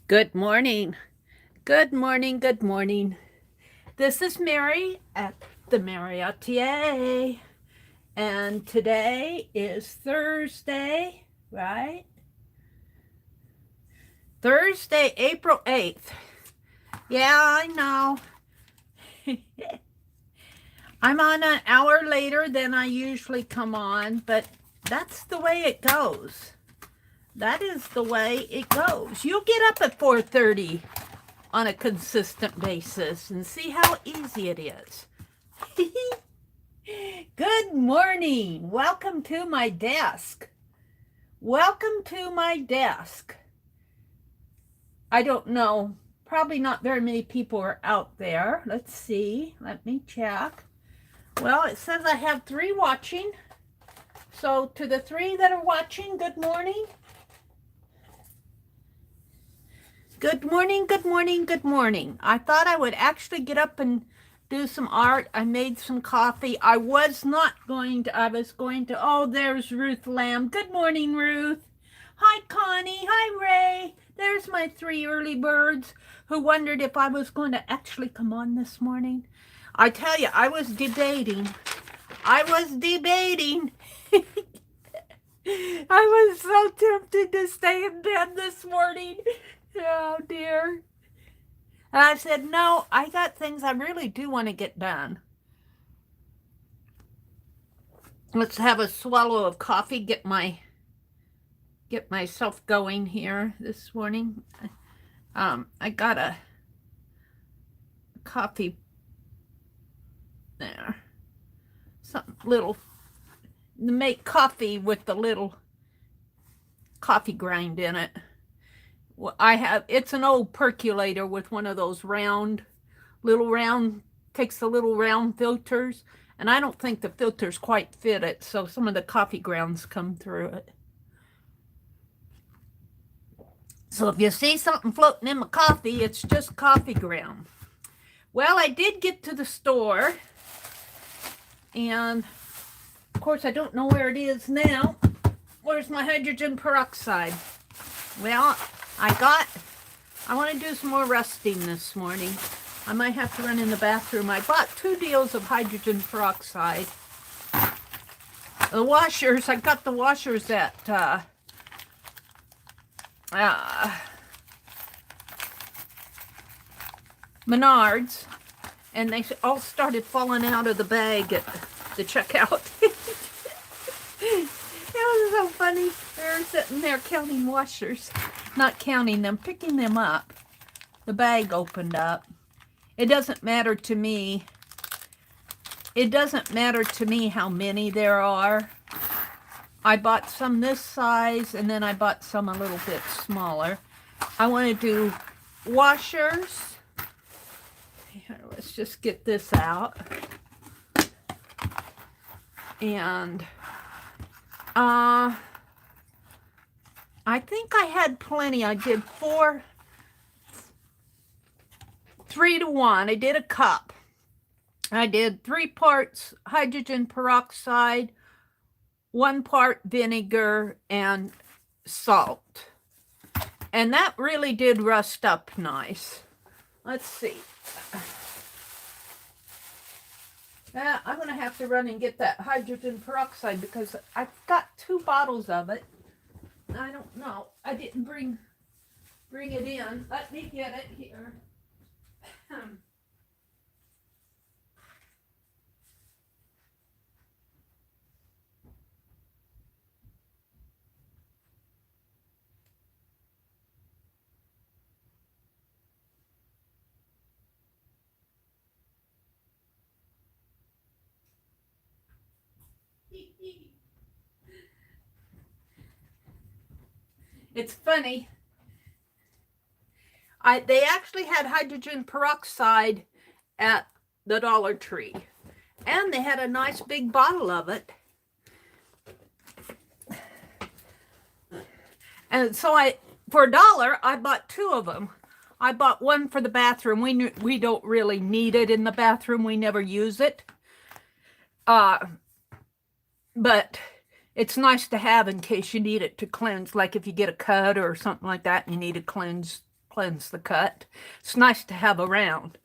Good morning. Good morning. Good morning. This is Mary at the.meri.atelier. And today is Thursday, right? Thursday, April 8th. Yeah, I know. I'm on an hour later than I usually come on, but that's the way it goes. That is the way it goes. You'll get up at 4:30 on a consistent basis and see how easy it is. Good morning. Welcome to my desk. Welcome to my desk. I don't know. Probably not very many people are out there. Let's see. Let me check. Well, it says I have 3 watching. So to the 3 that are watching, good morning. Good morning, good morning, good morning. I thought I would actually get up and do some art. I made some coffee. I was going to, oh, there's Ruth Lamb. Good morning, Ruth. Hi, Connie. Hi, Ray. There's my 3 early birds who wondered if I was going to actually come on this morning. I tell you, I was debating. I was so tempted to stay in bed this morning. Oh, dear. And I said, no, I got things I really do want to get done. Let's have a swallow of coffee, get myself going here this morning. I got a coffee there. Something little, make coffee with the little coffee grind in it. It's an old percolator with one of those takes the little round filters, and I don't think the filters quite fit it, so some of the coffee grounds come through it. So if you see something floating in my coffee, it's just coffee ground. Well, I did get to the store, and of course I don't know where it is now. Where's my hydrogen peroxide? Well, I want to do some more rusting this morning. I might have to run in the bathroom. I bought 2 deals of hydrogen peroxide. The washers, I got the washers at Menards, and they all started falling out of the bag at the checkout. It was so funny. They were sitting there counting washers. Not counting them, picking them up. The bag opened up. It doesn't matter to me. It doesn't matter to me how many there are. I bought some this size, and then I bought some a little bit smaller. I want to do washers. Here, let's just get this out. And I think I had plenty. I did 3 to 1. I did a cup. I did 3 parts hydrogen peroxide, 1 part vinegar, and salt. And that really did rust up nice. Let's see. I'm going to have to run and get that hydrogen peroxide because I've got 2 bottles of it. I don't know. I didn't bring it in. Let me get it here. It's funny. They actually had hydrogen peroxide at the Dollar Tree, and they had a nice big bottle of it. And so for $1, I bought 2 of them. I bought 1 for the bathroom. We don't really need it in the bathroom. We never use it. But it's nice to have in case you need it to cleanse, like if you get a cut or something like that and you need to cleanse cleanse the cut. It's nice to have around.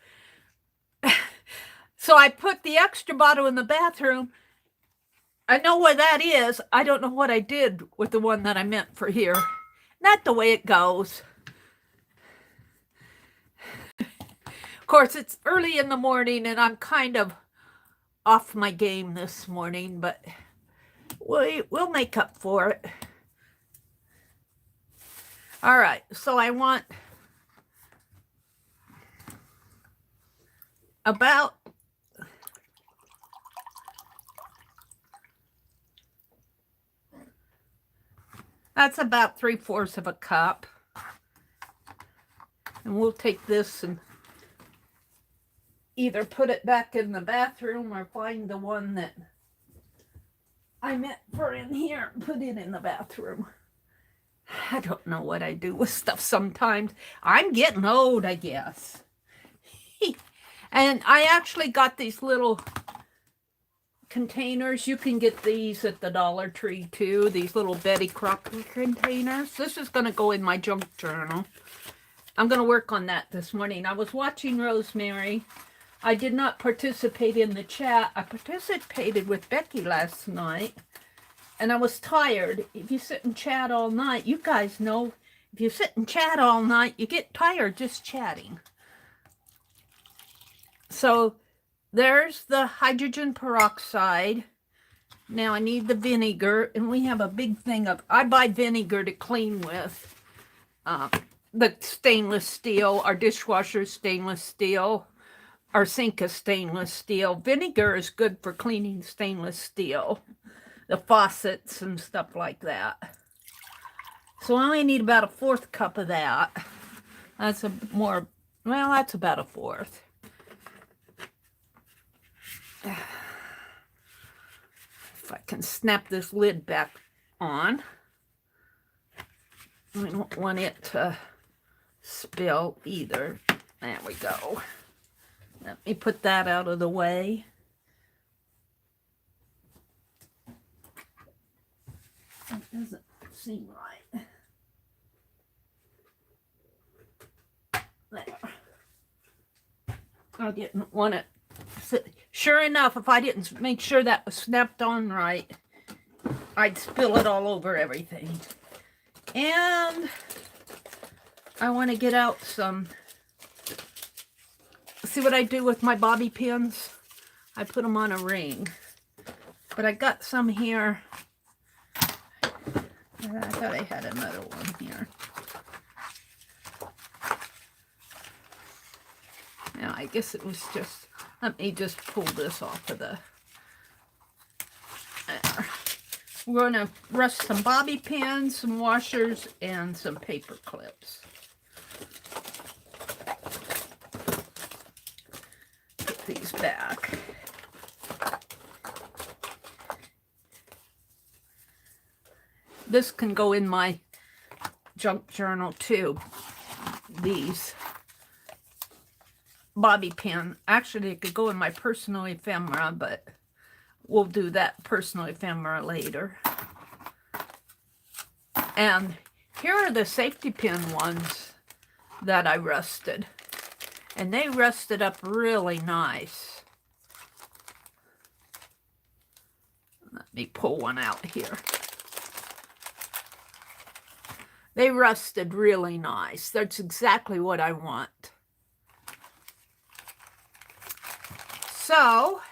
So I put the extra bottle in the bathroom. I know where that is. I don't know what I did with the one that I meant for here. Not the way it goes. Of course, it's early in the morning and I'm kind of off my game this morning, but we'll make up for it. All right, so I want about that's about 3/4 of a cup. And we'll take this and either put it back in the bathroom or find the one that I meant for in here and put it in the bathroom. I don't know what I do with stuff sometimes. I'm getting old, I guess. And I actually got these little containers. You can get these at the Dollar Tree too. These little Betty Crocker containers. This is going to go in my junk journal. I'm going to work on that this morning. I was watching Rosemary. I did not participate in the chat. I participated with Becky last night. And I was tired. If you sit and chat all night, you guys know, if you sit and chat all night, you get tired just chatting. So there's the hydrogen peroxide. Now I need the vinegar, and we have a big thing of, I buy vinegar to clean with. The stainless steel, our dishwasher is stainless steel, our sink is stainless steel. Vinegar is good for cleaning stainless steel, the faucets and stuff like that. So I only need about 1/4 cup of that. That's a more, well, that's about 1/4. If I can snap this lid back on. I don't want it to spill either. There we go. Let me put that out of the way. That doesn't seem right. There. I didn't want it. Sure enough, if I didn't make sure that was snapped on right, I'd spill it all over everything. And I want to get out some. See what I do with my bobby pins? I put them on a ring. But I got some here. I thought I had another one here. Now, I guess it was just, let me just pull this off of the, there. We're going to rust some bobby pins, some washers, and some paper clips. Put these back. This can go in my junk journal too. These bobby pin. Actually, it could go in my personal ephemera, but we'll do that personal ephemera later. And here are the safety pin ones that I rusted. And they rusted up really nice. Let me pull one out here. They rusted really nice. That's exactly what I want. So,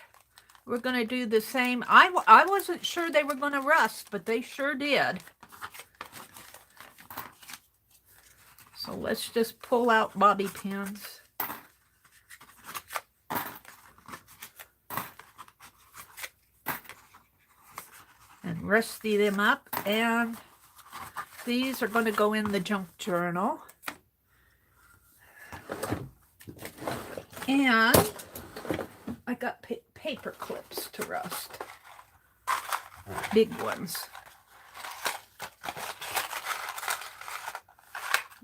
we're going to do the same. I wasn't sure they were going to rust, but they sure did. So, let's just pull out bobby pins. And rusty them up. And these are going to go in the junk journal. And I got paper clips to rust. Big ones.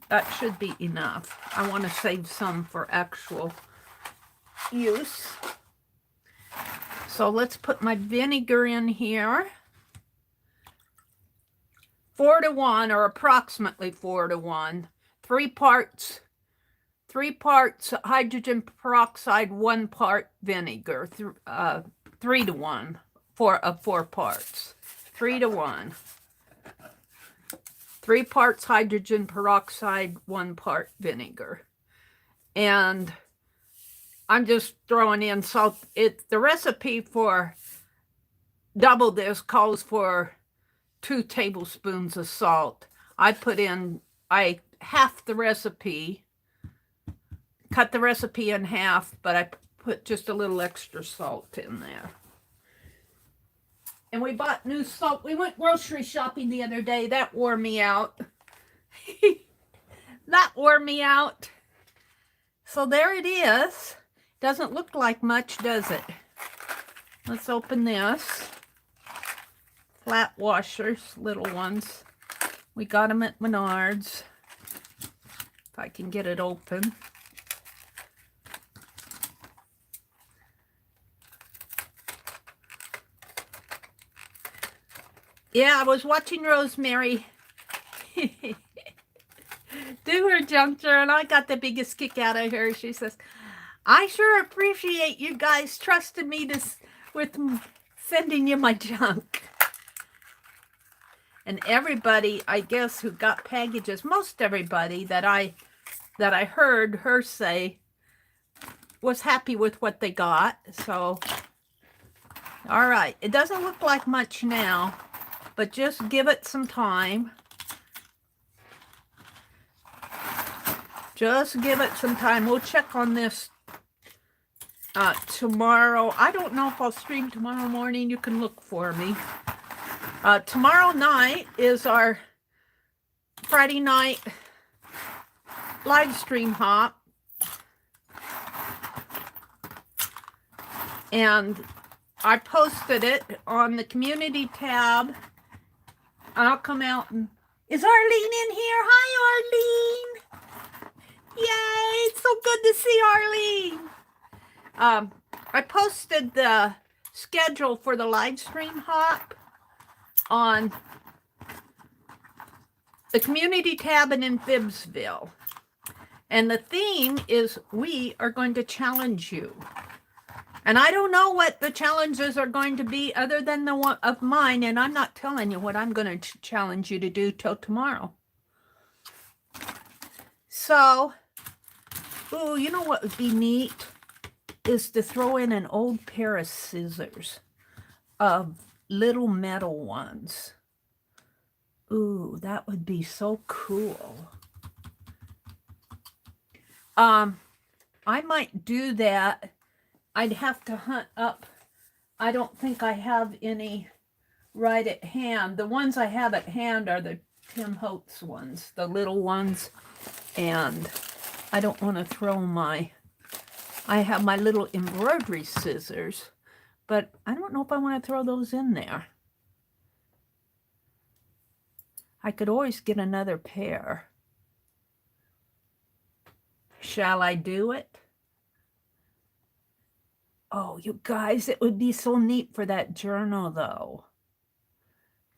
That should be enough. I want to save some for actual use. So let's put my vinegar in here. 4 to 1, or approximately 4 to 1. 3 parts hydrogen peroxide, 1 part vinegar, 3 to 1 for 4 parts, 3 to 1. 3 parts hydrogen peroxide, 1 part vinegar. And I'm just throwing in salt. The recipe for double this calls for 2 tablespoons of salt. I half the recipe, cut the recipe in half, but I put just a little extra salt in there. And we bought new salt. We went grocery shopping the other day. That wore me out. That wore me out. So there it is. Doesn't look like much, does it? Let's open this. Flat washers, little ones. We got them at Menards. If I can get it open. Yeah, I was watching Rosemary do her juncture, and I got the biggest kick out of her. She says, I sure appreciate you guys trusting me with sending you my junk. And everybody, I guess, who got packages, most everybody that I heard her say was happy with what they got. So, all right. It doesn't look like much now, but just give it some time. Just give it some time. We'll check on this tomorrow. I don't know if I'll stream tomorrow morning. You can look for me. Tomorrow night is our Friday night live stream hop. And I posted it on the community tab. I'll come out and... Is Arlene in here? Hi, Arlene. Yay, it's so good to see Arlene. I posted the schedule for the live stream hop on the community tab and in Fibsville. And the theme is we are going to challenge you. And I don't know what the challenges are going to be other than the one of mine, and I'm not telling you what I'm going to challenge you to do till tomorrow. So, ooh, you know what would be neat is to throw in an old pair of scissors, little metal ones. Ooh, that would be so cool. I might do that. I'd have to hunt up. I don't think I have any right at hand. The ones I have at hand are the Tim Holtz ones, the little ones. And I don't want to throw I have my little embroidery scissors, but I don't know if I want to throw those in there. I could always get another pair. Shall I do it? Oh, you guys, it would be so neat for that journal, though.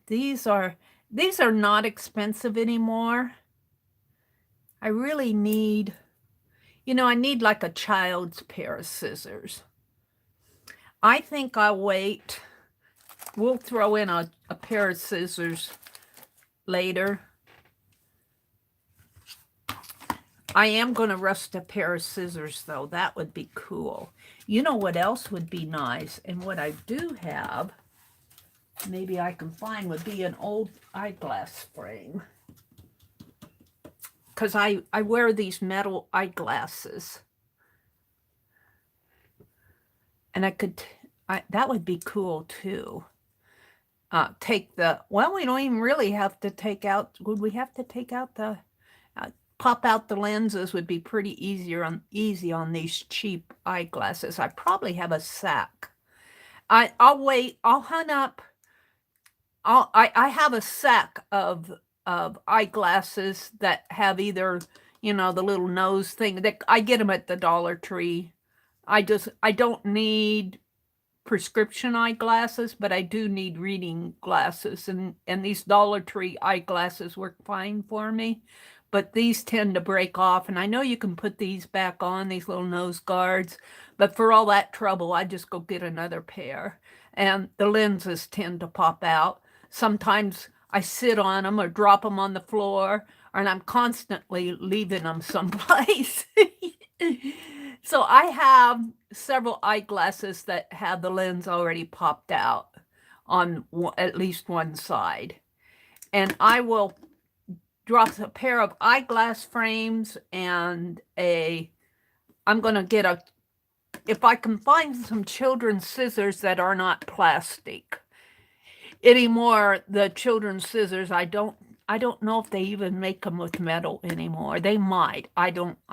These are not expensive anymore. I really need, I need like a child's pair of scissors. I think I'll wait. We'll throw in a pair of scissors later. I am going to rust a pair of scissors, though. That would be cool. You know what else would be nice? And what I do have, maybe I can find, would be an old eyeglass frame. Because I wear these metal eyeglasses. And that would be cool, too. We don't even really have to take out, would we have to take out pop out the lenses would be pretty easy on these cheap eyeglasses. I probably have a sack. I'll wait. I'll hunt up. I have a sack of eyeglasses that have either, the little nose thing that I get them at the Dollar Tree. I don't need prescription eyeglasses, but I do need reading glasses, and these Dollar Tree eyeglasses work fine for me. but these tend to break off. And I know you can put these back on, these little nose guards, but for all that trouble, I just go get another pair. And the lenses tend to pop out. Sometimes I sit on them or drop them on the floor, and I'm constantly leaving them someplace. So I have several eyeglasses that have the lens already popped out on at least one side. And I will drop a pair of eyeglass frames and I'm going to get if I can find some children's scissors that are not plastic. Anymore, the children's scissors, I don't know if they even make them with metal anymore. They might. I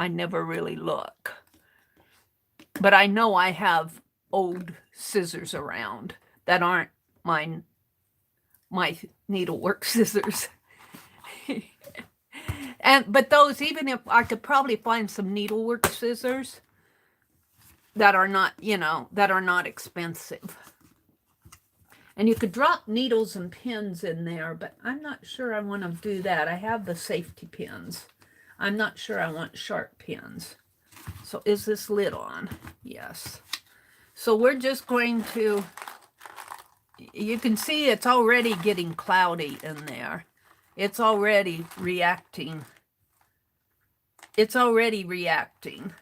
never really look. But I know I have old scissors around that aren't my needlework scissors. But those, even if I could probably find some needlework scissors that are not, that are not expensive. And you could drop needles and pins in there, but I'm not sure I want to do that. I have the safety pins. I'm not sure I want sharp pins. So is this lid on? Yes. So we're just going to, you can see it's already getting cloudy in there. It's already reacting. It's already reacting.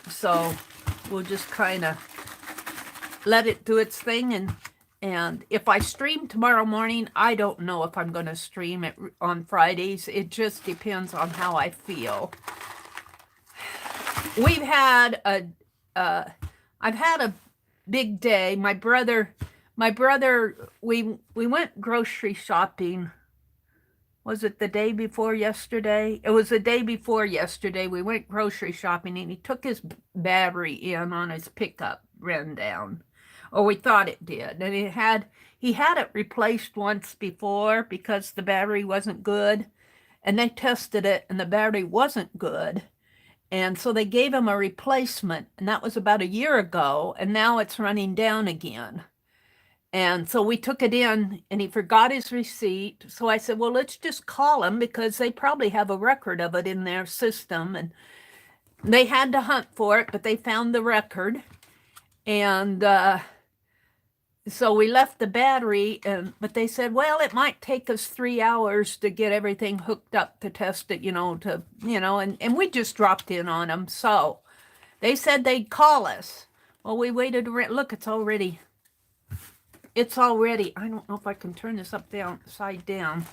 So we'll just kind of let it do its thing. And if I stream tomorrow morning, I don't know if I'm going to stream it on Fridays. It just depends on how I feel. We've had I've had a big day. My brother, we went grocery shopping. Was it the day before yesterday? It was the day before yesterday. We went grocery shopping, and he took his battery in on his pickup, ran down. Or we thought it did. And he had it replaced once before because the battery wasn't good. And they tested it, and the battery wasn't good. And so they gave him a replacement, and that was about a year ago, and now it's running down again. And so we took it in, and he forgot his receipt. So I said, well, let's just call him because they probably have a record of it in their system. And they had to hunt for it, but they found the record. And so we left the battery, but they said, well, it might take us 3 hours to get everything hooked up to test it, and we just dropped in on them. So they said they'd call us. Well, we waited. Look, it's already, I don't know if I can turn this upside down.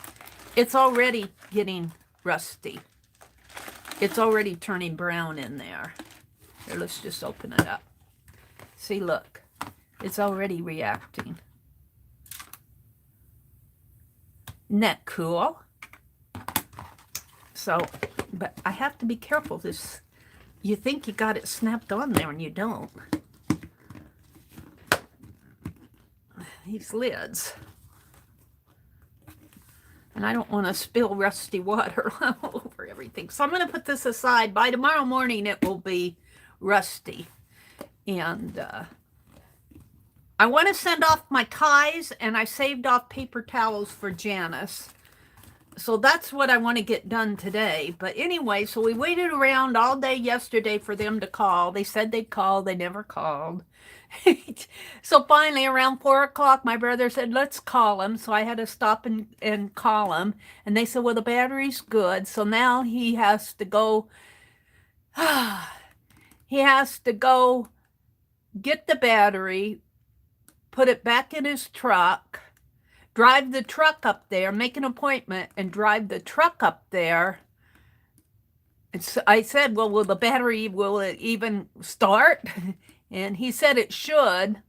It's already getting rusty. It's already turning brown in there. Here, let's just open it up. See, look. It's already reacting. Isn't that cool? So, but I have to be careful. You think you got it snapped on there and you don't. These lids. And I don't want to spill rusty water all over everything. So I'm going to put this aside. By tomorrow morning, it will be rusty. And, I want to send off my ties, and I saved off paper towels for Janice. So that's what I want to get done today. But anyway, so we waited around all day yesterday for them to call. They said they'd call. They never called. So finally, around 4 o'clock, my brother said, let's call him. So I had to stop and call him. And they said, well, the battery's good. So now he has to go, get the battery, put it back in his truck, drive the truck up there, make an appointment, and drive the truck up there. And so I said, well, will it even start? And he said it should,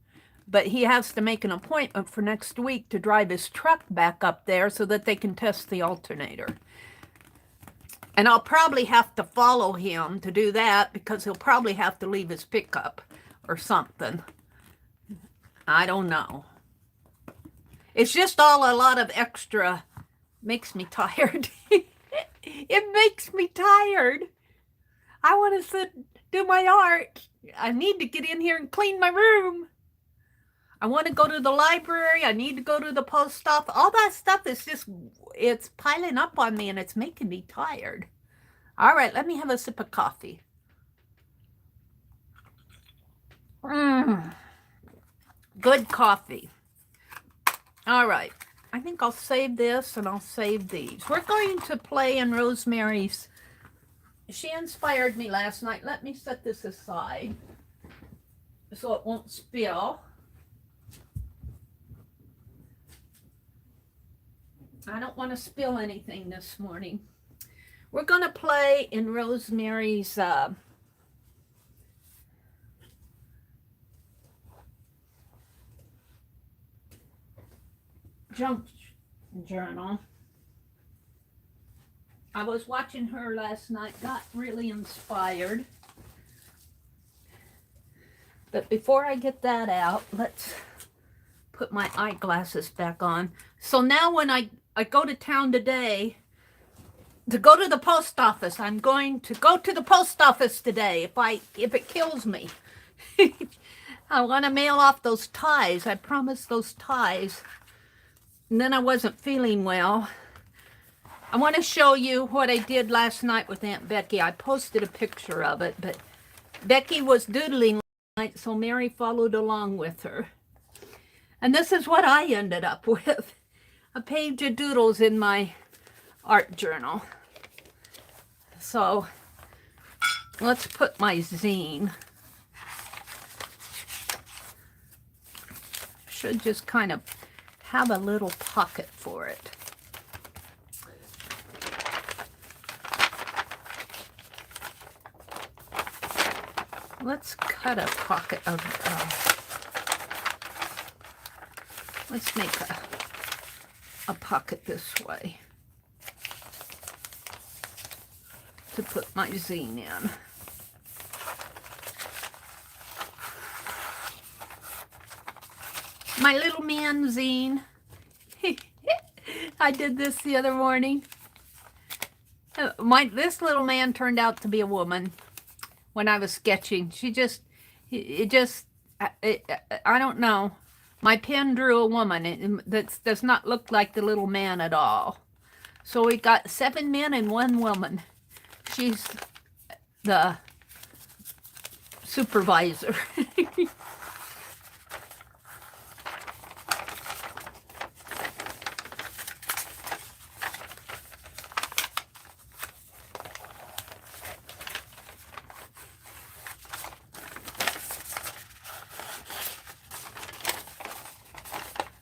but he has to make an appointment for next week to drive his truck back up there so that they can test the alternator. And I'll probably have to follow him to do that because he'll probably have to leave his pickup or something. I don't know. It's just all a lot of extra. Makes me tired. It makes me tired. I want to do my art. I need to get in here and clean my room. I want to go to the library. I need to go to the post office. All that stuff is just, it's piling up on me and it's making me tired. All right, let me have a sip of coffee. Good coffee. All right. I think I'll save this and I'll save these. We're going to play in Rosemary's. She inspired me last night. Let me set this aside so it won't spill. I don't want to spill anything this morning. We're going to play in Rosemary's junk journal. I was watching her last night, got really inspired. But before I get that out, let's put my eyeglasses back on. So now when I go to town today, to go to the post office, I'm going to go to the post office today if it kills me. I want to mail off those ties. I promised those ties. And then I wasn't feeling well. I want to show you what I did last night with Aunt Becky. I posted a picture of it, but Becky was doodling last night, so Mary followed along with her. And this is what I ended up with. A page of doodles in my art journal. So let's put my zine. Should just kind of have a little pocket for it. Let's cut a pocket of, let's make a pocket this way to put my zine in. My little man zine. I did this the other morning. This little man turned out to be a woman when I was sketching. I don't know. My pen drew a woman that does not look like the little man at all. So we got 7 men and 1 woman. She's the supervisor.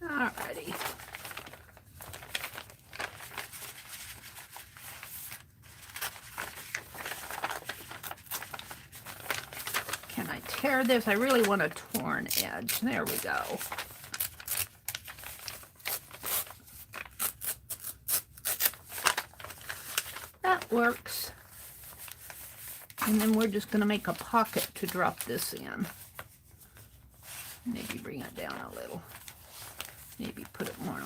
Alrighty. Can I tear this? I really want a torn edge. There we go. That works. And then we're just going to make a pocket to drop this in. Maybe bring it down a little. Maybe put it more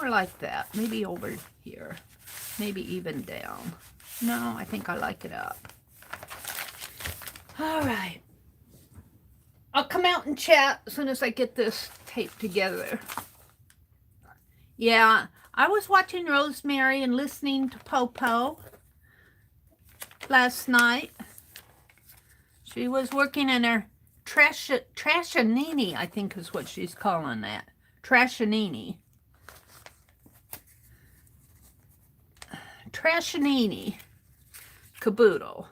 like that. Maybe over here. Maybe even down. No, I think I like it up. All right. I'll come out and chat as soon as I get this taped together. Yeah, I was watching Rosemary and listening to Popo last night. She was working in her Trashanini, I think is what she's calling that. Trashanini. Trashanini caboodle.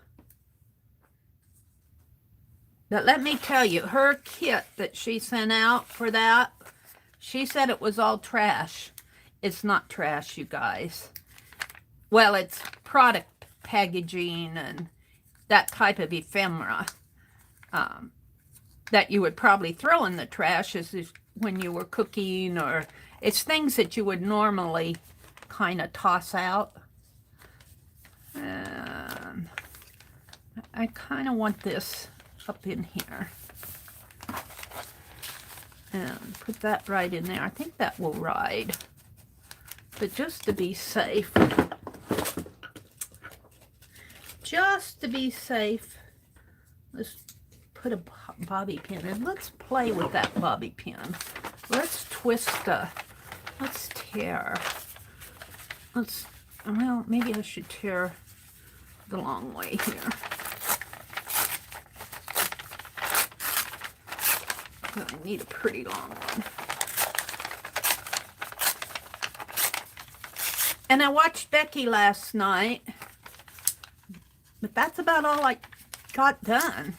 But let me tell you, her kit that she sent out for that, she said it was all trash. It's not trash, you guys. Well, it's product packaging and that type of ephemera. That you would probably throw in the trash is when you were cooking, or it's things that you would normally kind of toss out. And I kind of want this up in here. And put that right in there. I think that will ride. But just to be safe, let's put a bobby pin in. Let's play with that bobby pin. Let's twist let's tear. Well, maybe I should tear the long way here. I need a pretty long one. And I watched Becky last night, but that's about all I got done.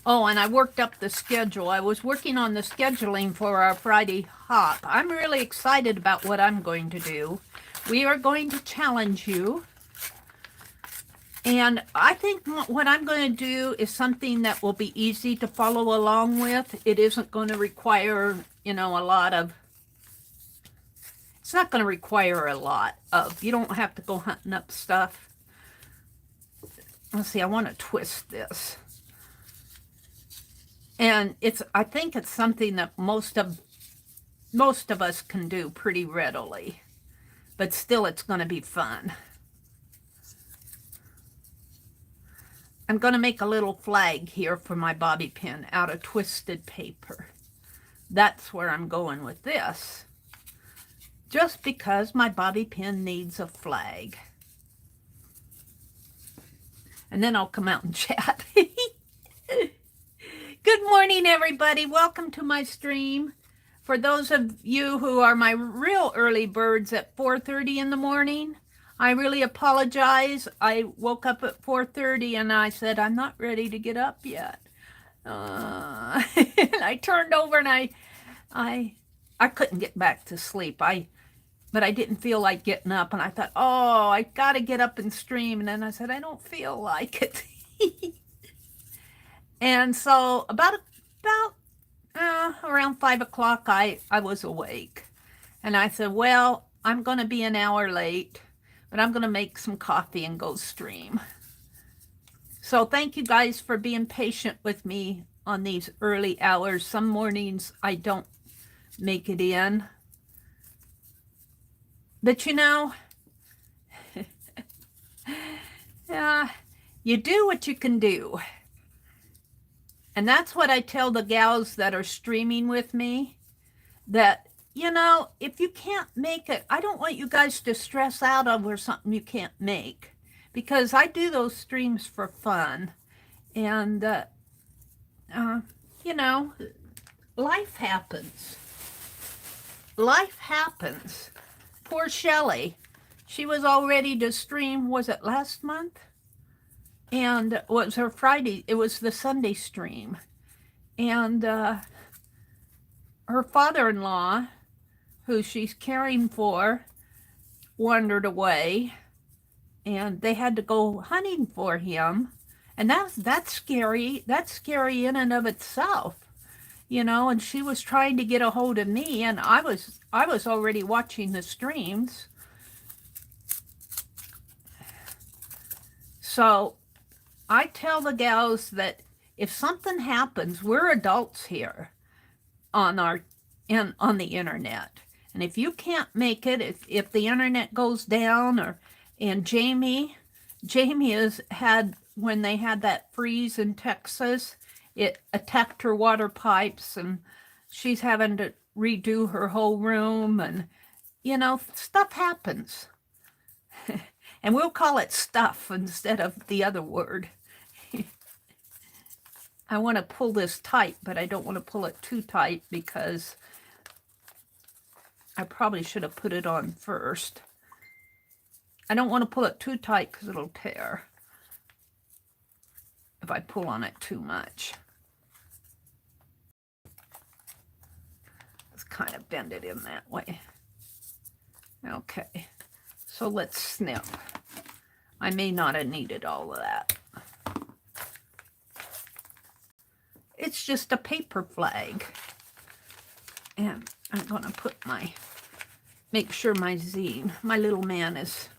Oh, and I worked up the schedule. I was working on the scheduling for our Friday hop. I'm really excited about what I'm going to do. We are going to challenge you. And I think what I'm going to do is something that will be easy to follow along with. It isn't going to require, you know, a lot of, it's not going to require a lot of, you don't have to go hunting up stuff. Let's see, I want to twist this. And I think it's something that most of us can do pretty readily, but still it's going to be fun. I'm going to make a little flag here for my bobby pin out of twisted paper. That's where I'm going with this. Just because my bobby pin needs a flag. And then I'll come out and chat. Good morning, everybody. Welcome to my stream. For those of you who are my real early birds at 4:30 in the morning, I really apologize. I woke up at 4:30 and I said, I'm not ready to get up yet. And I turned over and I couldn't get back to sleep. But I didn't feel like getting up, and I thought, oh, I got to get up and stream. And then I said, I don't feel like it. And so around 5 o'clock, I was awake. And I said, well, I'm going to be an hour late, but I'm going to make some coffee and go stream. So thank you guys for being patient with me on these early hours. Some mornings I don't make it in. But you know, you do what you can do. And that's what I tell the gals that are streaming with me, that, you know, if you can't make it, I don't want you guys to stress out over something you can't make, because I do those streams for fun. And, you know, life happens. Life happens. Poor Shelley. She was all ready to stream, was it last month? And it was her Friday, it was the Sunday stream. And her father-in-law, who she's caring for, wandered away. And they had to go hunting for him. And that's scary. That's scary in and of itself. You know, and she was trying to get a hold of me, and I was already watching the streams. So I tell the gals that if something happens, we're adults here on the internet. And if you can't make it, if the internet goes down, and Jamie has had, when they had that freeze in Texas, it attacked her water pipes, and she's having to redo her whole room, and, you know, stuff happens. And we'll call it stuff instead of the other word. I want to pull this tight, but I don't want to pull it too tight because I probably should have put it on first. I don't want to pull it too tight because it'll tear if I pull on it too much. Let's kind of bend it in that way. Okay, so let's snip. I may not have needed all of that. It's just a paper flag. And I'm going to make sure my zine, my little man, is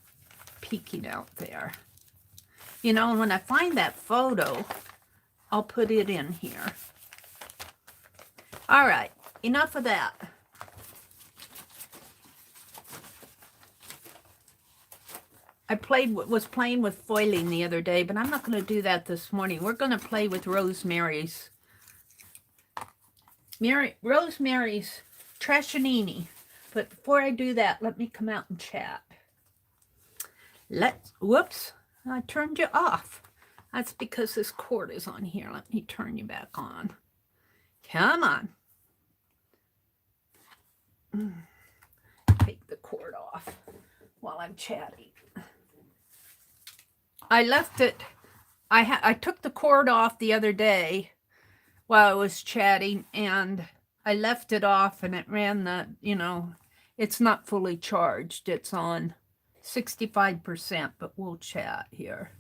peeking out there. You know, when I find that photo, I'll put it in here. All right, enough of that. was playing with foiling the other day, but I'm not going to do that this morning. We're going to play with Rosemary's Trashanini. But before I do that, let me come out and chat. Whoops, I turned you off. That's because this cord is on here. Let me turn you back on. Come on. Take the cord off while I'm chatting. I left it. I took the cord off the other day while I was chatting, and I left it off, and it ran the, it's not fully charged. It's on 65%, but we'll chat here.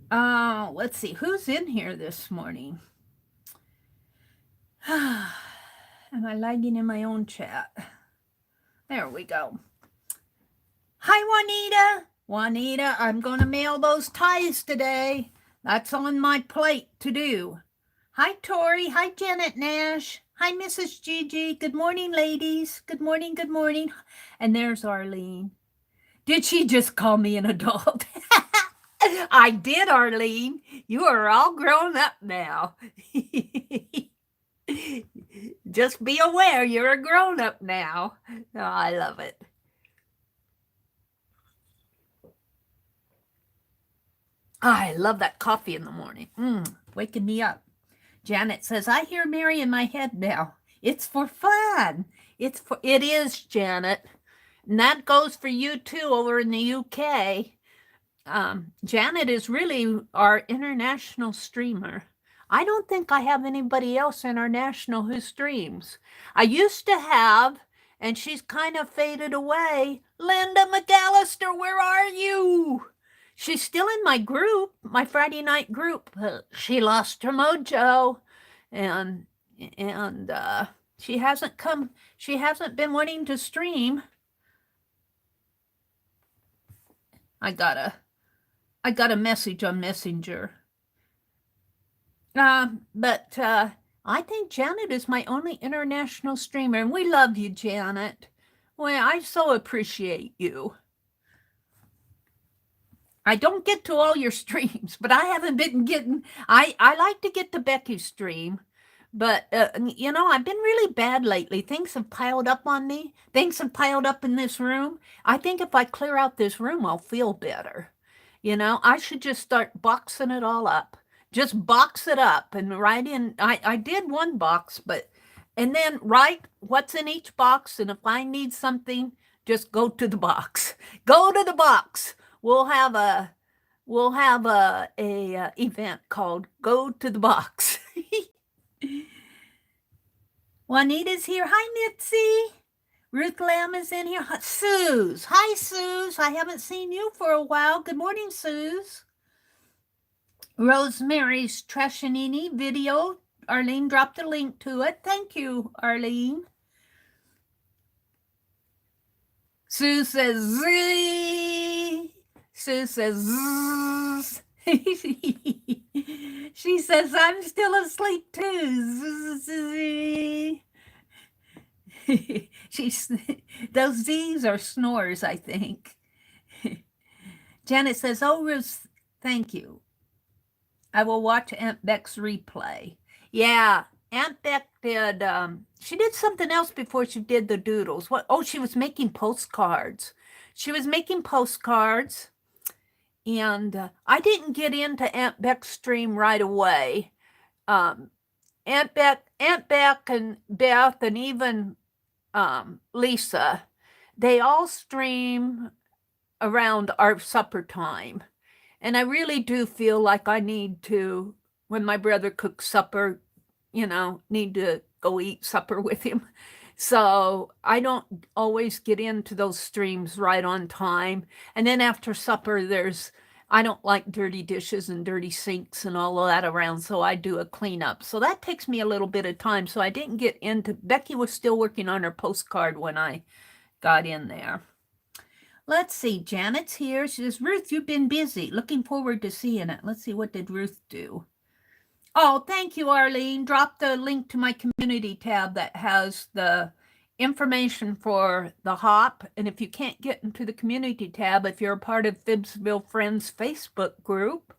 Let's see. Who's in here this morning? Am I lagging in my own chat? There we go. Hi, Juanita. Juanita, I'm going to mail those ties today. That's on my plate to do. Hi, Tori. Hi, Janet Nash. Hi, Mrs. Gigi. Good morning, ladies. Good morning, good morning. And there's Arlene. Did she just call me an adult? I did, Arlene. You are all grown up now. Just be aware you're a grown up now. Oh, I love it. I love that coffee in the morning. Waking me up. Janet says, I hear Mary in my head now. It's for fun. It is, Janet. And that goes for you too over in the UK. Janet is really our international streamer. I don't think I have anybody else international who streams. I used to have, and she's kind of faded away. Linda McAllister, where are you? She's still in my group, my Friday night group. She lost her mojo, and she hasn't come. She hasn't been wanting to stream. I got a message on Messenger. But I think Janet is my only international streamer, and we love you, Janet. Well, I so appreciate you. I don't get to all your streams, but I haven't been getting, I like to get to Becky's stream, but, I've been really bad lately. Things have piled up on me. Things have piled up in this room. I think if I clear out this room, I'll feel better. I should just start boxing it all up. Just box it up and write in. I did one box, and then write what's in each box. And if I need something, just go to the box. Go to the box. We'll have a event called Go to the Box. Juanita's here. Hi, Mitzi. Ruth Lamb is in here. Suze. Hi, Suze. I haven't seen you for a while. Good morning, Suze. Rosemary's Trashanini video. Arlene dropped a link to it. Thank you, Arlene. Sue says zee. Sue says zzz. She says, I'm still asleep too. Zzz. Those Z's are snores, I think. Janet says, oh, Ruth, thank you. I will watch Aunt Beck's replay. Yeah, Aunt Beck did, she did something else before she did the doodles. What? Oh, she was making postcards. She was making postcards. And I didn't get into Aunt Beck's stream right away. Aunt Beck and Beth and even Lisa, they all stream around our supper time. And I really do feel like I need to, when my brother cooks supper, need to go eat supper with him. So I don't always get into those streams right on time. And then after supper, I don't like dirty dishes and dirty sinks and all of that around. So I do a cleanup. So that takes me a little bit of time. So I didn't get into, Becky was still working on her postcard when I got in there. Let's see, Janet's here. She says, Ruth, you've been busy. Looking forward to seeing it. Let's see, what did Ruth do? Oh, thank you, Arlene. Drop the link to my community tab that has the information for the hop. And if you can't get into the community tab, if you're a part of Phibbsville Friends Facebook group,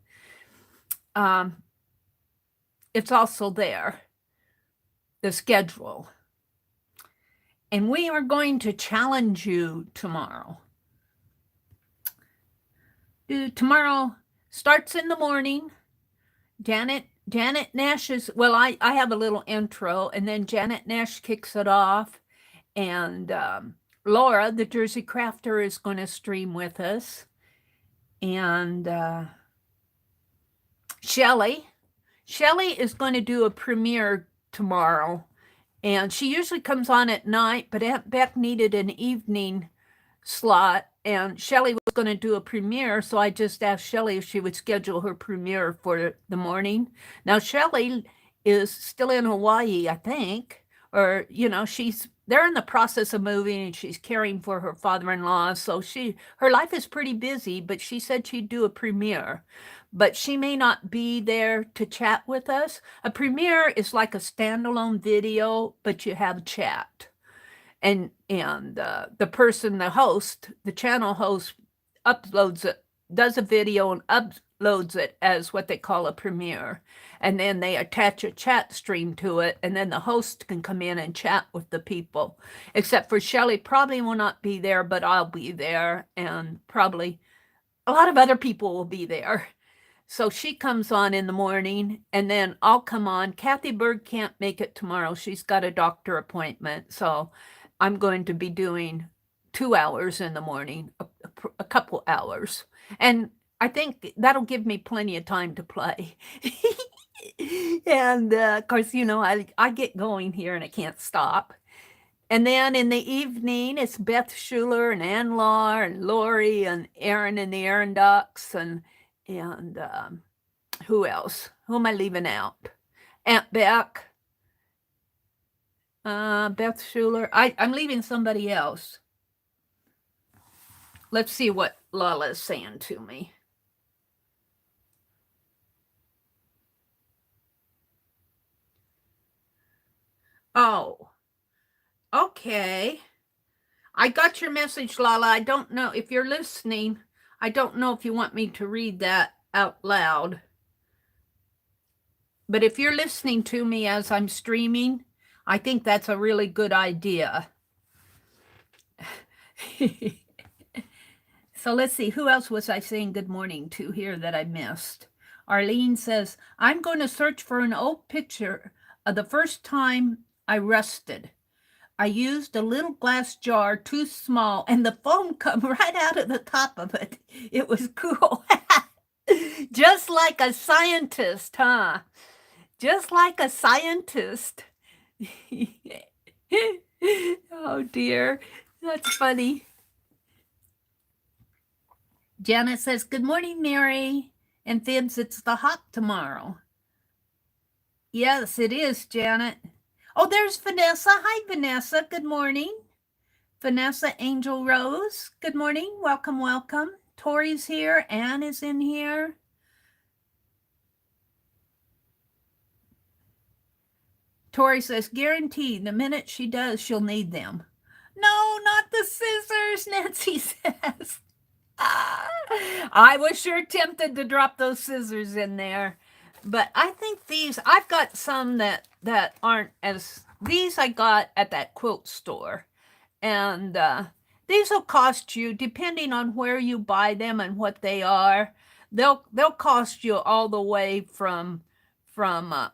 it's also there, the schedule. And we are going to challenge you tomorrow. Tomorrow starts in the morning. Janet Nash is, well, I have a little intro, and then Janet Nash kicks it off. And Laura, the Jersey Crafter, is going to stream with us. And Shelly is going to do a premiere tomorrow. And she usually comes on at night, but Aunt Beck needed an evening slot, and Shelly was going to do a premiere, so I just asked Shelly if she would schedule her premiere for the morning. Now, Shelly is still in Hawaii, I think, or, they're in the process of moving, and she's caring for her father-in-law, so her life is pretty busy, but she said she'd do a premiere. But she may not be there to chat with us. A premiere is like a standalone video, but you have chat. And the person, the host, the channel host, uploads it, does a video and uploads it as what they call a premiere. And then they attach a chat stream to it, and then the host can come in and chat with the people. Except for Shelly probably will not be there, but I'll be there, and probably a lot of other people will be there. So she comes on in the morning, and then I'll come on. Kathy Berg can't make it tomorrow. She's got a doctor appointment, so I'm going to be doing 2 hours in the morning, a couple hours. And I think that'll give me plenty of time to play. And of course, I get going here and I can't stop. And then in the evening, it's Beth Schuler and Ann Law and Lori and Aaron and the Aaron Ducks and who else? Who am I leaving out? Aunt Beck, Beth Schuler. I'm leaving somebody else. Let's see what Lala is saying to me. Oh, okay. I got your message, Lala. I don't know if you're listening. I don't know if you want me to read that out loud. But if you're listening to me as I'm streaming, I think that's a really good idea. So let's see, who else was I saying good morning to here that I missed? Arlene says, I'm going to search for an old picture of the first time I rusted. I used a little glass jar too small, and the foam come right out of the top of it. It was cool. Just like a scientist, huh? Just like a scientist. Oh, dear. That's funny. Janet says, good morning, Mary. And Phibbs, it's the hop tomorrow. Yes, it is, Janet. Oh, there's Vanessa. Hi, Vanessa. Good morning. Vanessa Angel Rose. Good morning. Welcome, welcome. Tori's here. Anne is in here. Tori says, guaranteed, the minute she does, she'll need them. No, not the scissors, Nancy says. I was sure tempted to drop those scissors in there. But I think I've got some that aren't as, these I got at that quilt store. And these will cost you, depending on where you buy them and what they are, they'll cost you all the way from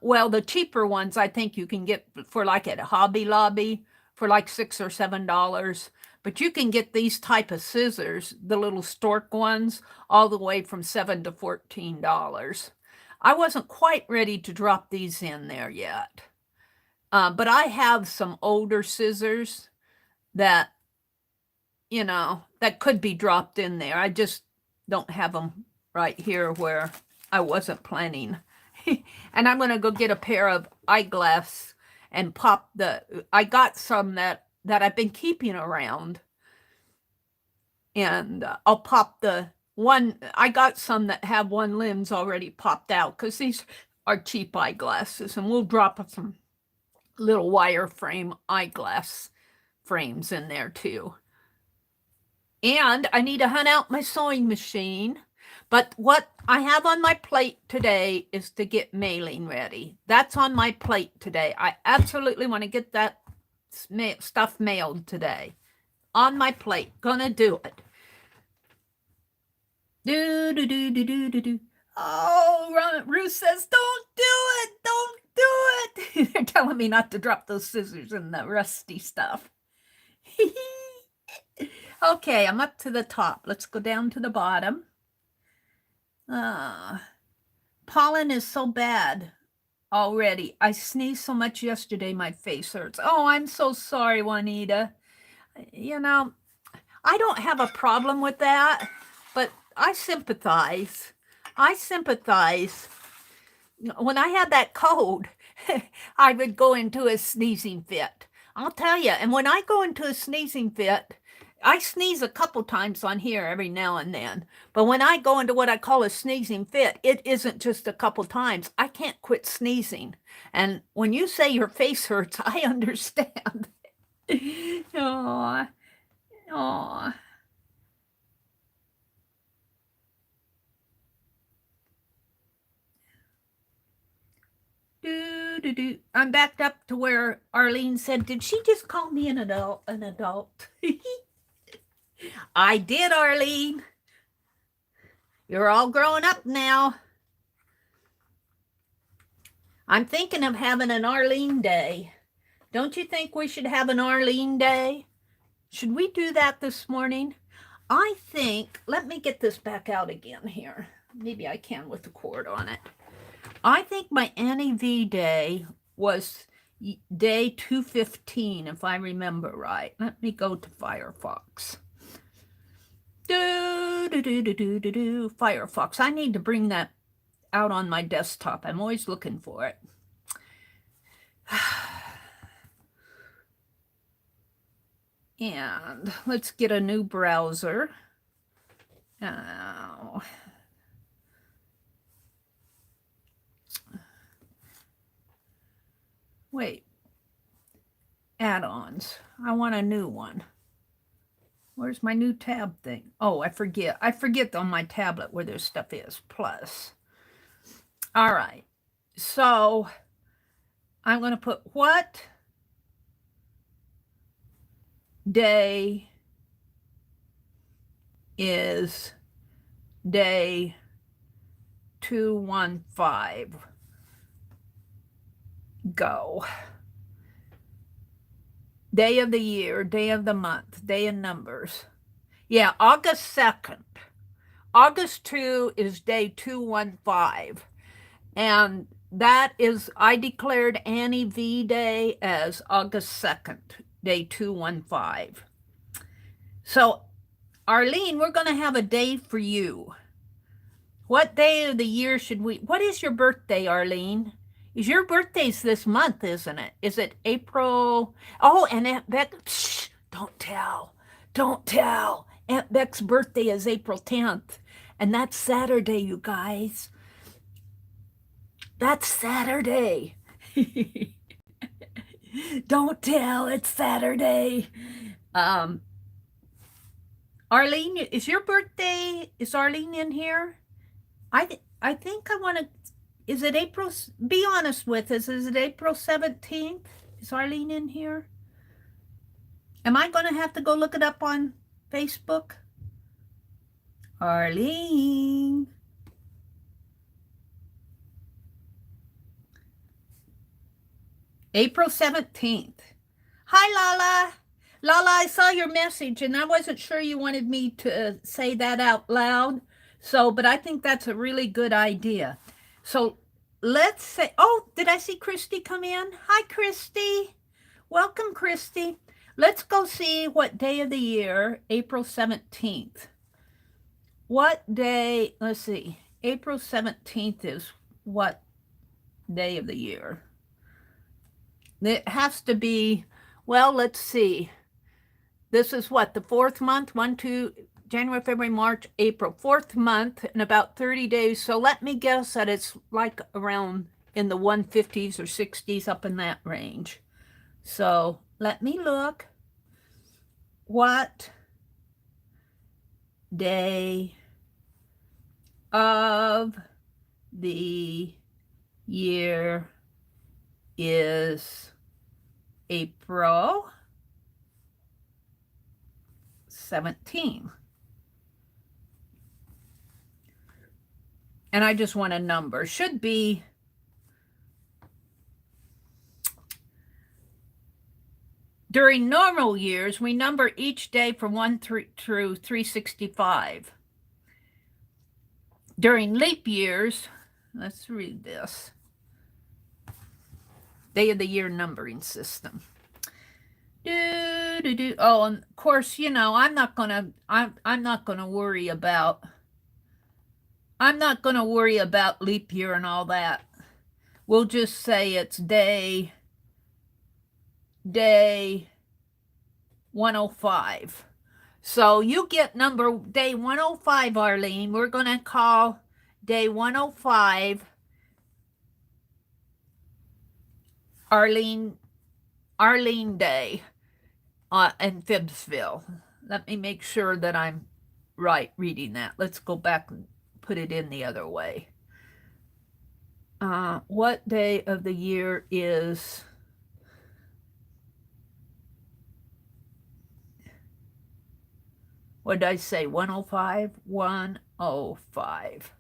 well, the cheaper ones I think you can get for like at Hobby Lobby for like $6 or $7. But you can get these type of scissors, the little stork ones, all the way from $7 to $14. I wasn't quite ready to drop these in there yet. But I have some older scissors that, that could be dropped in there. I just don't have them right here where I wasn't planning. And I'm going to go get a pair of eyeglasses and pop I got some that I've been keeping around. And I'll pop the one. I got some that have one lens already popped out because these are cheap eyeglasses. And we'll drop some little wireframe eyeglass frames in there too. And I need to hunt out my sewing machine. But what I have on my plate today is to get mailing ready. That's on my plate today. I absolutely want to get that stuff mailed today. On my plate. Gonna do it. Do. Oh, Ruth says, don't do it. Don't do it. They're telling me not to drop those scissors in the rusty stuff. Okay, I'm up to the top. Let's go down to the bottom. Pollen is so bad already. I sneezed so much yesterday, my face hurts. Oh, I'm so sorry, Juanita. You know, I don't have a problem with that, but I sympathize. I sympathize. When I had that cold, I would go into a sneezing fit. I'll tell you, and when I go into a sneezing fit, I sneeze a couple times on here every now and then. But when I go into what I call a sneezing fit, it isn't just a couple times. I can't quit sneezing. And when you say your face hurts, I understand. Aw. Aw. I'm backed up to where Arlene said, did she just call me an adult? I did, Arlene. You're all grown up now. I'm thinking of having an Arlene Day. Don't you think we should have an Arlene Day? Should we do that this morning? I think, let me get this back out again here. Maybe I can with the cord on it. I think my Annie V Day was day 215, if I remember right. Let me go to Firefox. Firefox. I need to bring that out on my desktop. I'm always looking for it. And let's get a new browser. Oh. Wait. Add-ons. I want a new one. Where's my new tab thing? Oh, I forget. I forget on my tablet where this stuff is. Plus. All right. So I'm going to put what day is day 215. Go. Day of the year, day of the month, day in numbers. Yeah, August 2nd. August 2 is day 215. And that is, I declared Annie V Day as August 2nd, day 215. So, Arlene, we're going to have a day for you. What day of the year should we, what is your birthday, Arlene? Your birthday's this month, isn't it? Is it April? Oh, and Aunt Beck, shh, don't tell. Don't tell. Aunt Beck's birthday is April 10th. And that's Saturday, you guys. That's Saturday. Don't tell, it's Saturday. Arlene, is your birthday, is Arlene in here? I think I want to, is it April, be honest with us, is it April 17th? Is Arlene in here? Am I going to have to go look it up on Facebook? Arlene. April 17th. Hi, Lala. Lala, I saw your message, and I wasn't sure you wanted me to say that out loud. So, but I think that's a really good idea. So let's say, oh, did I see Christy come in? Hi, Christy. Welcome, Christy. Let's go see what day of the year, April 17th. What day, let's see, April 17th is what day of the year? It has to be, well, let's see. This is what, the fourth month? 1, 2, January, February, March, April. Fourth month in about 30 days. So let me guess that it's like around in the 150s or 60s, up in that range. So let me look. what day of the year is April 17th? And I just want a number. Should be during normal years, we number each day from 1 through 365. During leap years, let's read this. Day of the year numbering system. Oh, and of course, you know, I'm not gonna worry about leap year and all that. We'll just say it's day 105. So you get day 105, Arlene. We're going to call day 105 Arlene Day in Phibbsville. Let me make sure that I'm right reading that. Let's go back and put it in the other way. What day of the year is what did I say? 105? 105.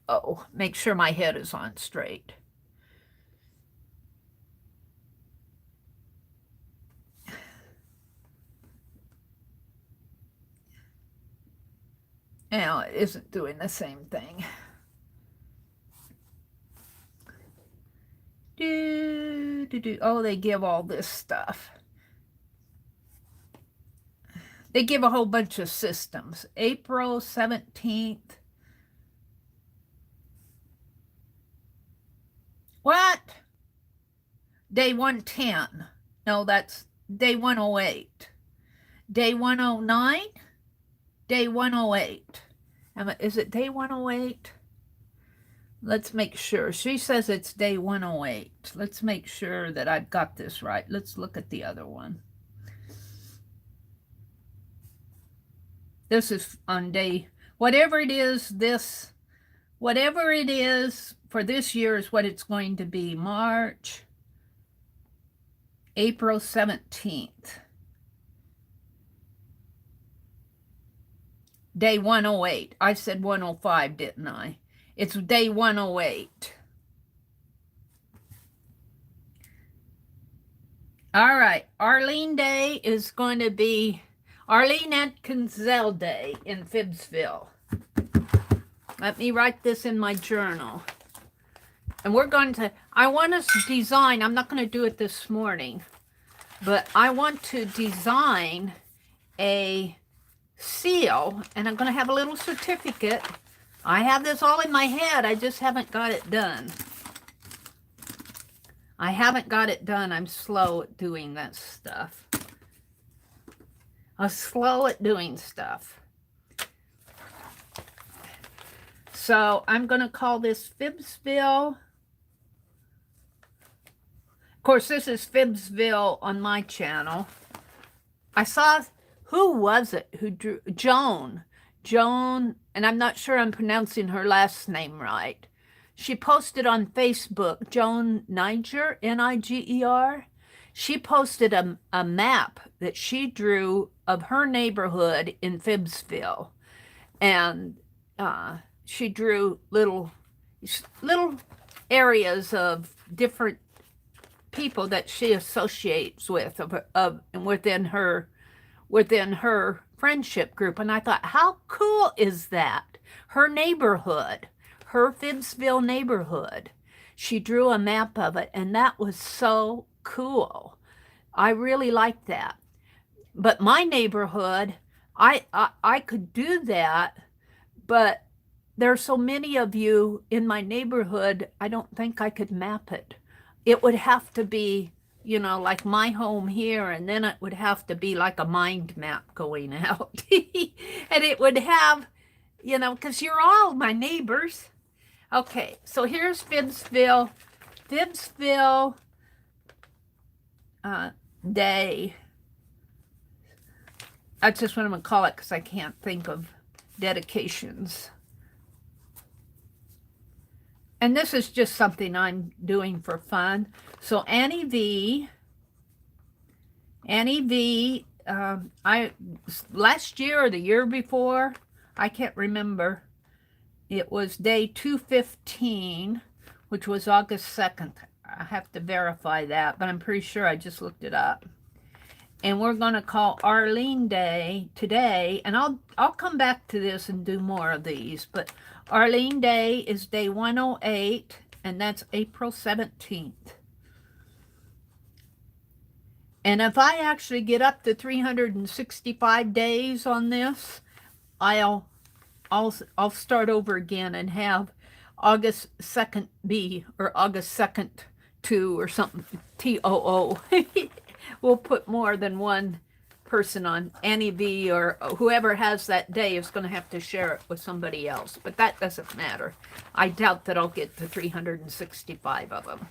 Oh, make sure my head is on straight. Now it isn't doing the same thing. Oh, they give all this stuff. They give a whole bunch of systems. April 17th. What? Day 110. No, that's day 108. Day 109? Day 108. Is it day 108? Let's make sure. She says it's day 108. Let's make sure that I've got this right. Let's look at the other one. This is on day, whatever it is for this year is what it's going to be. April 17th. Day 108. I said 105, didn't I? It's day 108. All right. Arlene Day is going to be Arlene Atkinson Day in Phibbsville. Let me write this in my journal. And I want us to design, I'm not going to do it this morning, but I want to design a seal, and I'm going to have a little certificate. I have this all in my head. I just haven't got it done. I'm slow at doing that stuff. I'm slow at doing stuff. So I'm going to call this Phibbsville. Of course, this is Phibbsville on my channel. I saw, who was it who drew? Joan, and I'm not sure I'm pronouncing her last name right. She posted on Facebook, Joan Niger, Niger. She posted a map that she drew of her neighborhood in Phibbsville. And she drew little areas of different people that she associates with within her friendship group. And I thought, how cool is that? Her neighborhood, her Phibbsville neighborhood. She drew a map of it, and that was so cool. I really liked that. But my neighborhood, I could do that, but there's so many of you in my neighborhood, I don't think I could map it. It would have to be, you know, like my home here, and then it would have to be like a mind map going out. And it would have, you know, because you're all my neighbors. Okay, so here's Phibbsville Day That's just what I'm going to call it because I can't think of dedications. And this is just something I'm doing for fun. So Annie V, last year or the year before, I can't remember, it was day 215, which was August 2nd. I have to verify that, but I'm pretty sure I just looked it up. And we're going to call Arlene Day today, and I'll come back to this and do more of these, but Arlene Day is day 108, and that's April 17th. And if I actually get up to 365 days on this, I'll start over again and have August 2nd be, or August 2nd 2 or something, TOO. We'll put more than one person on. Annie V or whoever has that day is going to have to share it with somebody else. But that doesn't matter. I doubt that I'll get to 365 of them.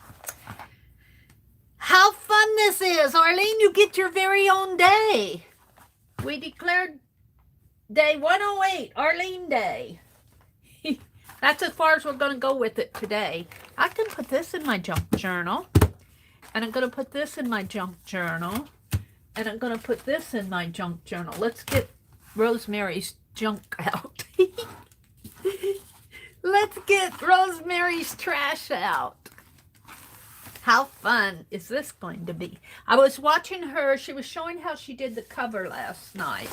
How fun this is! Arlene, you get your very own day. We declared day 108, Arlene Day. That's as far as we're going to go with it today. I can put this in my junk journal. And I'm going to put this in my junk journal. And I'm going to put this in my junk journal. Let's get Rosemary's junk out. Let's get Rosemary's trash out. How fun is this going to be? I was watching her. She was showing how she did the cover last night.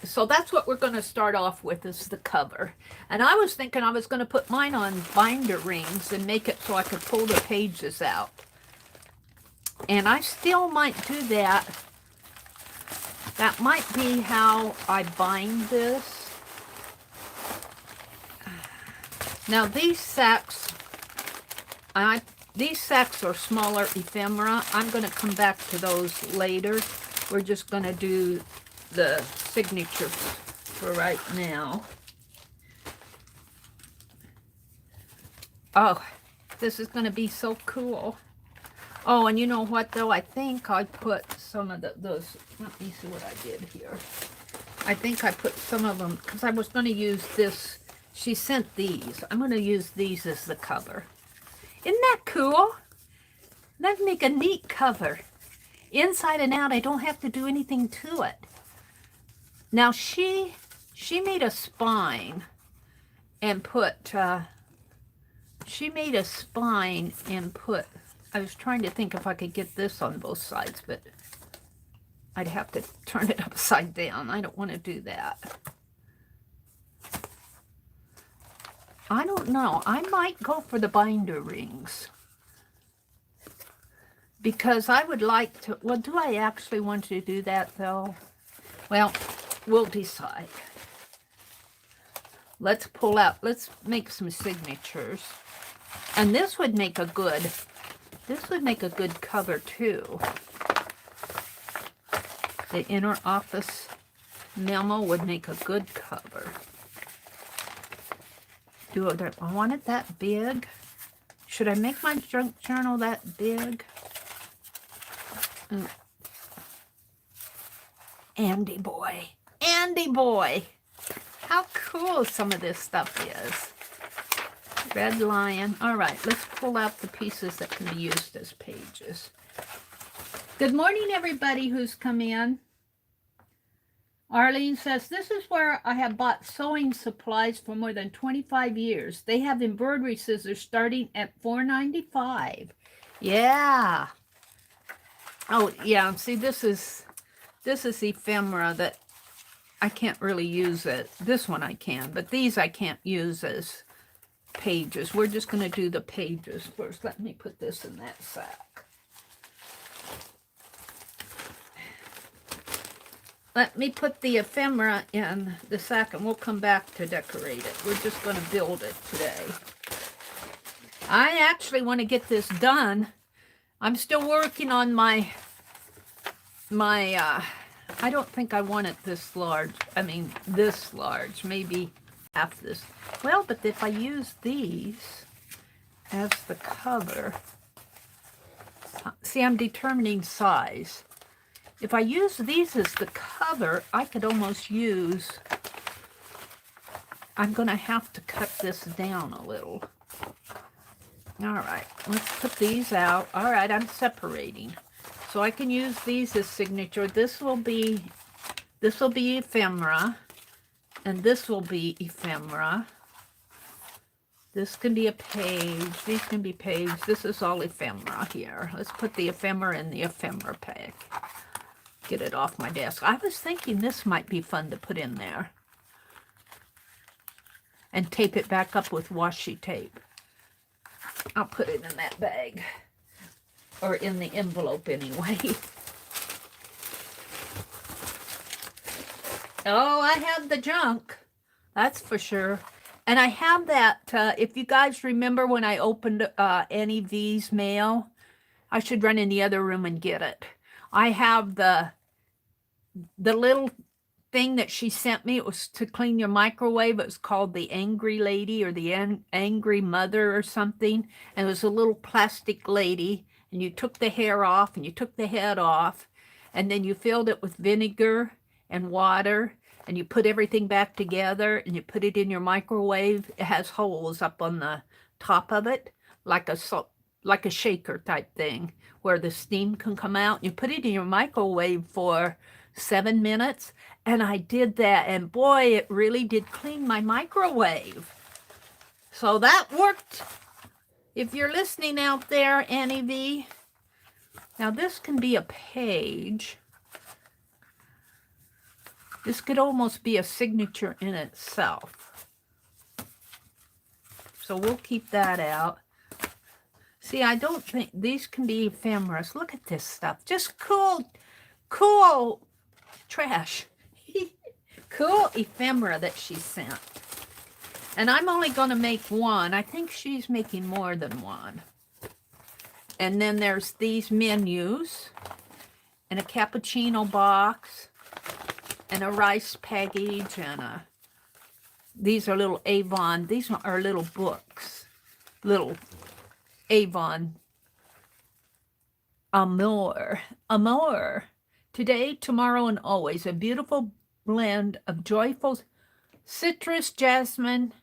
So that's what we're going to start off with, is the cover. And I was thinking I was going to put mine on binder rings and make it so I could pull the pages out. And I still might do that. That might be how I bind this. Now these sacks are smaller ephemera. I'm going to come back to those later. We're just going to do the signatures for right now. Oh, this is going to be so cool. Oh, and you know what though? I think I put some of those, let me see what I did here. I think I put some of them, because I was going to use this. She sent these. I'm going to use these as the cover. Isn't that cool? That'd make a neat cover. Inside and out, I don't have to do anything to it. Now she made a spine and put, I was trying to think if I could get this on both sides, but I'd have to turn it upside down. I don't want to do that. I don't know. I might go for the binder rings. Because I would like to, well, do I actually want to do that though? Well, we'll decide. Let's pull out, let's make some signatures. And this would make a good cover too. The inner office memo would make a good cover. I want it that big. Should I make my junk journal that big? Andy boy. Andy boy. How cool some of this stuff is. Red lion. All right, let's pull out the pieces that can be used as pages. Good morning, everybody who's come in. Arlene says, this is where I have bought sewing supplies for more than 25 years. They have embroidery scissors starting at $4.95. Yeah. Oh, yeah. See, this is ephemera that I can't really use it. This one I can, but these I can't use as pages. We're just going to do the pages first. Let me put this in that sack. Let me put the ephemera in the sack and we'll come back to decorate it. We're just going to build it today. I actually want to get this done. I'm still working on my I don't think I want it this large. I mean, this large. Maybe half this. Well, but if I use these as the cover, See, I'm determining size. If I use these as the cover, I could almost use, I'm going to have to cut this down a little. All right, let's put these out. All right, I'm separating. So I can use these as signature. This will be ephemera, and this will be ephemera. This can be a page. These can be pages. This is all ephemera here. Let's put the ephemera in the ephemera pack. Get it off my desk. I was thinking this might be fun to put in there. And tape it back up with washi tape. I'll put it in that bag. Or in the envelope anyway. Oh, I have the junk. That's for sure. And I have that, if you guys remember when I opened Annie V's mail, I should run in the other room and get it. I have the little thing that she sent me. It was to clean your microwave. It was called the Angry Lady or the Angry Mother or something. And it was a little plastic lady. And you took the hair off and you took the head off. And then you filled it with vinegar and water. And you put everything back together and you put it in your microwave. It has holes up on the top of it, like a shaker type thing, where the steam can come out. You put it in your microwave for 7 minutes, and I did that, and boy, it really did clean my microwave. So that worked. If you're listening out there, Annie V. Now this can be a page. This could almost be a signature in itself. So we'll keep that out. See, I don't think these can be ephemeras. Look at this stuff. Just cool trash. Cool ephemera that she sent. And I'm only going to make one. I think she's making more than one. And then there's these menus. And a cappuccino box. And a rice package, and these are little Avon. These are little books, little Avon. Amour. Today, tomorrow, and always. A beautiful blend of joyful citrus, jasmine,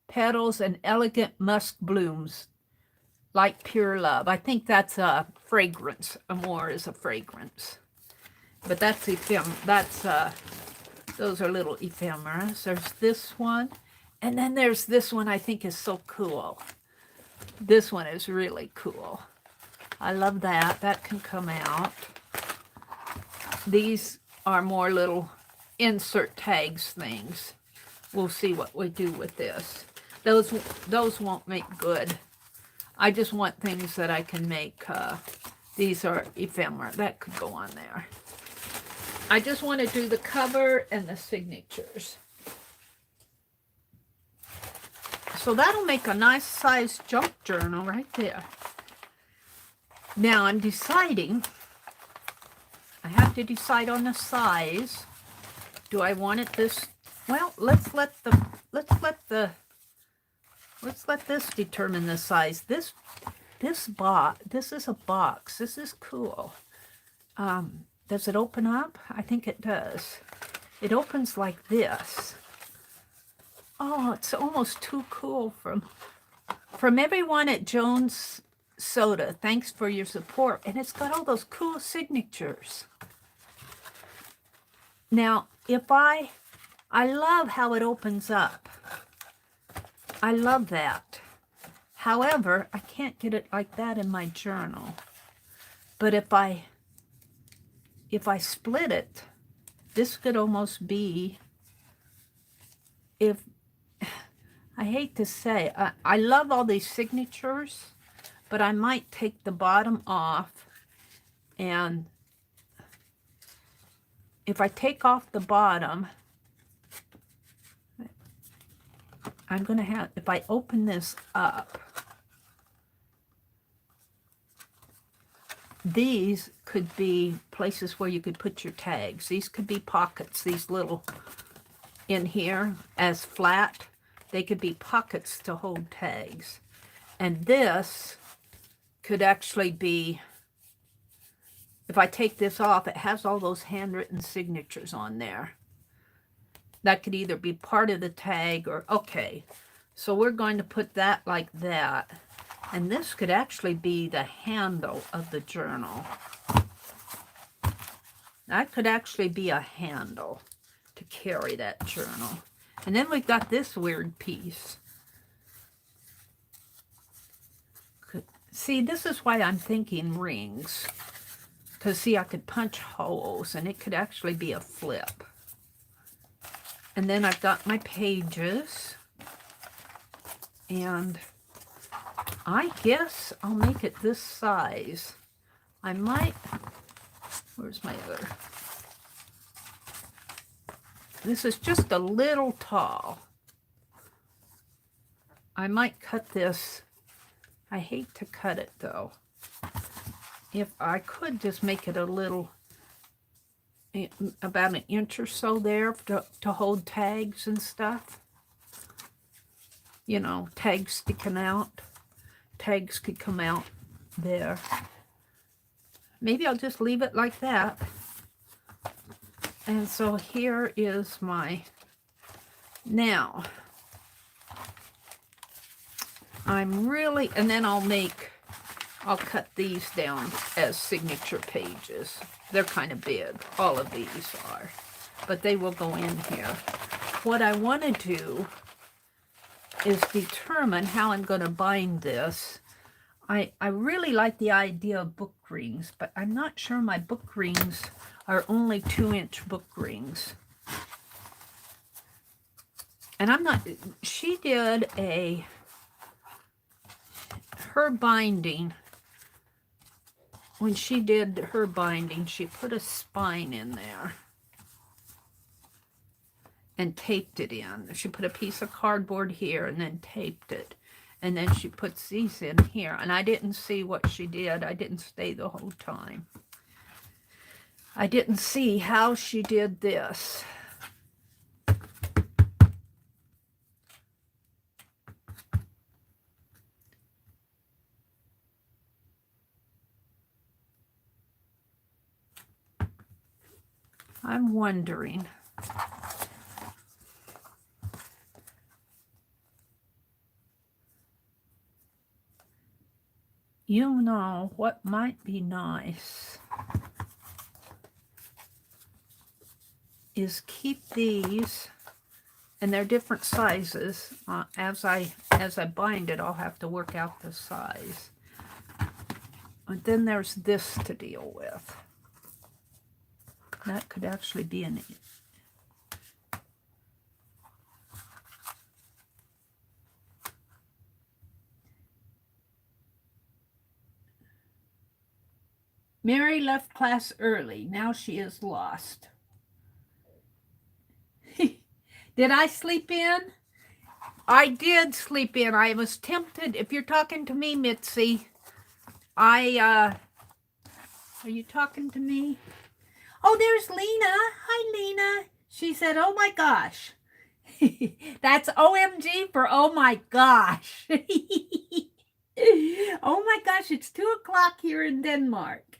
petals, and elegant musk blooms, like pure love. I think that's a fragrance. Amour is a fragrance. But that's those are little ephemeras. There's this one. And then there's this one I think is so cool. This one is really cool. I love that. That can come out. These are more little insert tags things. We'll see what we do with this. Those won't make good. I just want things that I can make. These are ephemera. That could go on there. I just want to do the cover and the signatures. So that'll make a nice size junk journal right there. Now I'm deciding, I have to decide on the size. Do I want it this, well, let's let this determine the size. This is a box. This is cool. Does it open up? I think it does. It opens like this. Oh, it's almost too cool. From everyone at Jones Soda, thanks for your support. And it's got all those cool signatures. Now, if I love how it opens up. I love that. However, I can't get it like that in my journal. But if I split it, this could almost be, I hate to say, I love all these signatures, but I might take the bottom off, and if I take off the bottom, I'm going to have, if I open this up, these could be places where you could put your tags. These could be pockets, these little in here as flat. They could be pockets to hold tags. And this could actually be if I take this off, it has all those handwritten signatures on there. That could either be part of the tag or, okay. So we're going to put that like that. And this could actually be the handle of the journal. That could actually be a handle to carry that journal. And then we've got this weird piece. See, this is why I'm thinking rings. Because, see, I could punch holes, and it could actually be a flip. And then I've got my pages. And I guess I'll make it this size. I might... Where's my other? This is just a little tall. I might cut this. I hate to cut it, though. If I could just make it a little, about an inch or so there to hold tags and stuff. You know, tags sticking out. Tags could come out there. Maybe I'll just leave it like that. And so here is my, now, I'm really, and then I'll cut these down as signature pages. They're kind of big. All of these are. But they will go in here. What I want to do is determine how I'm going to bind this. I really like the idea of book rings, but I'm not sure my book rings are only 2-inch book rings. And I'm not, she did her binding. When she did her binding, she put a spine in there and taped it in. She put a piece of cardboard here and then taped it. And then she puts these in here. And I didn't see what she did. I didn't stay the whole time. I didn't see how she did this. I'm wondering. You know what might be nice is keep these, and they're different sizes. As I bind it, I'll have to work out the size. But then there's this to deal with. That could actually be an... Mary left class early. Now she is lost. Did I sleep in? I did sleep in. I was tempted. If you're talking to me, Mitzi, are you talking to me? Oh, there's Lena. Hi, Lena. She said, oh my gosh. That's OMG for oh my gosh. Oh my gosh, it's 2 o'clock here in Denmark.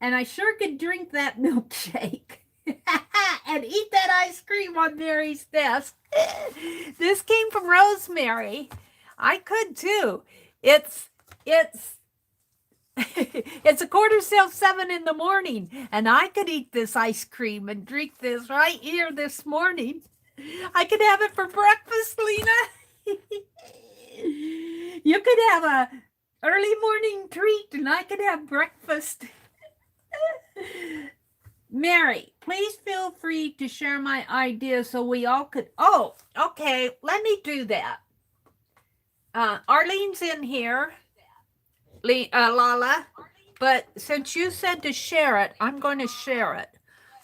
And I sure could drink that milkshake and eat that ice cream on Mary's desk. This came from Rosemary. I could too. It's it's 7:15 in the morning, and I could eat this ice cream and drink this right here this morning. I could have it for breakfast, Lena. You could have a early morning treat, and I could have breakfast. Mary, please feel free to share my ideas so we all could... Oh, okay, let me do that. Arlene's in here, Lala, but since you said to share it, I'm going to share it.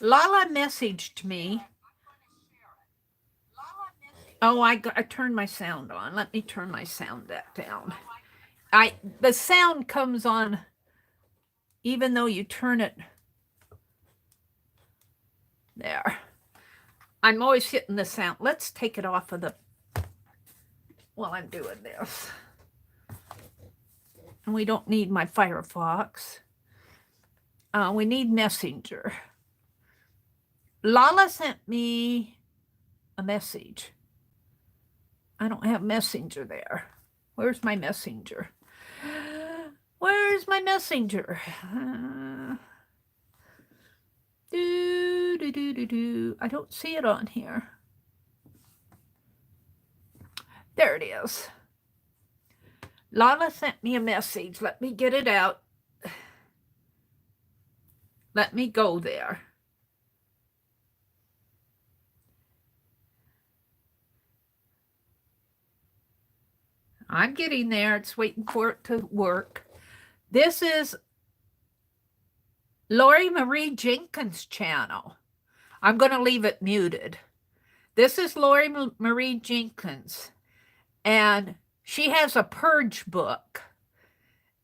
Lala messaged me. Oh, I turned my sound on. Let me turn my sound down. The sound comes on even though you turn it... There. I'm always hitting the sound. Let's take it off of the... while I'm doing this. And we don't need my Firefox. We need Messenger. Lala sent me a message. I don't have Messenger there. Where's my Messenger? Where's my Messenger? I don't see it on here. There it is. Lala sent me a message. Let me get it out. Let me go there. I'm getting there. It's waiting for it to work. This is Lori Marie Jenkins' channel. I'm going to leave it muted. This is Lori Marie Jenkins, and she has a purge book.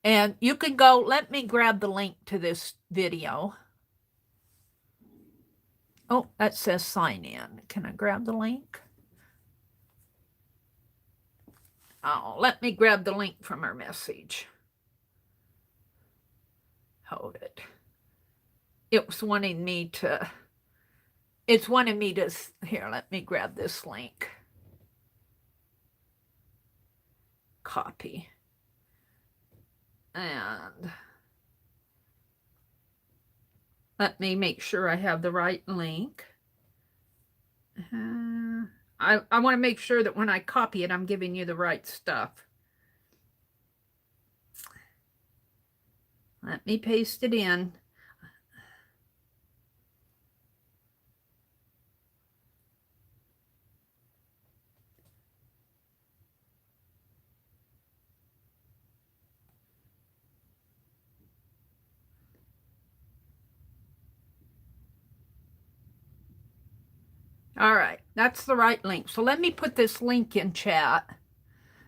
And you can go, let me grab the link to this video. Oh, that says sign in. Can I grab the link? Oh, let me grab the link from her message. Hold it. It's wanting me to, here, let me grab this link. Copy. And let me make sure I have the right link. I want to make sure that when I copy it, I'm giving you the right stuff. Let me paste it in. All right, that's the right link. So let me put this link in chat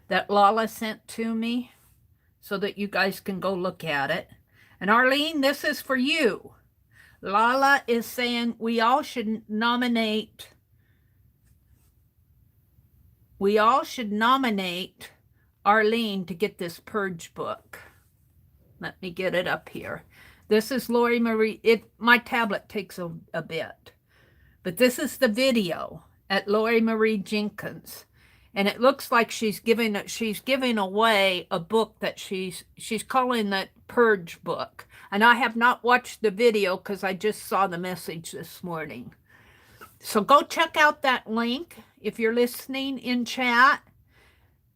that Lala sent to me so that you guys can go look at it. And Arlene, this is for you. Lala is saying we all should nominate Arlene to get this purge book. Let me get it up here. This is Lori Marie. My tablet takes a bit. But this is the video at Lori Marie Jenkins. And it looks like she's giving away a book that she's calling the Purge book. And I have not watched the video because I just saw the message this morning. So go check out that link if you're listening in chat.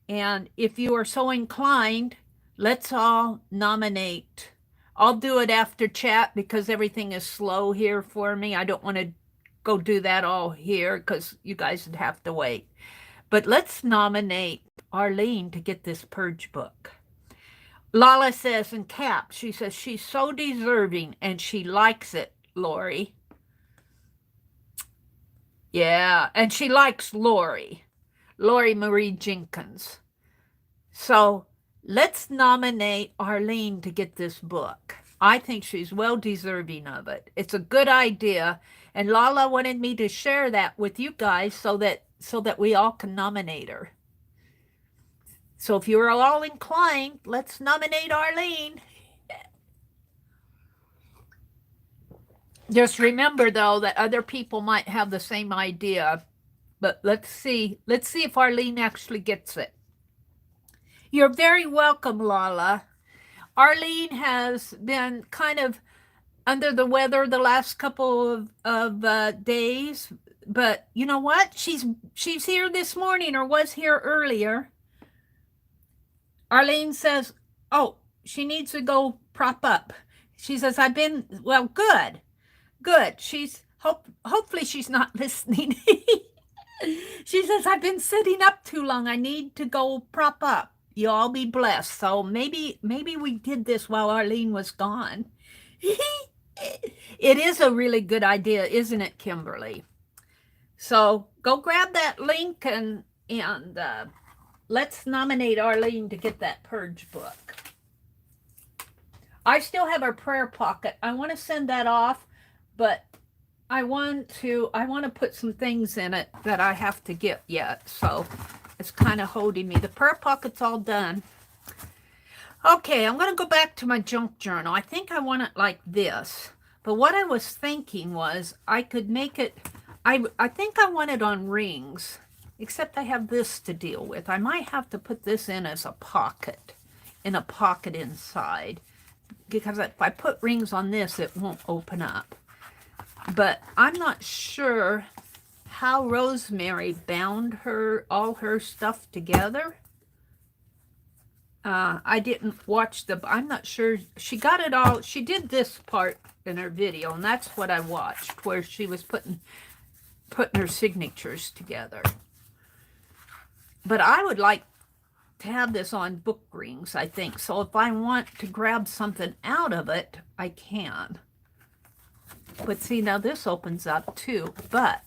And if you are so inclined, let's all nominate. I'll do it after chat because everything is slow here for me. I don't want to go do that all here because you guys would have to wait. But let's nominate Arlene to get this purge book. Lala says in caps, she says she's so deserving and she likes it, Lori. Yeah, and she likes Lori Marie Jenkins. So let's nominate Arlene to get this book. I think she's well deserving of it. It's a good idea. And Lala wanted me to share that with you guys so that we all can nominate her. So if you're all inclined, let's nominate Arlene. Just remember, though, that other people might have the same idea. But let's see if Arlene actually gets it. You're very welcome, Lala. Arlene has been kind of under the weather the last couple of days, but you know what? She's here this morning, or was here earlier. Arlene says, oh, she needs to go prop up. She says, well, good. She's hopefully she's not listening. She says, I've been sitting up too long. I need to go prop up. You all be blessed. So maybe we did this while Arlene was gone. It is a really good idea, isn't it, Kimberly? So go grab that link and let's nominate Arlene to get that purge book. I still have our prayer pocket. I want to send that off, but I want to put some things in it that I have to get yet. So it's kind of holding me. The prayer pocket's all done. Okay, I'm going to go back to my junk journal. I think I want it like this. But what I was thinking was I could make it, I think I want it on rings, except I have this to deal with. I might have to put this in as a pocket, in a pocket inside, because if I put rings on this, it won't open up. But I'm not sure how Rosemary bound all her stuff together. I didn't watch I'm not sure. She got it all. She did this part in her video, and that's what I watched, where she was putting her signatures together. But I would like to have this on book rings, I think. So if I want to grab something out of it, I can. But see, now this opens up too. But,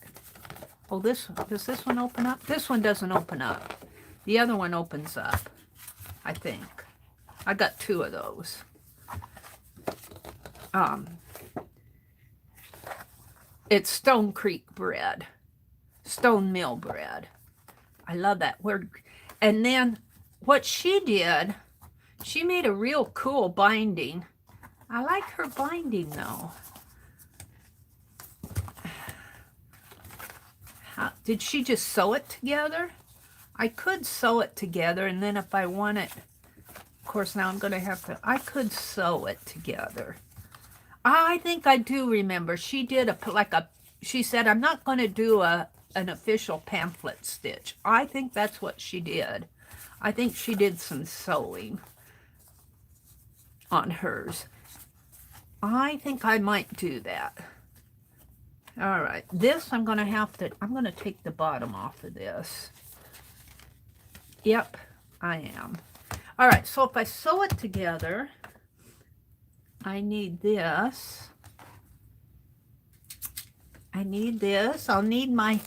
oh, does this one open up? This one doesn't open up. The other one opens up, I think. I got two of those. It's Stone Creek bread. Stone Mill bread. I love that word. And then what she did, she made a real cool binding. I like her binding though. Did she just sew it together? I could sew it together, and then if I want it, of course now I'm going to have to, I could sew it together. I think I do remember. She did she said, I'm not going to do an official pamphlet stitch. I think that's what she did. I think she did some sewing on hers. I think I might do that. All right, this I'm going to take the bottom off of this. Yep, I am. All right, so if I sew it together, I need this. I need this. I need my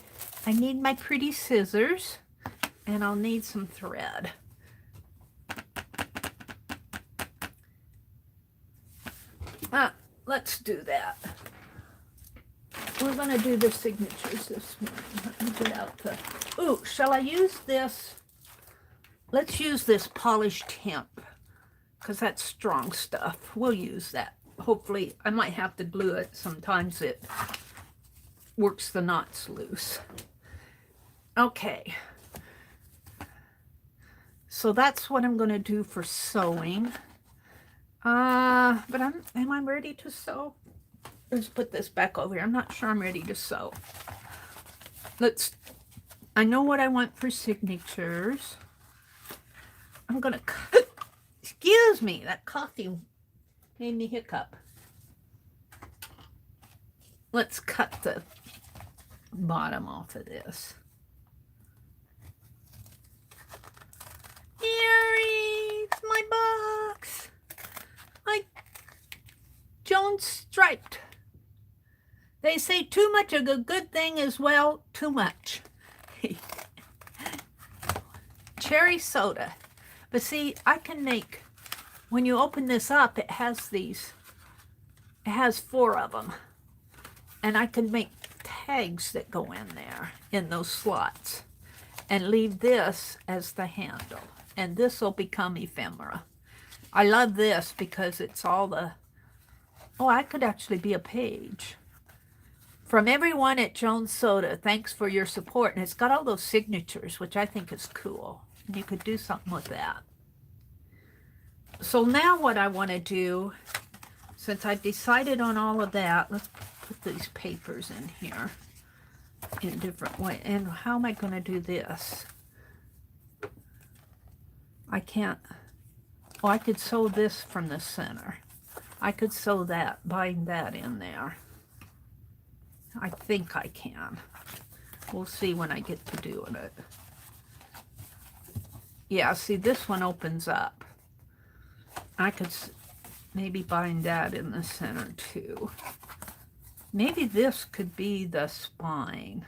pretty scissors, and I'll need some thread. Let's do that. We're going to do the signatures this morning. Let me get out the... Ooh, shall I use this? Let's use this polished hemp, because that's strong stuff. We'll use that. Hopefully, I might have to glue it. Sometimes it works the knots loose. Okay. So that's what I'm going to do for sewing. But am I ready to sew? Let's put this back over here. I'm not sure I'm ready to sew. I know what I want for signatures. I'm going to cut. Excuse me, that coffee made me hiccup. Let's cut the bottom off of this. Here is my box. My Jones striped. They say too much of a good thing is, well, too much. Cherry soda. But see, I can make, when you open this up, it has 4 of them. And I can make tags that go in there, in those slots. And leave this as the handle. And this will become ephemera. I love this because it's all the, oh, I could actually be a page. From everyone at Jones Soda, thanks for your support. And it's got all those signatures, which I think is cool. You could do something with that. So now what I want to do, since I've decided on all of that, let's put these papers in here in different ways. And how am I going to do this? I can't. Oh, I could sew this from the center. I could sew that, bind that in there. I think I can. We'll see when I get to doing it. Yeah, see, this one opens up. I could maybe bind that in the center too. Maybe this could be the spine.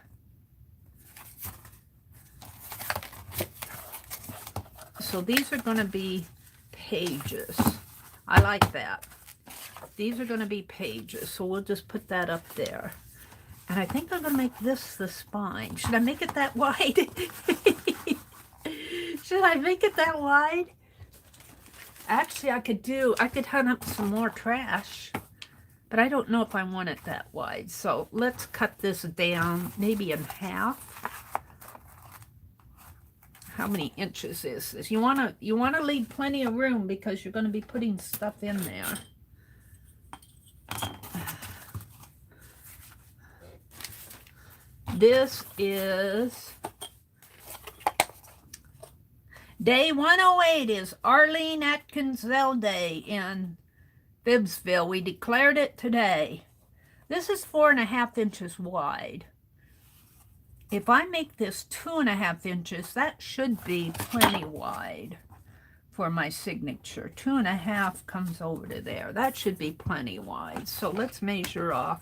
So these are going to be pages. I like that. These are going to be pages, so we'll just put that up there. And I think I'm going to make this the spine. Should I make it that wide? Should I make it that wide? Actually, I could hunt up some more trash, but I don't know if I want it that wide. So let's cut this down maybe in half. How many inches is this? You wanna leave plenty of room because you're gonna be putting stuff in there. This is day 108 is Arlene Atkinsville Day in Bibbsville. We declared it today. This is 4.5 inches wide. If I make this 2.5 inches, that should be plenty wide for my signature. 2.5 comes over to there. That should be plenty wide. So let's measure off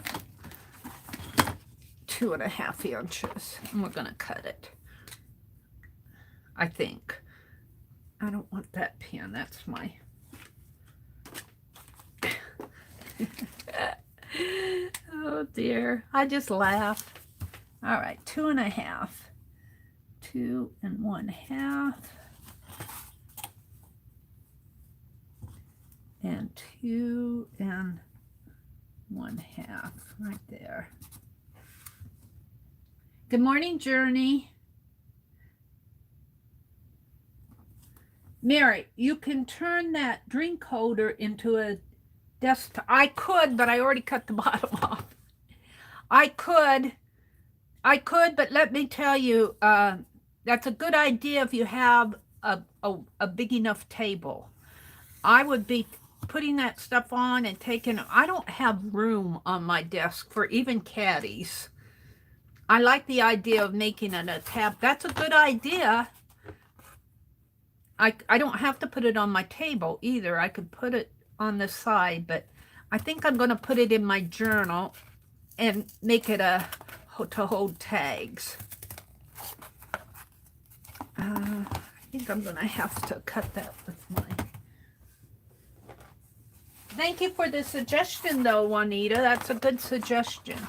2.5 inches. And we're going to cut it. I think. I don't want that pin. That's my... Oh dear. I just laugh. All right, 2.5. 2 1/2. And 2 1/2 right there. Good morning, Journey. Mary, you can turn that drink holder into a desktop. I could, but I already cut the bottom off. I could, but let me tell you, that's a good idea if you have a big enough table. I would be putting that stuff on and taking, I don't have room on my desk for even caddies. I like the idea of making it a tab. That's a good idea. I don't have to put it on my table either. I could put it on the side, but I think I'm going to put it in my journal and make it to hold tags. I think I'm going to have to cut that with my... Thank you for the suggestion, though, Juanita. That's a good suggestion.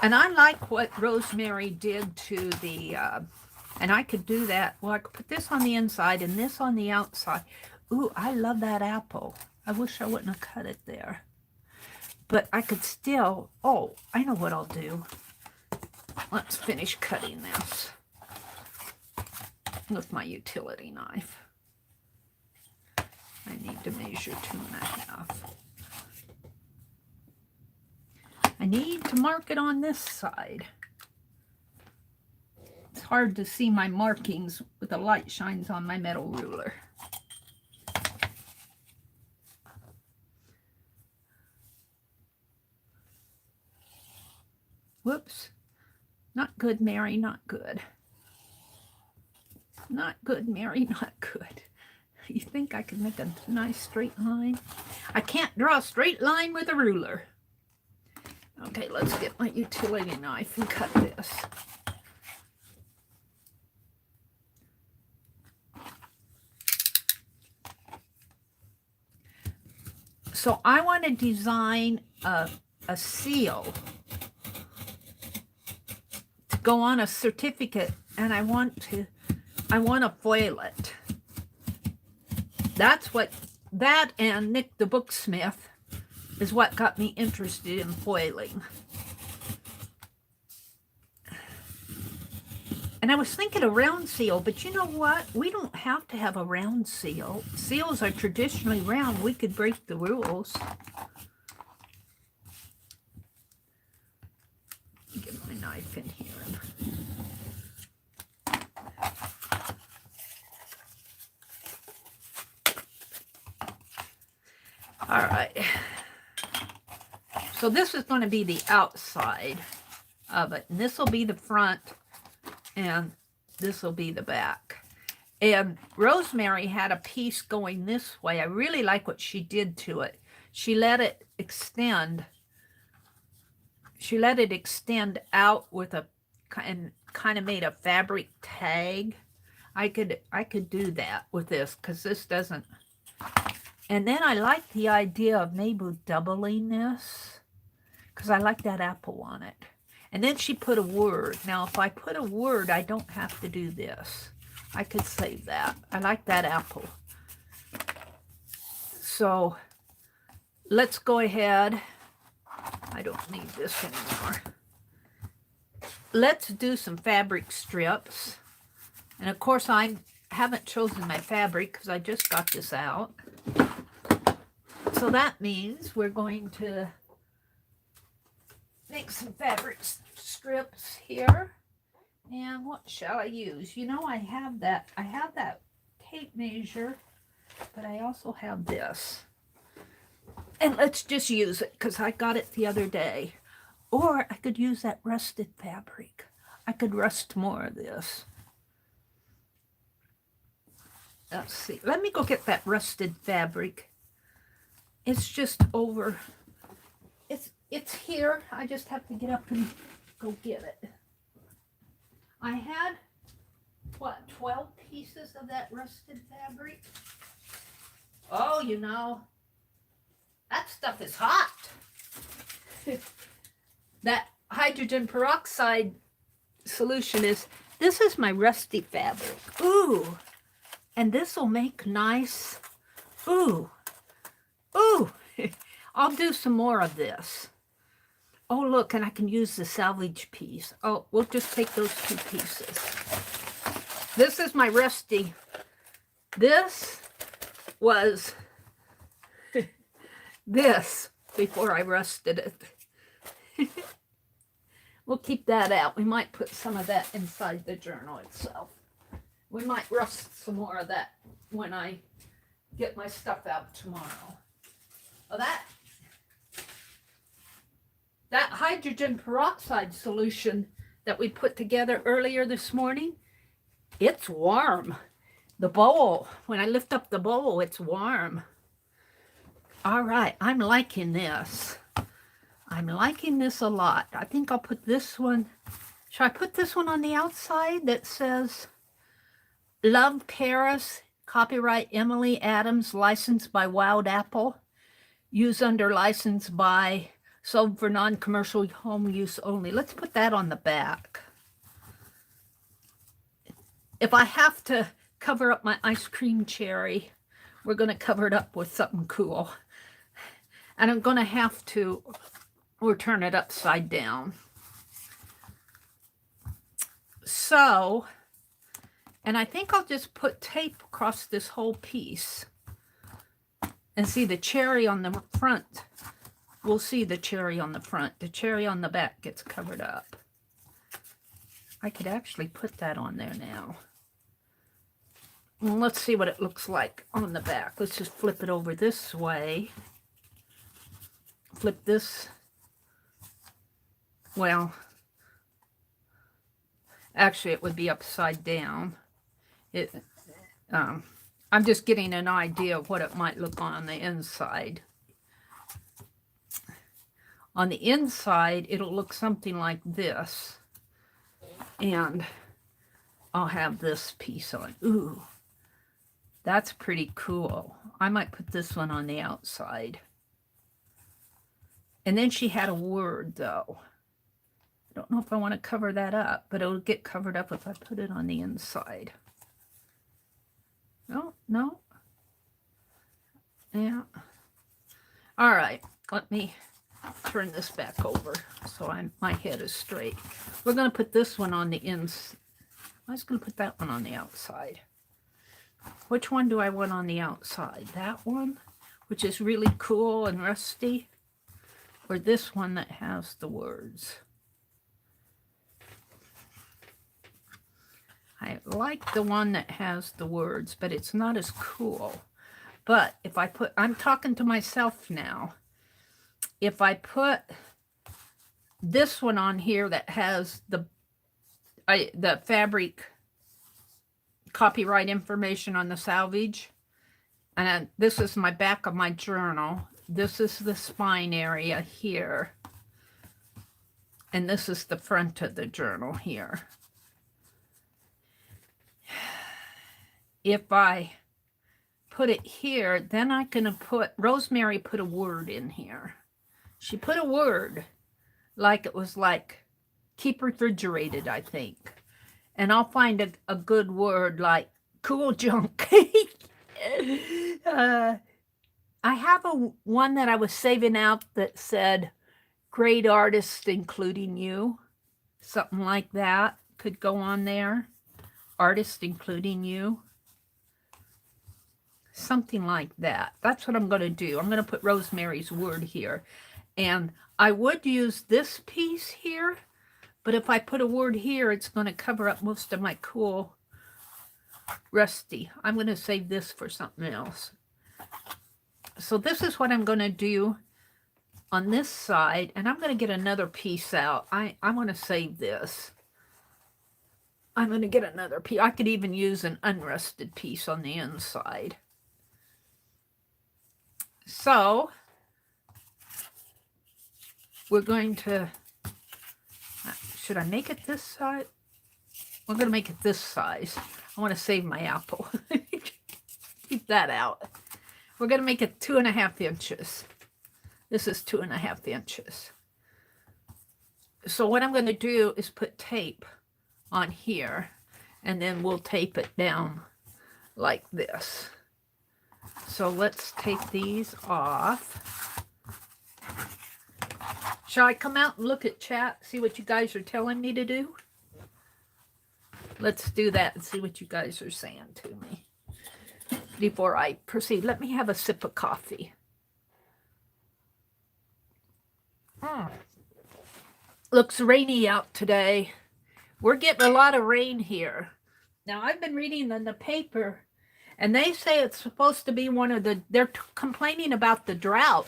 And I like what Rosemary did to the, and I could do that. Well, I could put this on the inside and this on the outside. Ooh, I love that apple. I wish I wouldn't have cut it there. But I could still, oh, I know what I'll do. Let's finish cutting this with my utility knife. I need to measure 2.5. I need to mark it on this side. It's hard to see my markings with the light shines on my metal ruler. Whoops. Not good, Mary, not good. Not good, Mary, not good. You think I could make a nice straight line? I can't draw a straight line with a ruler. Okay, let's get my utility knife and cut this. So I want to design a seal to go on a certificate, and I want to foil it. That and Nick the Booksmith is what got me interested in foiling. And I was thinking a round seal, but you know what? We don't have to have a round seal. Seals are traditionally round. We could break the rules. Get my knife in here. All right. So this is going to be the outside of it. And this will be the front. And this will be the back. And Rosemary had a piece going this way. I really like what she did to it. She let it extend. She let it extend out with a, and kind of made a fabric tag. I could do that with this because this doesn't. And then I like the idea of maybe doubling this because I like that apple on it. And then she put a word. Now, if I put a word, I don't have to do this. I could save that. I like that apple. So let's go ahead. I don't need this anymore. Let's do some fabric strips. And of course, I haven't chosen my fabric because I just got this out. So that means we're going to make some fabric strips here. And what shall I use? You know, I have that tape measure, but I also have this. And let's just use it because I got it the other day. Or I could use that rusted fabric. I could rust more of this. Let's see. Let me go get that rusted fabric. It's just over. It's here. I just have to get up and go get it. I had, what, 12 pieces of that rusted fabric? Oh, you know, that stuff is hot. That hydrogen peroxide solution this is my rusty fabric. Ooh, and this will make nice, ooh, I'll do some more of this. Oh, look, and I can use the salvage piece. Oh, we'll just take those 2 pieces. This is my rusty. This was this before I rusted it. We'll keep that out. We might put some of that inside the journal itself. We might rust some more of that when I get my stuff out tomorrow. Well, that hydrogen peroxide solution that we put together earlier this morning, it's warm. The bowl, when I lift up the bowl, it's warm. All right, I'm liking this. I'm liking this a lot. I think I'll put this one. Should I put this one on the outside that says, Love Paris, copyright Emily Adams, licensed by Wild Apple, used under license by, sold for non-commercial home use only. Let's put that on the back. If I have to cover up my ice cream cherry, we're going to cover it up with something cool. And I'm going to have to, or turn it upside down. So, and I think I'll just put tape across this whole piece. And see the cherry on the front. We'll see the cherry on the front. The cherry on the back gets covered up. I could actually put that on there now. Well, let's see what it looks like on the back. Let's just flip it over this way. Flip this. Well, actually it would be upside down. I'm just getting an idea of what it might look on the inside. On the inside, it'll look something like this. And I'll have this piece on. Ooh, that's pretty cool. I might put this one on the outside. And then she had a word, though. I don't know if I want to cover that up, but it'll get covered up if I put it on the inside. No. Yeah. All right, let me turn this back over so my head is straight. We're going to put this one on the inside. I was going to put that one on the outside. Which one do I want on the outside? That one, which is really cool and rusty, or this one that has the words? I like the one that has the words, but it's not as cool. But if I put, I'm talking to myself now. If I put this one on here that has the fabric copyright information on the salvage, and this is my back of my journal. This is the spine area here. And this is the front of the journal here. If I put it here, then I can put, Rosemary put a word in here. She put a word like it was like keep refrigerated, I think. And I'll find a good word like cool junk. I have one that I was saving out that said, great artists, including you. Something like that could go on there. Artist, including you. Something like that. That's what I'm going to do. I'm going to put Rosemary's word here. And I would use this piece here, but if I put a word here, it's going to cover up most of my cool rusty. I'm going to save this for something else. So this is what I'm going to do on this side, and I'm going to get another piece out. I want to save this. I'm going to get another piece. I could even use an unrusted piece on the inside. So we're going to, should I make it this size? We're going to make it this size. I want to save my apple. Keep that out. We're going to make it 2.5 inches. This is 2.5 inches. So what I'm going to do is put tape on here, and then we'll tape it down like this. So let's take these off. Shall I come out and look at chat, see what you guys are telling me to do? Let's do that and see what you guys are saying to me before I proceed. Let me have a sip of coffee. Looks rainy out today. We're getting a lot of rain here. Now, I've been reading in the paper, and they say it's supposed to be one of the, they're complaining about the drought.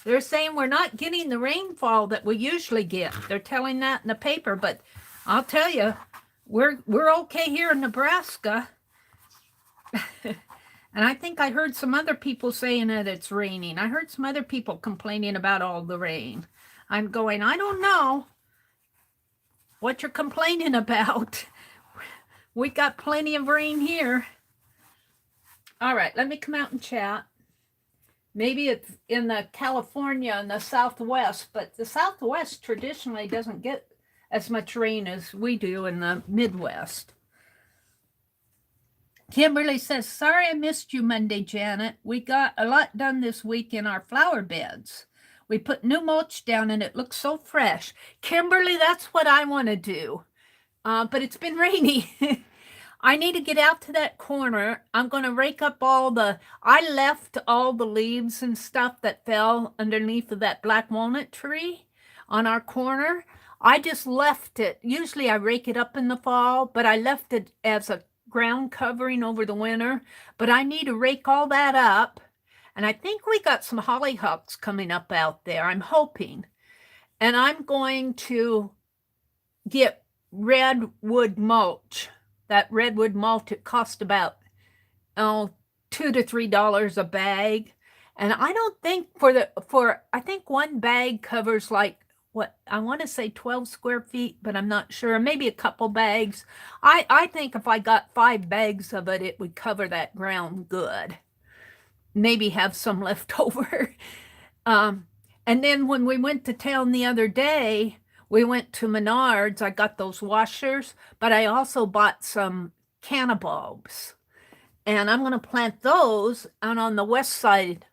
They're saying we're not getting the rainfall that we usually get. They're telling that in the paper, but I'll tell you, we're okay here in Nebraska. And I think I heard some other people saying that it's raining. I heard some other people complaining about all the rain. I'm going, I don't know what you're complaining about. We got plenty of rain here. All right, let me come out and chat. Maybe it's in the California and the Southwest, but the Southwest traditionally doesn't get as much rain as we do in the Midwest. Kimberly says, sorry I missed you Monday, Janet. We got a lot done this week in our flower beds. We put new mulch down and it looks so fresh. Kimberly, that's what I want to do. But it's been rainy. I need to get out to that corner. I'm going to rake up I left all the leaves and stuff that fell underneath of that black walnut tree on our corner. I just left it. Usually I rake it up in the fall, but I left it as a ground covering over the winter. But I need to rake all that up. And I think we got some hollyhocks coming up out there. I'm hoping. And I'm going to get redwood mulch. That redwood mulch, it cost about $2 to $3 a bag. And I don't think I think one bag covers like, what, I want to say 12 square feet, but I'm not sure. Maybe a couple bags. I think if I got 5 bags of it, it would cover that ground good. Maybe have some left over. And then when we went to town the other day, we went to Menards. I got those washers, but I also bought some canna bulbs. And I'm going to plant those out on the west side.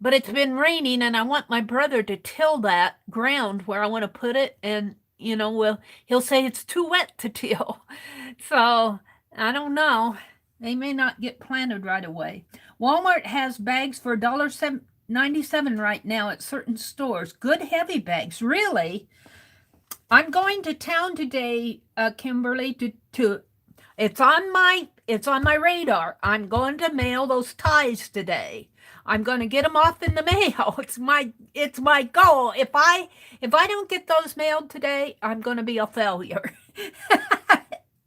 But it's been raining, and I want my brother to till that ground where I want to put it. And, you know, he'll say it's too wet to till. So, I don't know. They may not get planted right away. Walmart has bags for $1.97 right now at certain stores. Good heavy bags. Really? I'm going to town today, Kimberly, to it's on my radar. I'm going to mail those ties today. I'm going to get them off in the mail. It's my goal. If I don't get those mailed today, I'm going to be a failure.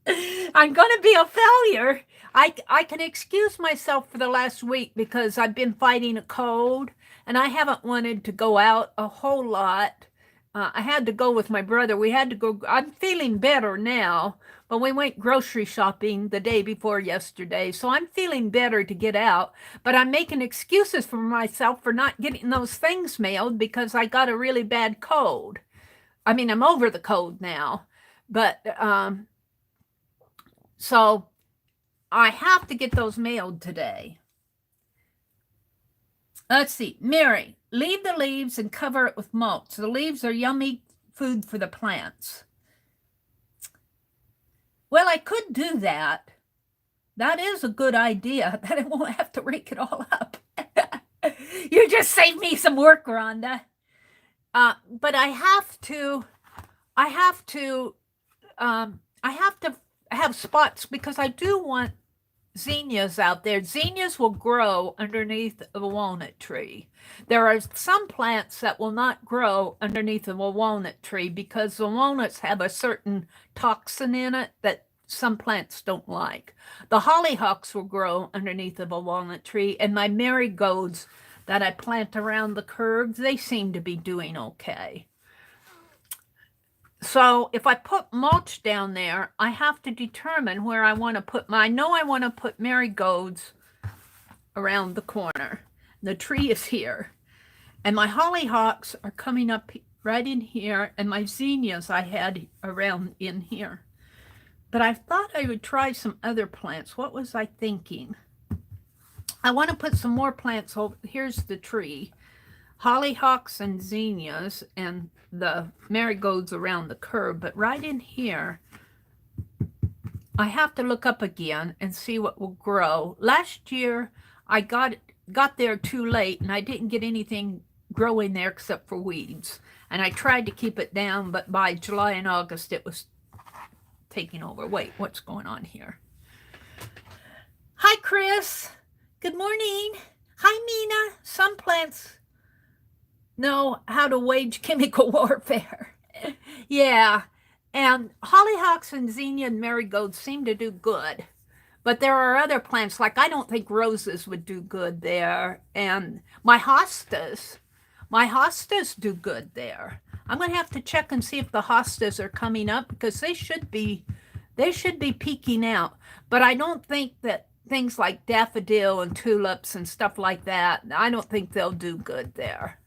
I'm going to be a failure. I can excuse myself for the last week because I've been fighting a cold and I haven't wanted to go out a whole lot. I had to go with my brother. We had to go. I'm feeling better now, but we went grocery shopping the day before yesterday. So I'm feeling better to get out, but I'm making excuses for myself for not getting those things mailed because I got a really bad cold. I mean, I'm over the cold now, but so I have to get those mailed today. Let's see. Mary, leave the leaves and cover it with mulch. The leaves are yummy food for the plants. Well, I could do that. That is a good idea. That I won't have to rake it all up. You just saved me some work, Rhonda. But I have to have spots because I do want zinnias out there. Zinnias will grow underneath of a walnut tree. There are some plants that will not grow underneath of a walnut tree because the walnuts have a certain toxin in it that some plants don't like. The hollyhocks will grow underneath of a walnut tree, and my marigolds that I plant around the curves, they seem to be doing okay. So if I put mulch down there, I have to determine where I want to put I know I want to put marigolds around the corner. The tree is here. And my hollyhocks are coming up right in here, and my zinnias I had around in here. But I thought I would try some other plants. What was I thinking? I want to put some more plants over. Here's the tree. Hollyhocks and zinnias and the marigolds around the curb, but right in here I have to look up again and see what will grow. Last year I got there too late and I didn't get anything growing there except for weeds, and I tried to keep it down, but by July and August it was taking over. Wait, what's going on here? Hi Chris, good morning. Hi Mina. Some plants know how to wage chemical warfare. Yeah, and hollyhocks and zinnia and marigolds seem to do good, but there are other plants, like I don't think roses would do good there, and my hostas do good there. I'm going to have to check and see if the hostas are coming up, because they should be peeking out, but I don't think that things like daffodil and tulips and stuff like that, I don't think they'll do good there.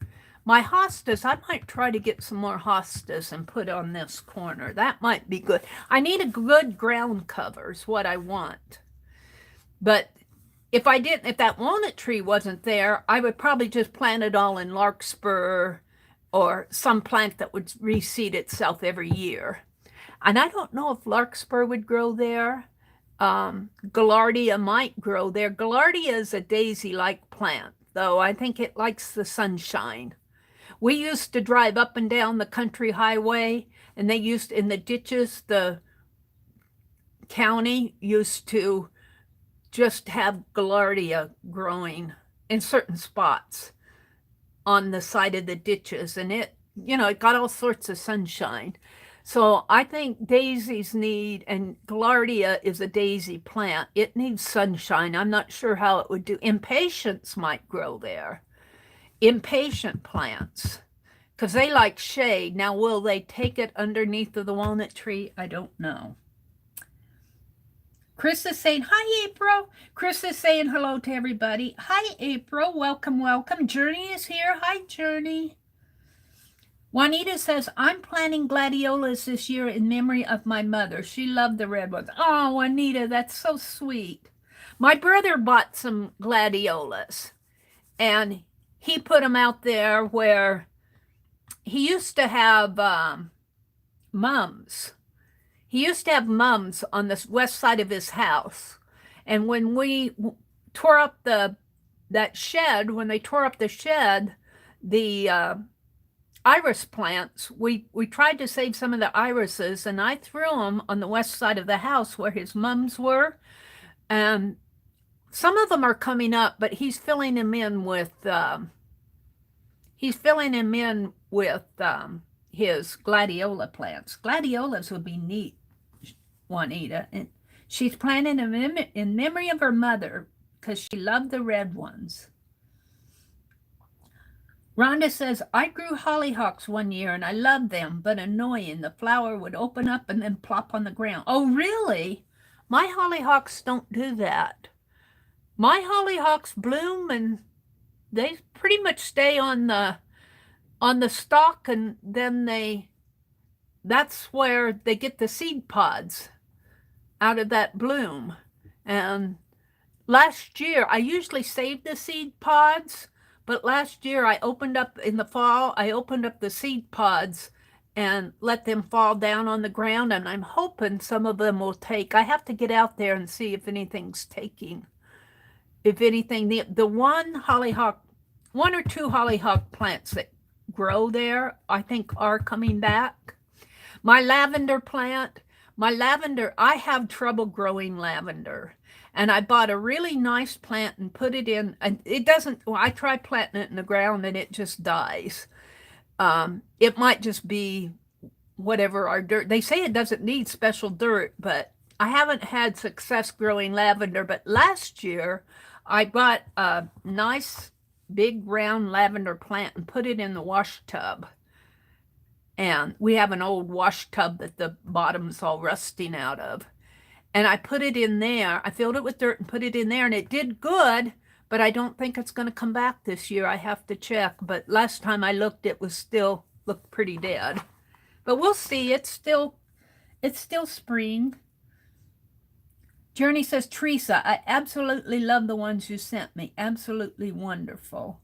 My hostas, I might try to get some more hostas and put on this corner. That might be good. I need a good ground cover is what I want. But if that walnut tree wasn't there, I would probably just plant it all in larkspur or some plant that would reseed itself every year. And I don't know if larkspur would grow there. Gaillardia might grow there. Gaillardia is a daisy-like plant, though I think it likes the sunshine. We used to drive up and down the country highway, and in the ditches, the county used to just have Gaillardia growing in certain spots on the side of the ditches, and it got all sorts of sunshine. So I think daisies and Gaillardia is a daisy plant. It needs sunshine. I'm not sure how it would do. Impatiens might grow there. Impatient plants, because they like shade. Now, will they take it underneath of the walnut tree? I don't know. Chris is saying, hi, April. Chris is saying hello to everybody. Hi, April. Welcome, welcome. Journey is here. Hi, Journey. Juanita says, I'm planting gladiolas this year in memory of my mother. She loved the red ones. Oh, Juanita, that's so sweet. My brother bought some gladiolas, and he put them out there where he used to have mums. He used to have mums on the west side of his house. And when we tore up when they tore up the shed, the iris plants, we tried to save some of the irises, and I threw them on the west side of the house where his mums were. And some of them are coming up, but he's filling them in with his gladiola plants. Gladiolas would be neat, Juanita. And she's planting them in memory of her mother because she loved the red ones. Rhonda says, I grew hollyhocks one year and I loved them, but annoying. The flower would open up and then plop on the ground. Oh, really? My hollyhocks don't do that. My hollyhocks bloom and they pretty much stay on the stalk, and then they that's where they get the seed pods out of that bloom. And last year, I usually save the seed pods, but last year I opened up in the fall, I opened up the seed pods and let them fall down on the ground, and I'm hoping some of them will take. I have to get out there and see if anything's taking. If anything, the one or two hollyhock plants that grow there, I think are coming back. My lavender plant, I have trouble growing lavender. And I bought a really nice plant and put it in, and it doesn't, well, I tried planting it in the ground and it just dies. It might just be whatever our dirt, they say it doesn't need special dirt, but I haven't had success growing lavender. But last year, I bought a nice big round lavender plant and put it in the wash tub. And we have an old wash tub that the bottom's all rusting out of. And I put it in there. I filled it with dirt and put it in there, and it did good, but I don't think it's going to come back this year. I have to check. But last time I looked, it was still looked pretty dead. But we'll see. It's still spring. Journey says, Teresa, I absolutely love the ones you sent me. Absolutely wonderful.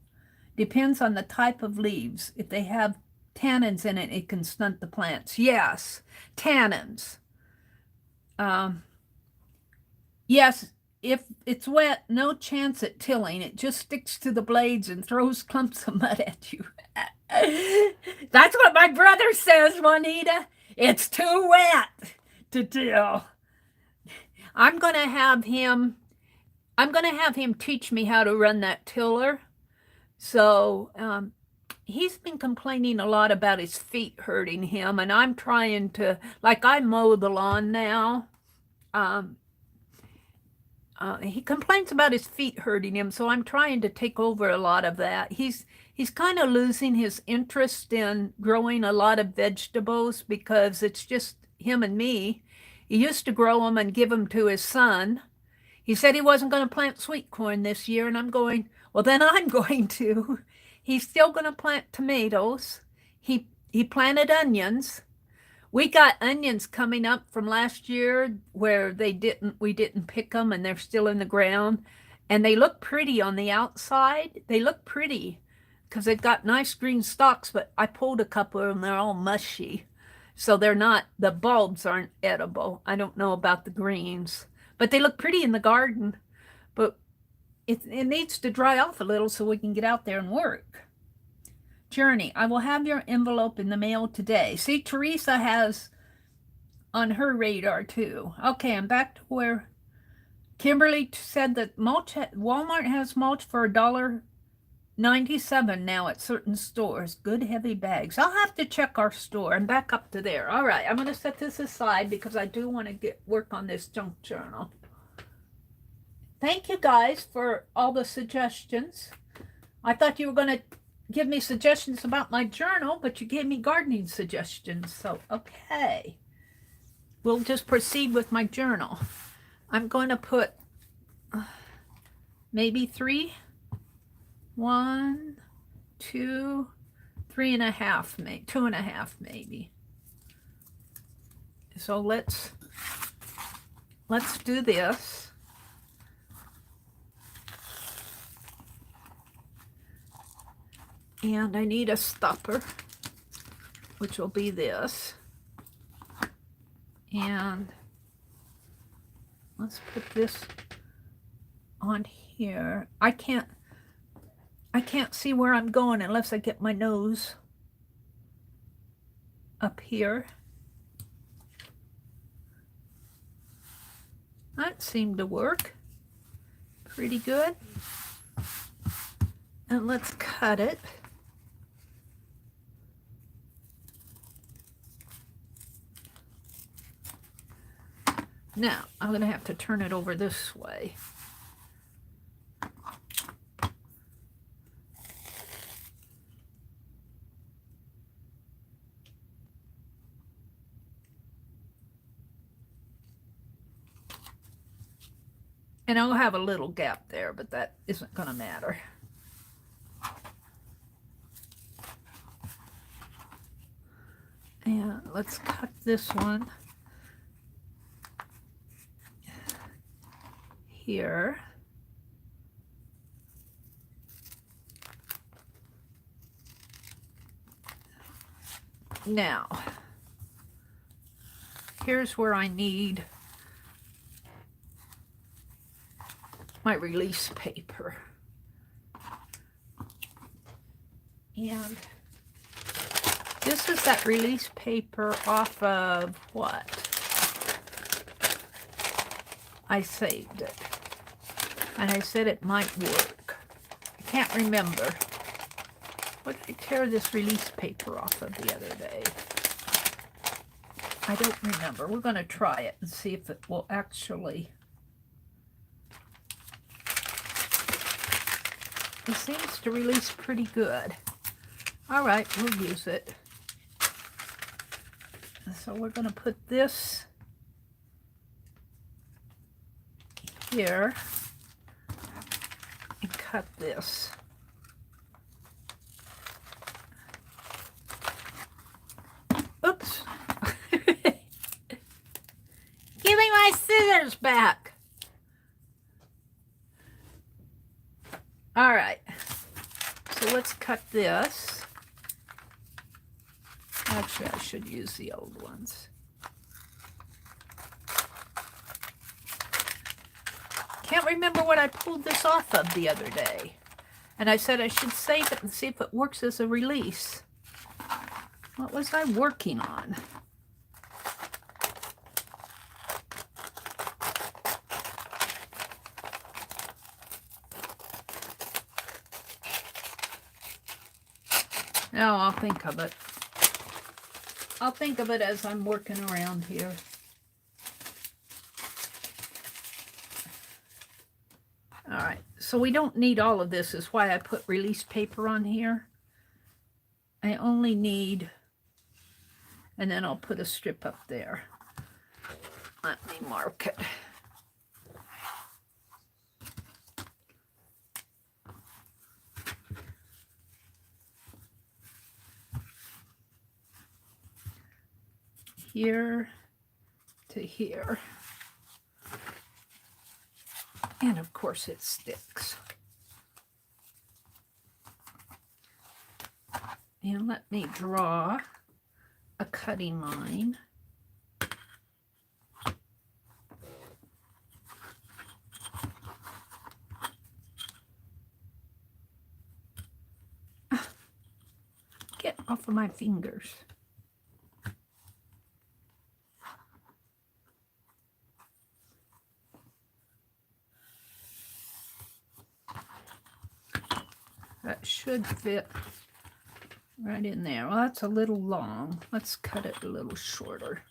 Depends on the type of leaves. If they have tannins in it, it can stunt the plants. Yes, tannins. Yes, if it's wet, no chance at tilling. It just sticks to the blades and throws clumps of mud at you. That's what my brother says, Juanita. It's too wet to till. I'm going to have him teach me how to run that tiller. So he's been complaining a lot about his feet hurting him, and I'm trying to, like, I mow the lawn now. He complains about his feet hurting him, so I'm trying to take over a lot of that. He's kind of losing his interest in growing a lot of vegetables because it's just him and me. He used to grow them and give them to his son. He said he wasn't going to plant sweet corn this year, and I'm going, well, then I'm going to. He's still going to plant tomatoes. He planted onions. We got onions coming up from last year where we didn't pick them, and they're still in the ground. And they look pretty on the outside. They look pretty because they've got nice green stalks, but I pulled a couple of them. They're all mushy. So they're not, the bulbs aren't edible. I don't know about the greens, but they look pretty in the garden. But it needs to dry off a little so we can get out there and work. Journey, I will have your envelope in the mail today. See, Teresa has on her radar too. Okay, I'm back to where Kimberly said that Walmart has mulch for $1.97 now at certain stores. Good heavy bags. I'll have to check our store. I'm back up to there. All right, I'm going to set this aside because I do want to work on this junk journal. Thank you guys for all the suggestions. I thought you were going to give me suggestions about my journal, but you gave me gardening suggestions. So, okay. We'll just proceed with my journal. I'm going to put maybe 3. 1, 2, 3.5, maybe 2.5, maybe. So let's do this. And I need a stopper, which will be this. And let's put this on here. I can't see where I'm going unless I get my nose up here. That seemed to work pretty good. And let's cut it. Now, I'm going to have to turn it over this way. And I'll have a little gap there, but that isn't going to matter. And let's cut this one here. Now, here's where I need my release paper. And this is that release paper off of what? I saved it. And I said it might work. I can't remember. What did I tear this release paper off of the other day? I don't remember. We're going to try it and see if it will actually... It seems to release pretty good. All right, we'll use it. So we're going to put this here and cut this. Oops. Give me my scissors back. All right. So let's cut this. Actually, I should use the old ones. Can't remember what I pulled this off of the other day. And I said I should save it and see if it works as a release. What was I working on? No, I'll think of it. I'll think of it as I'm working around here. All right, so we don't need all of this, is why I put release paper on here. I only need, and then I'll put a strip up there. Let me mark it. Here to here. And of course it sticks. And let me draw a cutting line. Get off of my fingers. That should fit right in there. Well, that's a little long. Let's cut it a little shorter.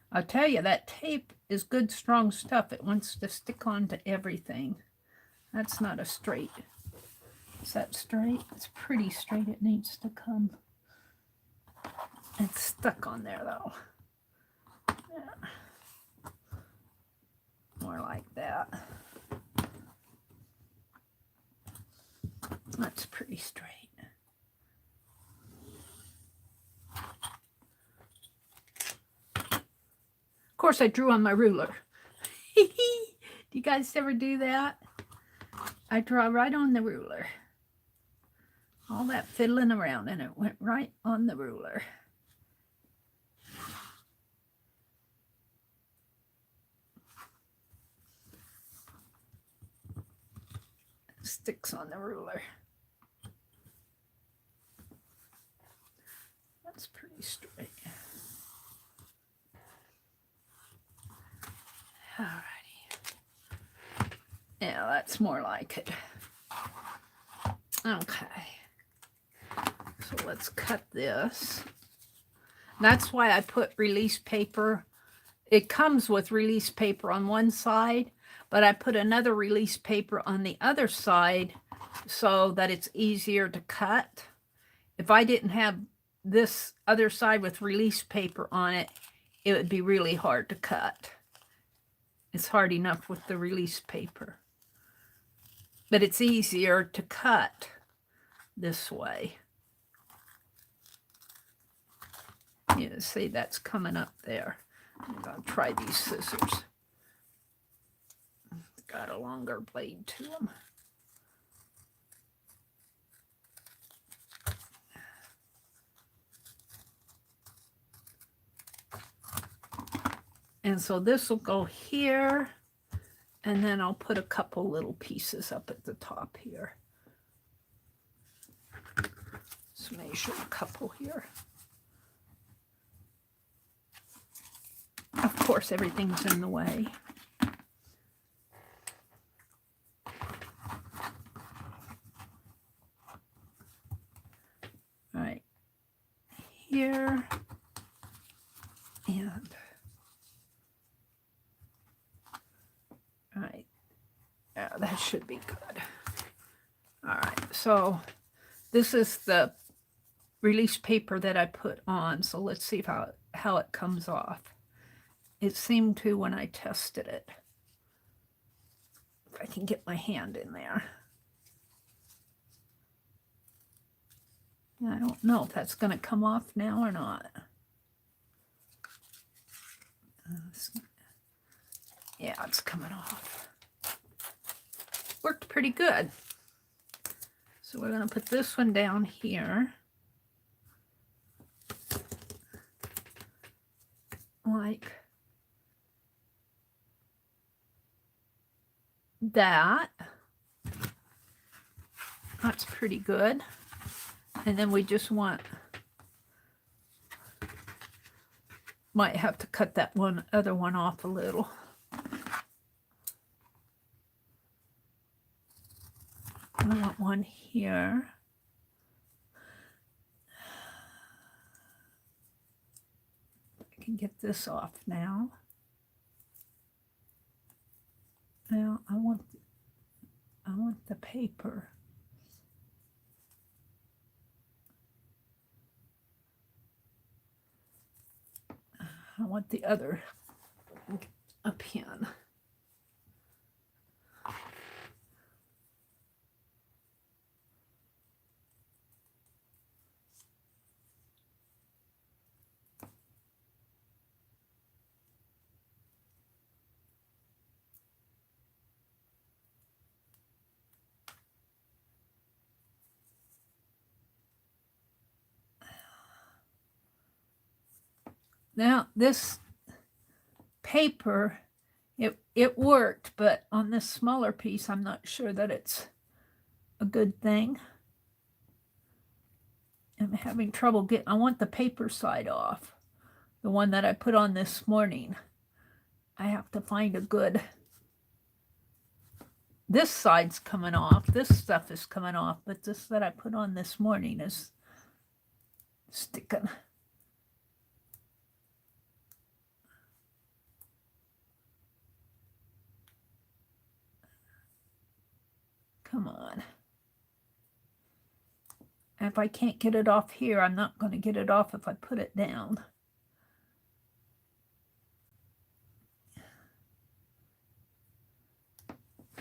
I'll tell you, that tape is good, strong stuff. It wants to stick onto everything. That's not a straight. Is that straight? It's pretty straight. It needs to come. It's stuck on there, though. Yeah. More like that. That's pretty straight. Of course, I drew on my ruler. Do you guys ever do that? I draw right on the ruler. All that fiddling around, and it went right on the ruler. It sticks on the ruler. That's pretty straight. Alrighty. Yeah, that's more like it. Okay. So let's cut this. That's why I put release paper. It comes with release paper on one side, but I put another release paper on the other side so that it's easier to cut. If I didn't have this other side with release paper on it, it would be really hard to cut. It's hard enough with the release paper. But it's easier to cut this way. You see that's coming up there. I'm going to try these scissors. Got a longer blade to them. And so this will go here, and then I'll put a couple little pieces up at the top here. Let's measure a couple here. Of course, everything's in the way. All right, here, and all right, yeah, that should be good. All right, so this is the release paper that I put on, so let's see how it comes off. It seemed to when I tested it. If I can get my hand in there. I don't know if that's going to come off now or not. Yeah, it's coming off. Worked pretty good. So we're going to put this one down here. Like that. That's pretty good. And then we just might have to cut that other one off a little. I want one here. I can get this off now. Now I want the paper. I want the other a pen. Now this paper, it worked, but on this smaller piece, I'm not sure that it's a good thing. I'm having trouble I want the paper side off, the one that I put on this morning. I have to find a good, this side's coming off, this stuff is coming off, but this that I put on this morning is sticking. Come on. And if I can't get it off here, I'm not going to get it off if I put it down.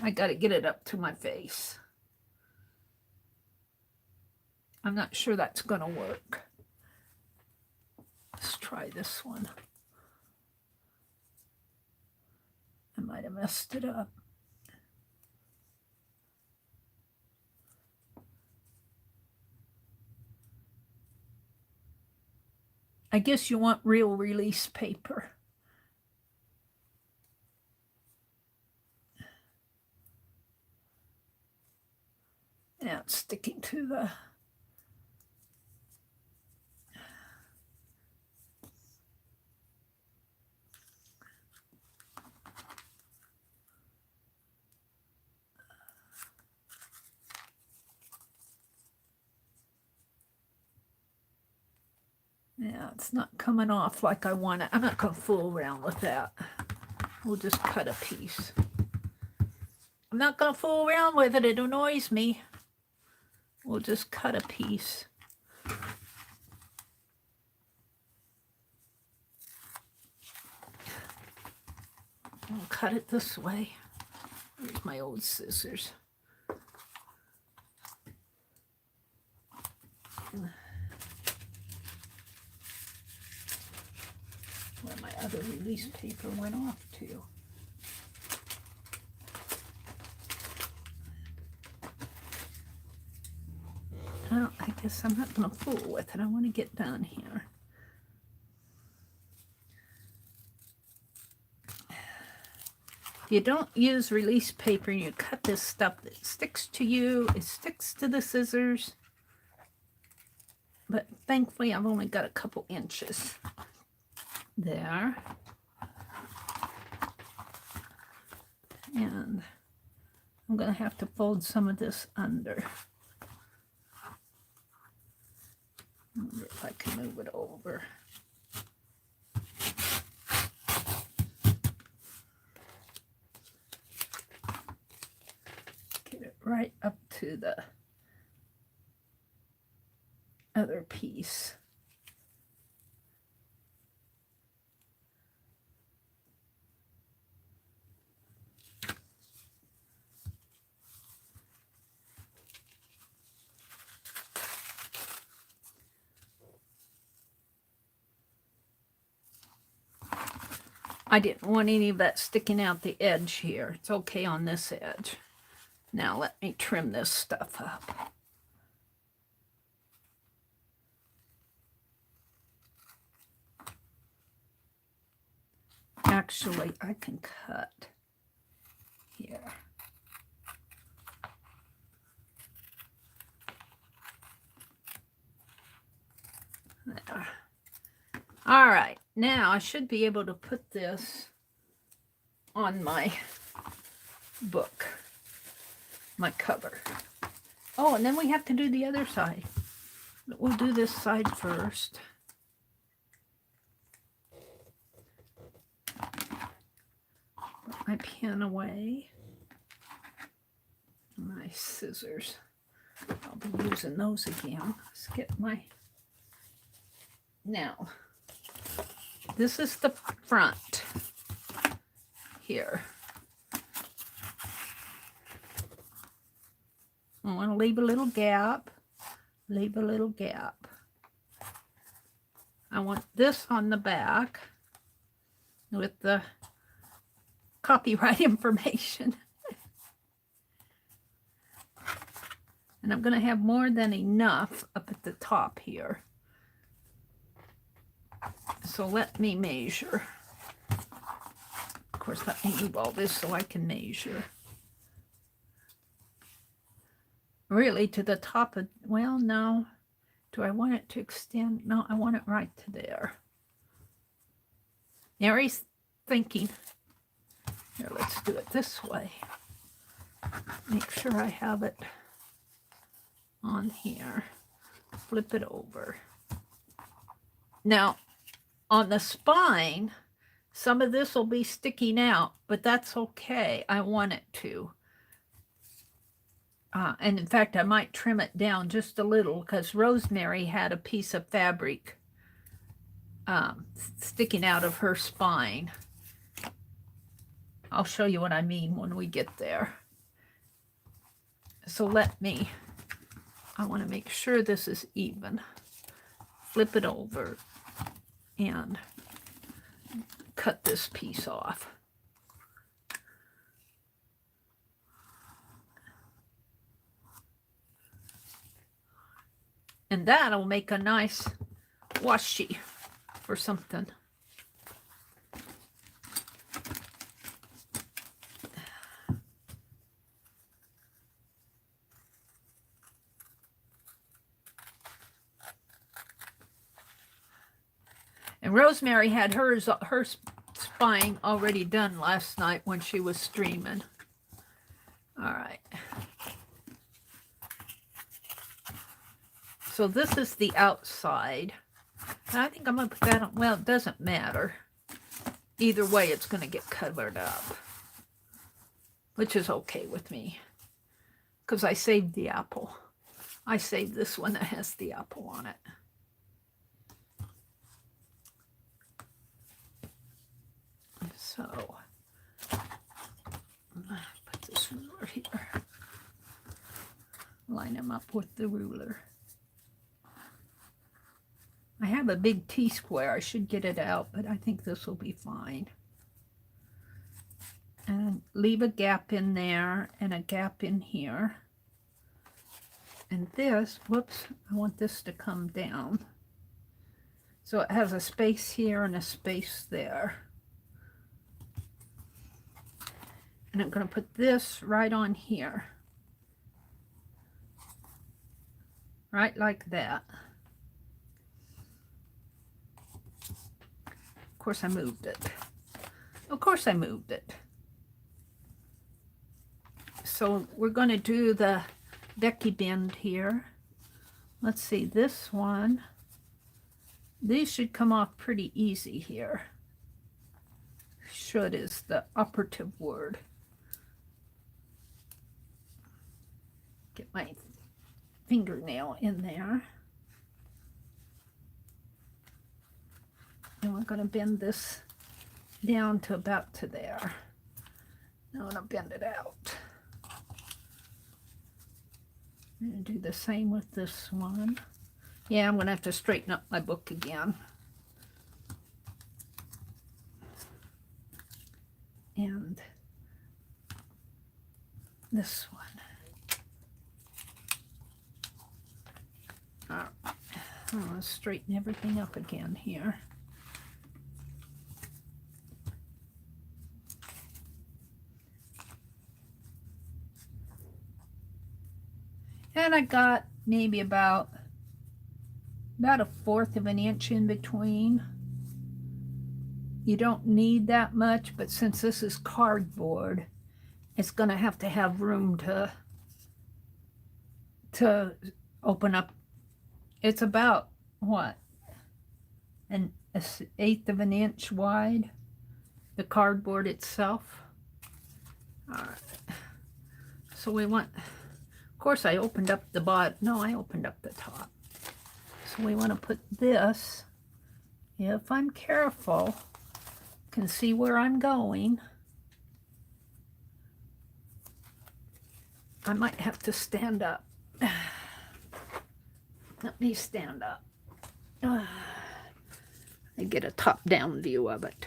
I got to get it up to my face. I'm not sure that's going to work. Let's try this one. I might have messed it up. I guess you want real release paper. Now it's sticking to the... Yeah, it's not coming off like I want it. I'm not going to fool around with that. We'll just cut a piece. I'm not going to fool around with it. It annoys me. We'll just cut a piece. I'll cut it this way. Here's my old scissors. Where my other release paper went off to. Well, I guess I'm not going to fool with it. I want to get down here. If you don't use release paper and you cut this stuff, that sticks to you. It sticks to the scissors. But thankfully, I've only got a couple inches there. And I'm going to have to fold some of this under. I wonder if I can move it over. Get it right up to the other piece. I didn't want any of that sticking out the edge here. It's okay on this edge. Now let me trim this stuff up. Actually, I can cut here. There. All right, now I should be able to put this on my book, my cover. Oh, and then we have to do the other side. But we'll do this side first. Put my pen away. My scissors. I'll be using those again. Let's get my... Now, this is the front here. I want to leave a little gap. Leave a little gap. I want this on the back with the copyright information. And I'm going to have more than enough up at the top here. So let me measure. Of course, let me move all this so I can measure. Really to the top of, well, no. Do I want it to extend? No, I want it right to there. Mary's thinking. Here, let's do it this way. Make sure I have it on here. Flip it over. Now, on the spine, some of this will be sticking out, but that's okay. I want it to. And in fact, I might trim it down just a little because Rosemary had a piece of fabric sticking out of her spine. I'll show you what I mean when we get there. So I want to make sure this is even. Flip it over and cut this piece off. And that'll make a nice washi or something. And Rosemary had her spine already done last night when she was streaming. All right. So this is the outside. And I think I'm going to put that on. Well, it doesn't matter. Either way, it's going to get covered up. Which is okay with me. Because I saved the apple. I saved this one that has the apple on it. So ruler here. Line them up with the ruler. I have a big T-square. I should get it out, but I think this will be fine. And leave a gap in there and a gap in here. And this, whoops, I want this to come down. So it has a space here and a space there. And I'm going to put this right on here. Right like that. Of course I moved it. Of course I moved it. So we're going to do the Becky bend here. Let's see, this one. These should come off pretty easy here. Should is the operative word. Get my fingernail in there. And we're going to bend this down to about to there. Now I'm going to bend it out. I'm going to do the same with this one. Yeah, I'm going to have to straighten up my book again. And this one. All right. I'm going to straighten everything up again here. And I got maybe about 1/4 of an inch in between. You don't need that much, but since this is cardboard, it's going to have room to open up. It's about, what, an 1/8 of an inch wide, the cardboard itself. All right. So we want, of course I opened up the bottom. No, I opened up the top. So we want to put this, if I'm careful, can see where I'm going. I might have to stand up. Let me stand up. I get a top-down view of it.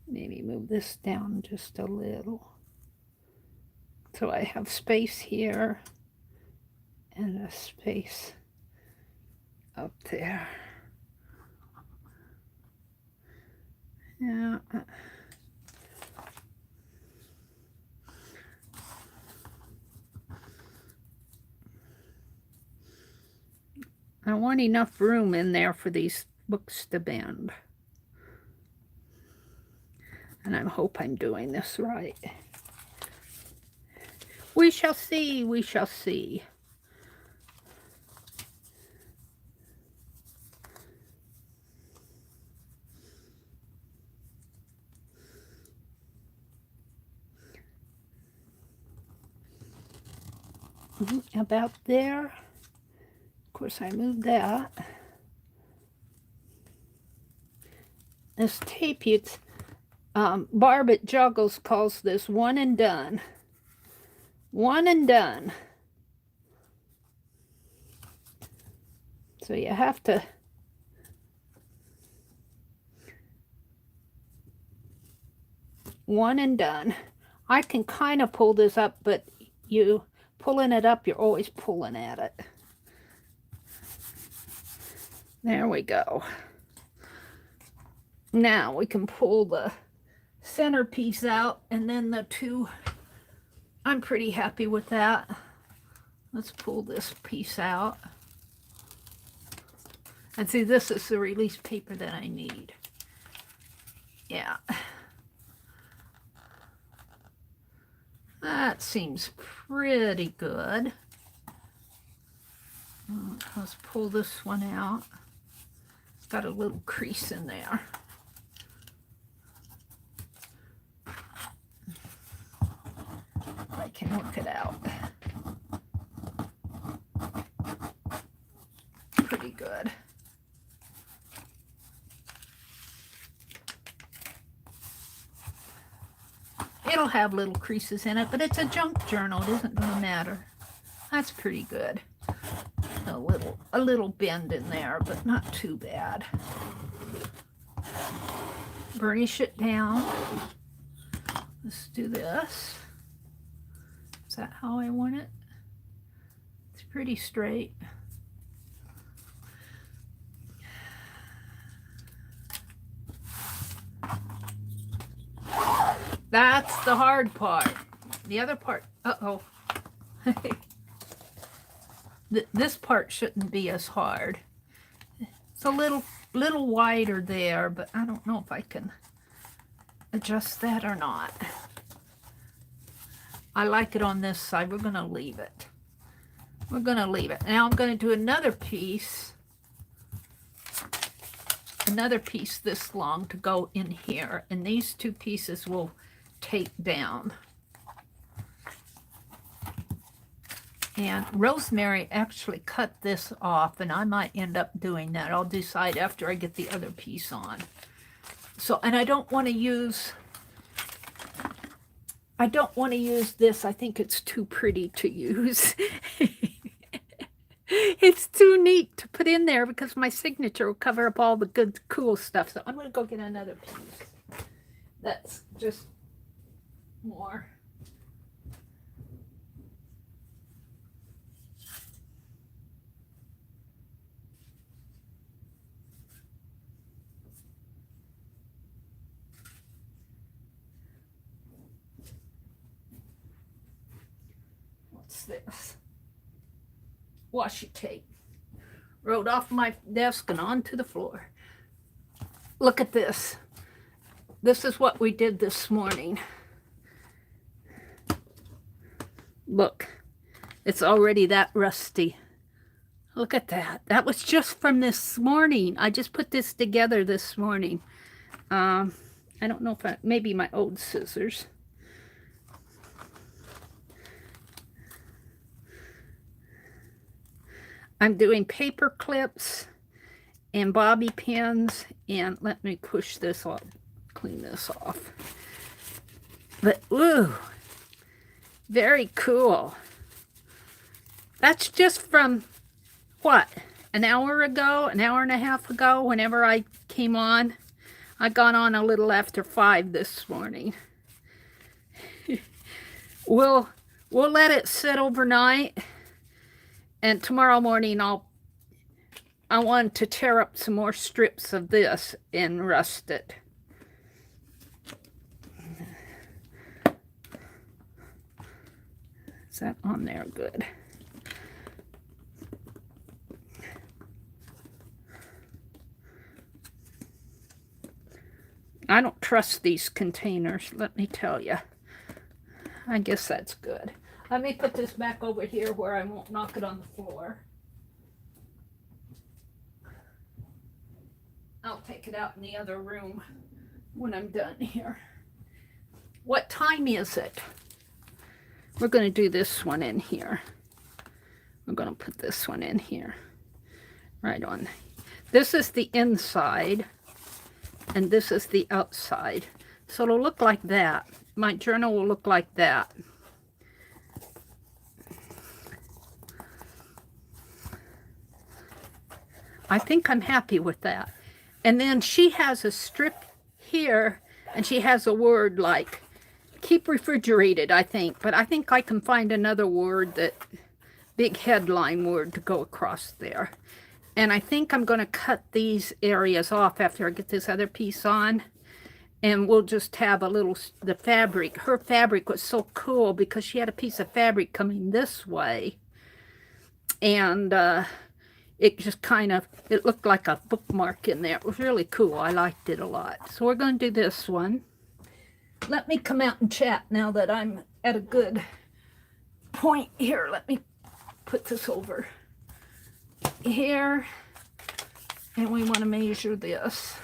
Maybe move this down just a little. So I have space here and a space up there. Yeah. I want enough room in there for these books to bend. And I hope I'm doing this right. We shall see, we shall see. About there. Of course, I moved that. This tape, it's Barb at Juggles calls this one and done. One and done. So you have to one and done. I can kind of pull this up, but you pulling it up, you're always pulling at it. There we go. Now we can pull the centerpiece out, and then the two, I'm pretty happy with that. Let's pull this piece out. And see, this is the release paper that I need. Yeah. That seems pretty good. Let's pull this one out. It's got a little crease in there. I can work it out. pretty good. It'll have little creases in it, but it's a junk journal. It isn't going to matter. That's pretty good. A little bend in there, but not too bad. Burnish it down. Let's do this. Is that how I want it? It's pretty straight. That's the hard part. The other part, uh-oh. This part shouldn't be as hard. It's a little wider there, but I don't know if I can adjust that or not. I like it on this side. We're going to leave it. We're going to leave it. Now I'm going to do another piece this long to go in here, and these two pieces will tape down. And Rosemary actually cut this off, and I might end up doing that. I'll decide after I get the other piece on. So, and I don't want to use this. I think it's too pretty to use. It's too neat to put in there because my signature will cover up all the good, cool stuff. So I'm going to go get another piece. That's just more. What's this? Washi tape. Rolled off my desk and onto the floor. Look at this. This is what we did this morning. Look, it's already that rusty. Look at that. That was just from this morning. I just put this together this morning. I don't know if maybe my old scissors. I'm doing paper clips and bobby pins, and let me push this off, clean this off. But, ooh, very cool. That's just from, what, an hour ago, an hour and a half ago, whenever I came on. I got on a little after 5 this morning. We'll let it sit overnight. And tomorrow morning, I want to tear up some more strips of this and rust it. Is that on there? Good. I don't trust these containers, let me tell you. I guess that's good. Let me put this back over here where I won't knock it on the floor. I'll take it out in the other room when I'm done here. What time is it? We're going to do this one in here. We're going to put this one in here. Right on. This is the inside, and this is the outside. So it'll look like that. My journal will look like that. I think I'm happy with that. And then she has a strip here, and she has a word like keep refrigerated, I think. But I think I can find another word, that big headline word, to go across there. And I think I'm going to cut these areas off after I get this other piece on. And we'll just have a little, the fabric. Her fabric was so cool because she had a piece of fabric coming this way. And it just kind of, it looked like a bookmark in there. It was really cool. I liked it a lot. So we're going to do this one. Let me come out and chat now that I'm at a good point here. Let me put this over here. And we want to measure this.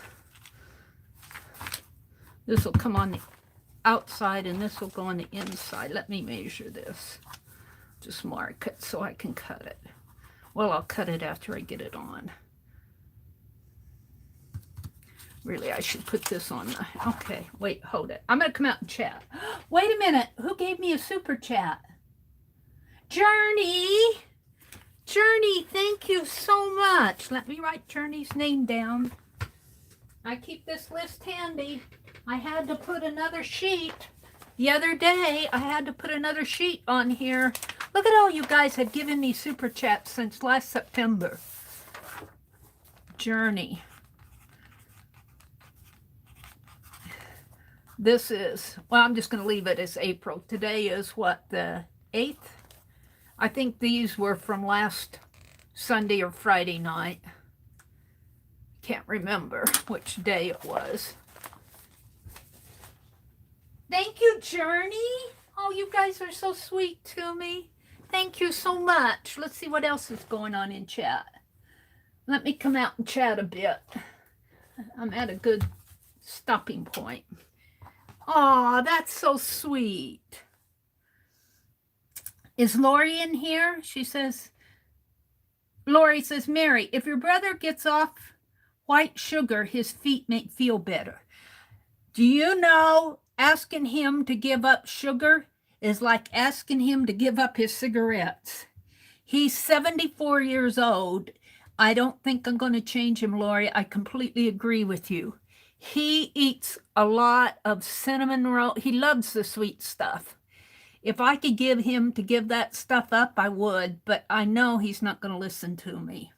This will come on the outside and this will go on the inside. Let me measure this. Just mark it so I can cut it. Well, I'll cut it after I get it on. Really, I should put this on the... Okay, wait, hold it. I'm going to come out and chat. Wait a minute. Who gave me a super chat? Journey! Journey, thank you so much. Let me write Journey's name down. I keep this list handy. I had to put another sheet. The other day, I had to put another sheet on here. Look at all you guys have given me super chats since last September. Journey. This is, well, I'm just going to leave it as April. Today is what, the 8th? I think these were from last Sunday or Friday night. Can't remember which day it was. Thank you, Journey. Oh, you guys are so sweet to me. Thank you so much. Let's see what else is going on in chat. Let me come out and chat a bit. I'm at a good stopping point. Oh, that's so sweet. Is Lori in here? She says, Lori says, Mary, if your brother gets off white sugar, his feet may feel better. Do you know asking him to give up sugar is like asking him to give up his cigarettes? He's 74 years old. I don't think I'm going to change him, Lori. I completely agree with you. He eats a lot of cinnamon roll. He loves the sweet stuff. If I could give him to give that stuff up, I would, but I know he's not going to listen to me.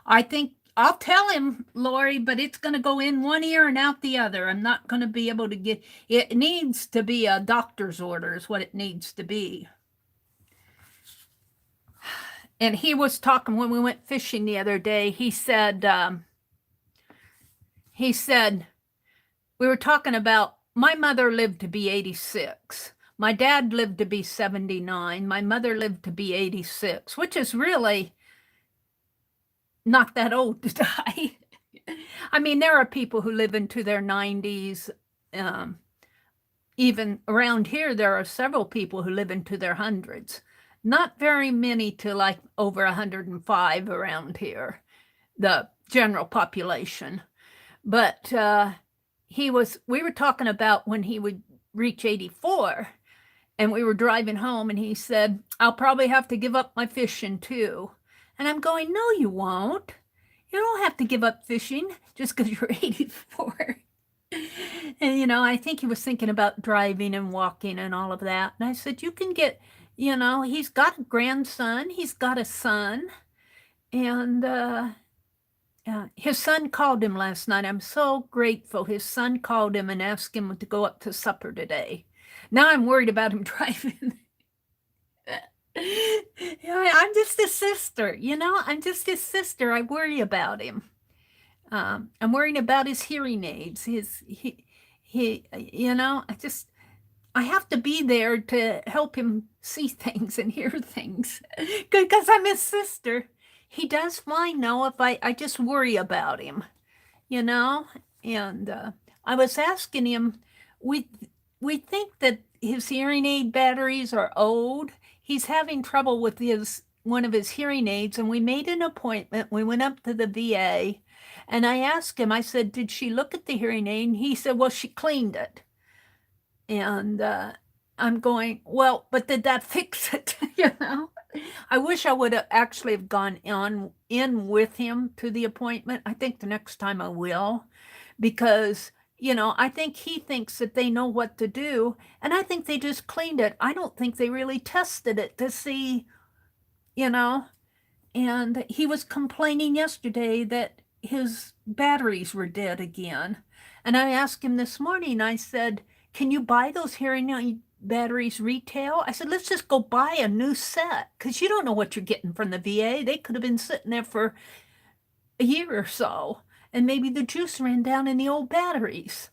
I think I'll tell him, Lori, but it's going to go in one ear and out the other. I'm not going to be able to get, it needs to be a doctor's order is what it needs to be. And he was talking when we went fishing the other day, he said, we were talking about, my mother lived to be 86. My dad lived to be 79. My mother lived to be 86, which is really not that old to die. I mean, there are people who live into their 90s. Even around here, there are several people who live into their hundreds. Not very many to like over 105 around here, the general population. But we were talking about when he would reach 84, and we were driving home, and he said, I'll probably have to give up my fishing too. And I'm going, no, you won't. You don't have to give up fishing just because you're 84. And, you know, I think he was thinking about driving and walking and all of that. And I said, you can get, you know, he's got a grandson. He's got a son. And his son called him last night. I'm so grateful. His son called him and asked him to go up to supper today. Now I'm worried about him driving. I'm just his sister, you know, I'm just his sister. I worry about him. I'm worrying about his hearing aids. He, you know, I have to be there to help him see things and hear things because I'm his sister. He does fine now if I just worry about him, you know, and I was asking him, we think that his hearing aid batteries are old. He's having trouble with one of his hearing aids, and we made an appointment. We went up to the VA, and I asked him, I said, did she look at the hearing aid? And he said, well, she cleaned it. And I'm going, well, but did that fix it? You know, I wish I would have actually have gone in with him to the appointment. I think the next time I will, because you know, I think he thinks that they know what to do, and I think they just cleaned it. I don't think they really tested it to see, you know, and he was complaining yesterday that his batteries were dead again. And I asked him this morning, I said, can you buy those hearing aid batteries retail? I said, let's just go buy a new set, because you don't know what you're getting from the VA. They could have been sitting there for a year or so. And maybe the juice ran down in the old batteries.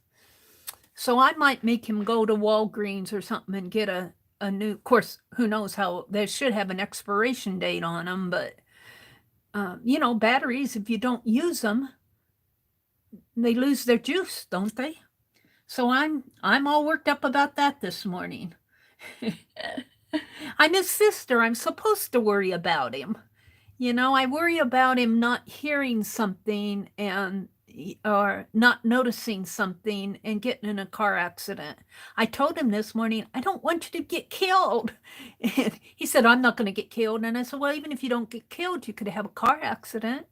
So I might make him go to Walgreens or something and get a new, of course, who knows how, they should have an expiration date on them, but, you know, batteries, if you don't use them, they lose their juice, don't they? So I'm all worked up about that this morning. I'm his sister. I'm supposed to worry about him. You know, I worry about him not hearing something or not noticing something and getting in a car accident. I told him this morning, I don't want you to get killed. And he said, I'm not going to get killed. And I said, well, even if you don't get killed, you could have a car accident.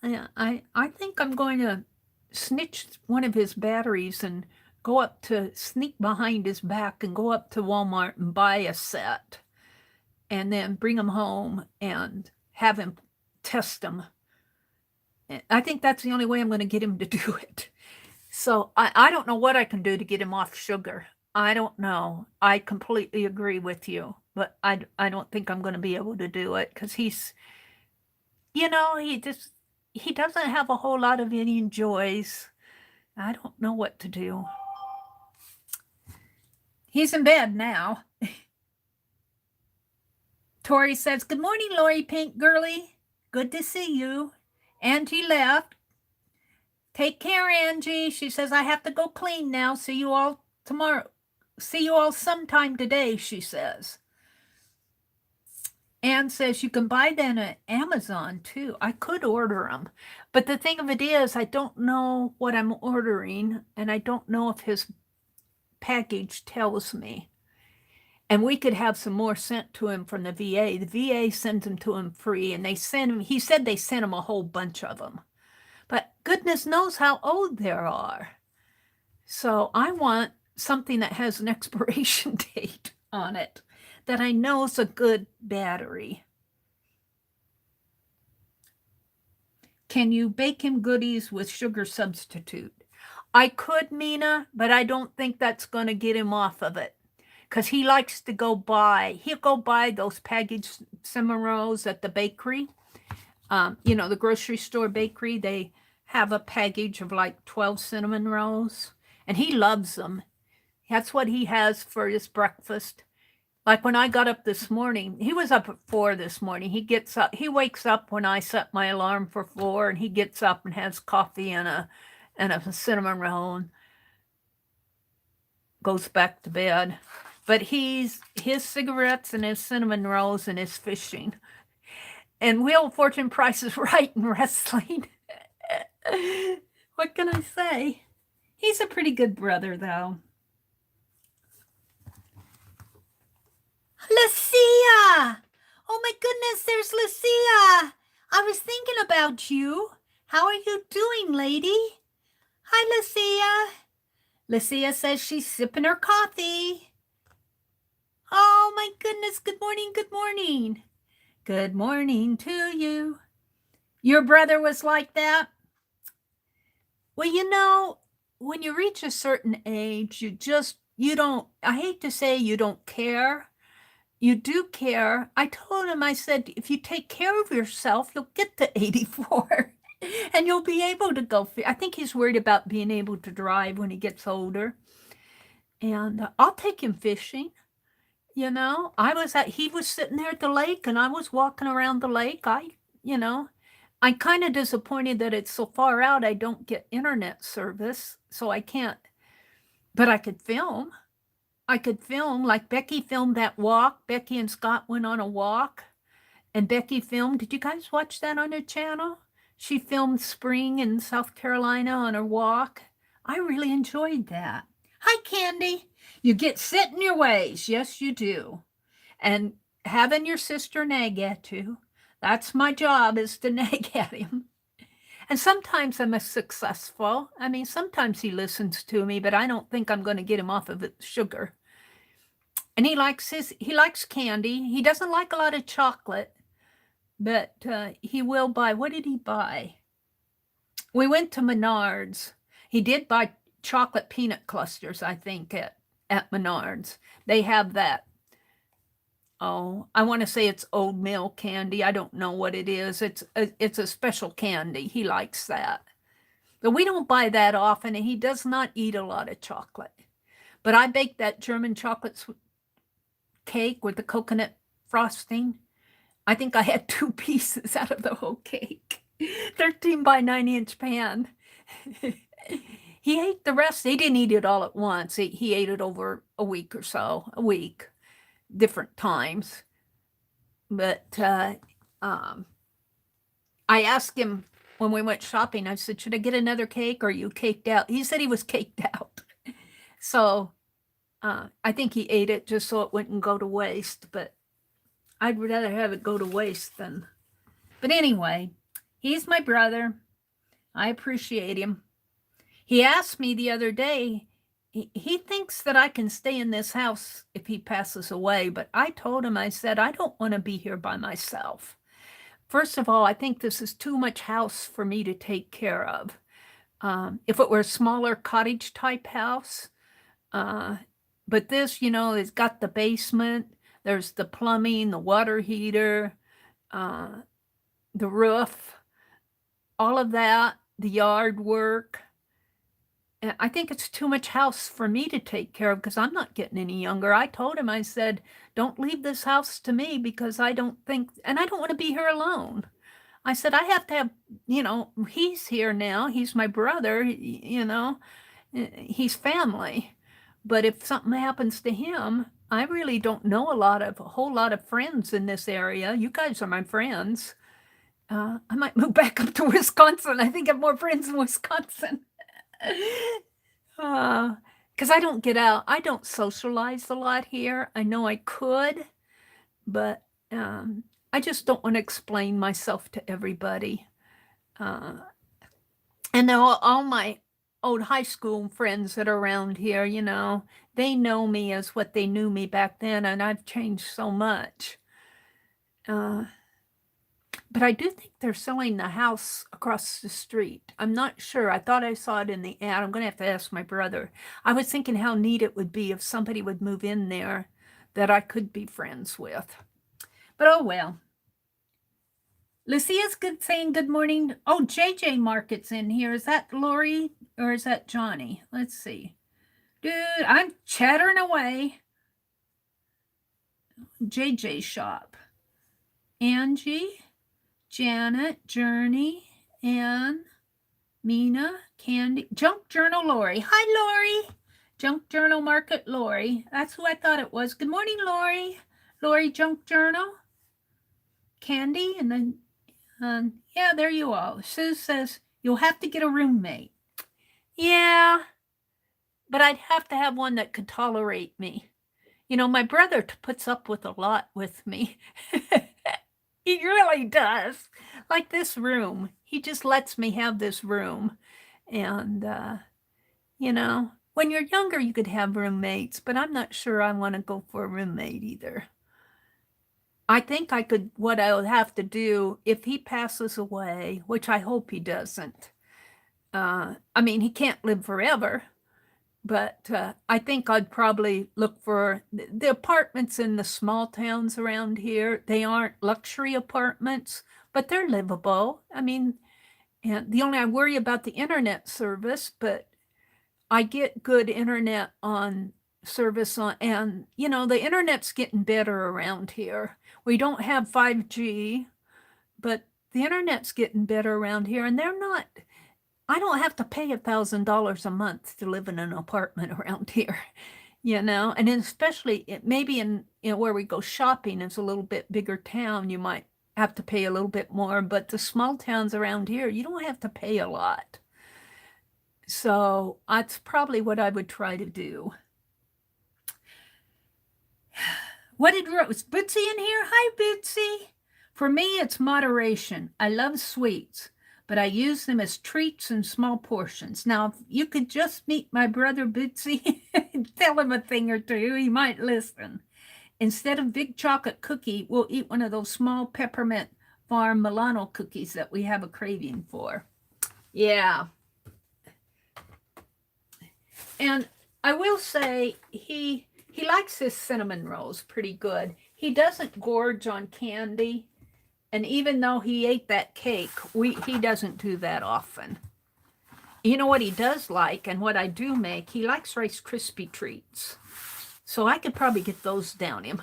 I think I'm going to snitch one of his batteries and sneak behind his back and go up to Walmart and buy a set and then bring him home and have him test them. I think that's the only way I'm going to get him to do it. So I don't know what I can do to get him off sugar. I don't know. I completely agree with you, but I don't think I'm going to be able to do it because he's, he doesn't have a whole lot of any joys. I don't know what to do. He's in bed now. Tori says, good morning, Lori Pink Girly. Good to see you. Angie left. Take care, Angie. She says, I have to go clean now. See you all tomorrow. See you all sometime today, she says. Anne says, you can buy them at Amazon, too. I could order them. But the thing of it is, I don't know what I'm ordering, and I don't know if his package tells me. And we could have some more sent to him from the VA. The VA sends them to him free, and he said they sent him a whole bunch of them. But goodness knows how old there are. So I want something that has an expiration date on it that I know is a good battery. Can you bake him goodies with sugar substitute? I could, Mina, but I don't think that's going to get him off of it. Because he likes to he'll go buy those packaged cinnamon rolls at the bakery. The grocery store bakery, they have a package of like 12 cinnamon rolls. And he loves them. That's what he has for his breakfast. Like when I got up this morning, he was up at 4 this morning. He wakes up when I set my alarm for 4, and he gets up and has coffee and a cinnamon roll and goes back to bed. But his cigarettes and his cinnamon rolls and his fishing. And Wheel of Fortune Price is Right in wrestling. What can I say? He's a pretty good brother, though. Lucia! Oh my goodness, there's Lucia! I was thinking about you. How are you doing, lady? Hi, Lucia. Lucia says she's sipping her coffee. Oh my goodness, good morning, good morning. Good morning to you. Your brother was like that? Well, when you reach a certain age, you don't, I hate to say you don't care. You do care. I told him, I said, if you take care of yourself, you'll get to 84 and you'll be able to go. I think he's worried about being able to drive when he gets older. And I'll take him fishing. He was sitting there at the lake and I was walking around the lake. I'm kind of disappointed that it's so far out. I don't get internet service, so I can't, but I could film. Like Becky filmed that walk. Becky and Scott went on a walk and Becky filmed. Did you guys watch that on her channel? She filmed spring in South Carolina on her walk. I really enjoyed that. Hi, Candy. You get set in your ways. Yes, you do. And having your sister nag at you, that's my job, is to nag at him. And sometimes I'm successful. I mean, sometimes he listens to me, but I don't think I'm going to get him off of sugar. And he likes candy. He doesn't like a lot of chocolate, but he will buy. What did he buy? We went to Menards. He did buy chocolate peanut clusters, I think, at Menards. They have that. Oh, I want to say it's old mill candy. I don't know what it is. It's a special candy. He likes that. But we don't buy that often, and he does not eat a lot of chocolate. But I baked that German chocolate cake with the coconut frosting. I think I had 2 pieces out of the whole cake. 13 by 9-inch pan. He ate the rest. He didn't eat it all at once. He ate it over a week or so, different times. But I asked him when we went shopping, I said, should I get another cake or are you caked out? He said he was caked out. So I think he ate it just so it wouldn't go to waste, but I'd rather have it go to waste than. But anyway, he's my brother. I appreciate him. He asked me the other day, he thinks that I can stay in this house if he passes away, but I told him, I said, I don't want to be here by myself. First of all, I think this is too much house for me to take care of. If it were a smaller cottage type house, but this, it's got the basement, there's the plumbing, the water heater, the roof, all of that, the yard work. And I think it's too much house for me to take care of because I'm not getting any younger. I told him, I said, don't leave this house to me because I don't think, and I don't want to be here alone. I said, I have to have, he's here now. He's my brother, he's family. But if something happens to him, I really don't know a whole lot of friends in this area. You guys are my friends. I might move back up to Wisconsin. I think I have more friends in Wisconsin. Because I don't get out. I don't socialize a lot here. I know I could, but I just don't want to explain myself to everybody. And all my old high school friends that are around here, they know me as what they knew me back then, and I've changed so much. But I do think they're selling the house across the street. I'm not sure. I thought I saw it in the ad. I'm going to have to ask my brother. I was thinking how neat it would be if somebody would move in there that I could be friends with. But oh well. Lucia's saying good morning. Oh, JJ Market's in here. Is that Lori or is that Johnny? Let's see. Dude, I'm chattering away. JJ shop. Angie, Janet, Journey, Ann, Mina, Candy, Junk Journal Lori. Hi, Lori. Junk Journal Market Lori. That's who I thought it was. Good morning, Lori. Lori Junk Journal. Candy, and then, yeah, there you are. Sue says, you'll have to get a roommate. Yeah, but I'd have to have one that could tolerate me. My brother puts up with a lot with me. He really does. Like this room. He just lets me have this room. And, when you're younger, you could have roommates, but I'm not sure I want to go for a roommate either. I think what I would have to do if he passes away, which I hope he doesn't. He can't live forever. But I think I'd probably look for the apartments in the small towns around here. They aren't luxury apartments, but they're livable. And I worry about the internet service, but I get good internet service and the internet's getting better around here. We don't have 5G, but the internet's getting better around here, and I don't have to pay $1,000 a month to live in an apartment around here, and then especially maybe in where we go shopping, it's a little bit bigger town, you might have to pay a little bit more, but the small towns around here, you don't have to pay a lot. So that's probably what I would try to do. What did Rose? Bootsy in here? Hi, Bootsy. For me, it's moderation. I love sweets, but I use them as treats in small portions. Now, if you could just meet my brother Bootsy and tell him a thing or two, he might listen. Instead of big chocolate cookie, we'll eat one of those small peppermint farm Milano cookies that we have a craving for. Yeah. And I will say he likes his cinnamon rolls pretty good. He doesn't gorge on candy. And even though he ate that cake, he doesn't do that often. You know what he does like, and what I do make, he likes Rice Krispie treats. So I could probably get those down him.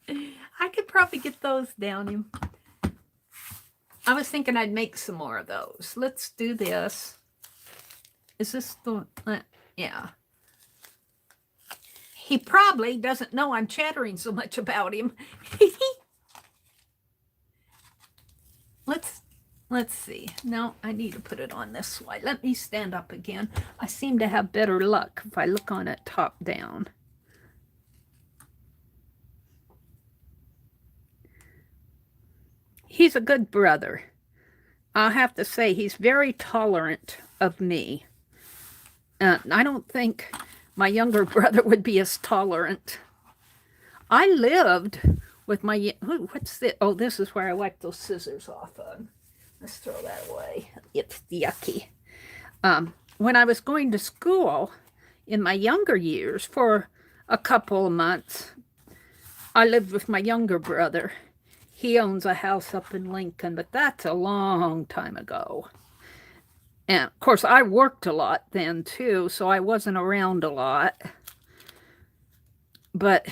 I could probably get those down him. I was thinking I'd make some more of those. Let's do this. Is this the... yeah. He probably doesn't know I'm chattering so much about him. Let's see. No, I need to put it on this way. Let me stand up again. I seem to have better luck if I look on it top down. He's a good brother. I'll have to say he's very tolerant of me. I don't think my younger brother would be as tolerant. I lived with my... What's this? Oh, this is where I wiped those scissors off of. Let's throw that away. It's yucky. When I was going to school in my younger years for a couple of months, I lived with my younger brother. He owns a house up in Lincoln, but that's a long time ago. And, of course, I worked a lot then, too, so I wasn't around a lot. But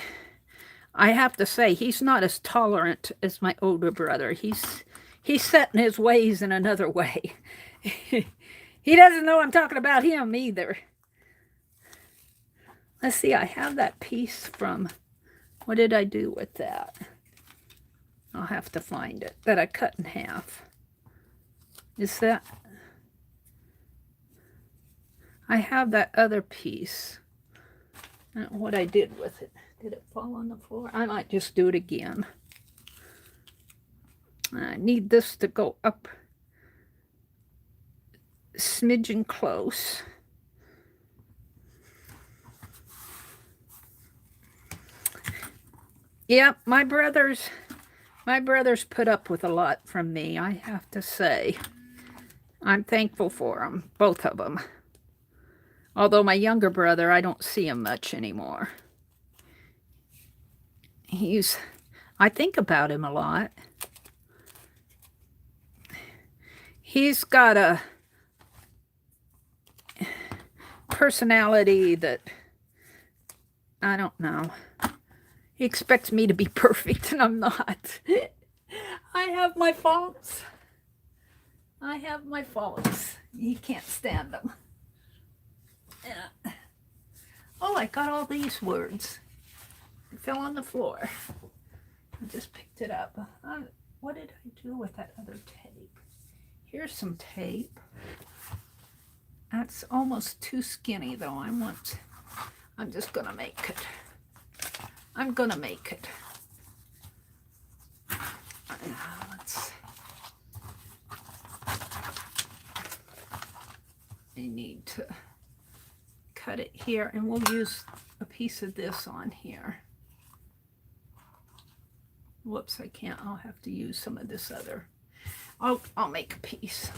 I have to say, he's not as tolerant as my older brother. He's set in his ways in another way. He doesn't know I'm talking about him either. Let's see, I have that piece from... What did I do with that? I'll have to find it. That I cut in half. Is that... I have that other piece. I don't know what I did with it. Did it fall on the floor? I might just do it again. I need this to go up smidgen close. Yeah, my brothers put up with a lot from me, I have to say. I'm thankful for them, both of them. Although my younger brother, I don't see him much anymore. I think about him a lot. He's got a personality that, I don't know. He expects me to be perfect, and I'm not. I have my faults. He can't stand them. Yeah. Oh, I got all these words. It fell on the floor. I just picked it up. What did I do with that other tape? Here's some tape. That's almost too skinny, though. I'm just gonna make it. I'm gonna make it. I need to cut it here, and we'll use a piece of this on here. Whoops, I can't. I'll have to use some of this other. I'll make a piece.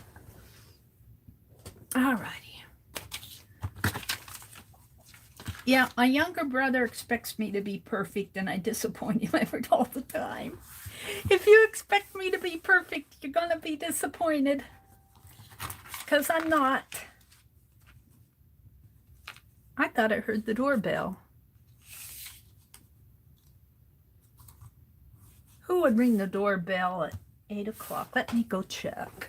Alrighty. Yeah, my younger brother expects me to be perfect, and I disappoint him all the time. If you expect me to be perfect, you're gonna be disappointed. Because I'm not. I thought I heard the doorbell. Who would ring the doorbell at 8 o'clock? Let me go check.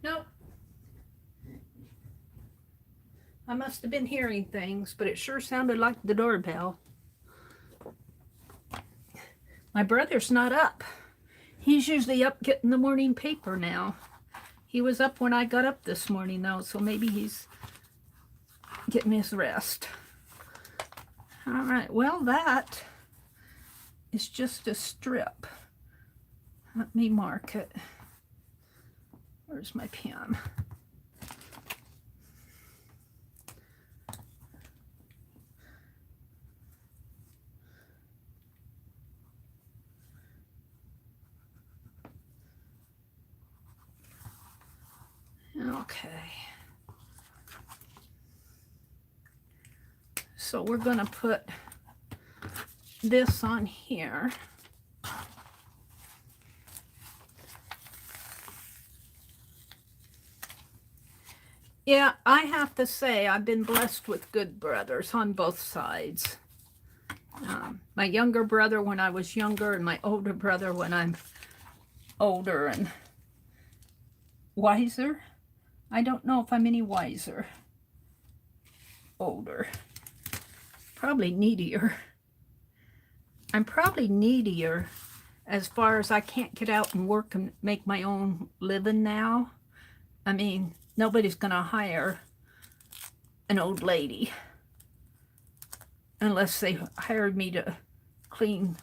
Nope. I must have been hearing things, but it sure sounded like the doorbell. My brother's not up. He's usually up getting the morning paper now. He was up when I got up this morning, though, so maybe he's getting his rest. All right, well, that is just a strip. Let me mark it. Where's my pen? Okay. So we're going to put this on here. Yeah, I have to say I've been blessed with good brothers on both sides. My younger brother when I was younger, and my older brother when I'm older and wiser. I don't know if I'm any wiser. Older. Probably needier. I'm probably needier as far as I can't get out and work and make my own living now. I mean, nobody's going to hire an old lady unless they hired me to clean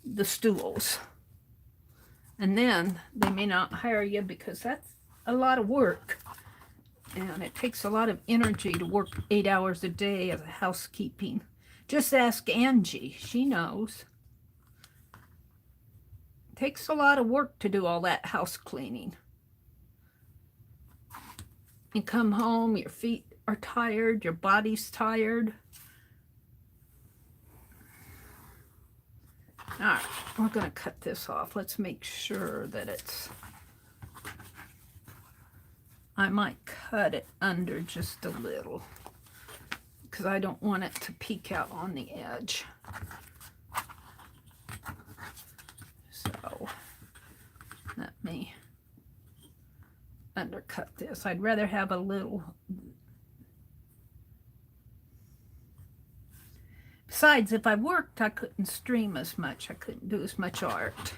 the stools. And then they may not hire you because that's a lot of work. And it takes a lot of energy to work 8 hours a day of housekeeping. Just ask Angie. She knows. It takes a lot of work to do all that house cleaning. You come home, your feet are tired, your body's tired. All right, we're going to cut this off. Let's make sure that it's... I might cut it under just a little because I don't want it to peek out on the edge. So let me undercut this. I'd rather have a little. Besides, if I worked, I couldn't stream as much. I couldn't do as much art.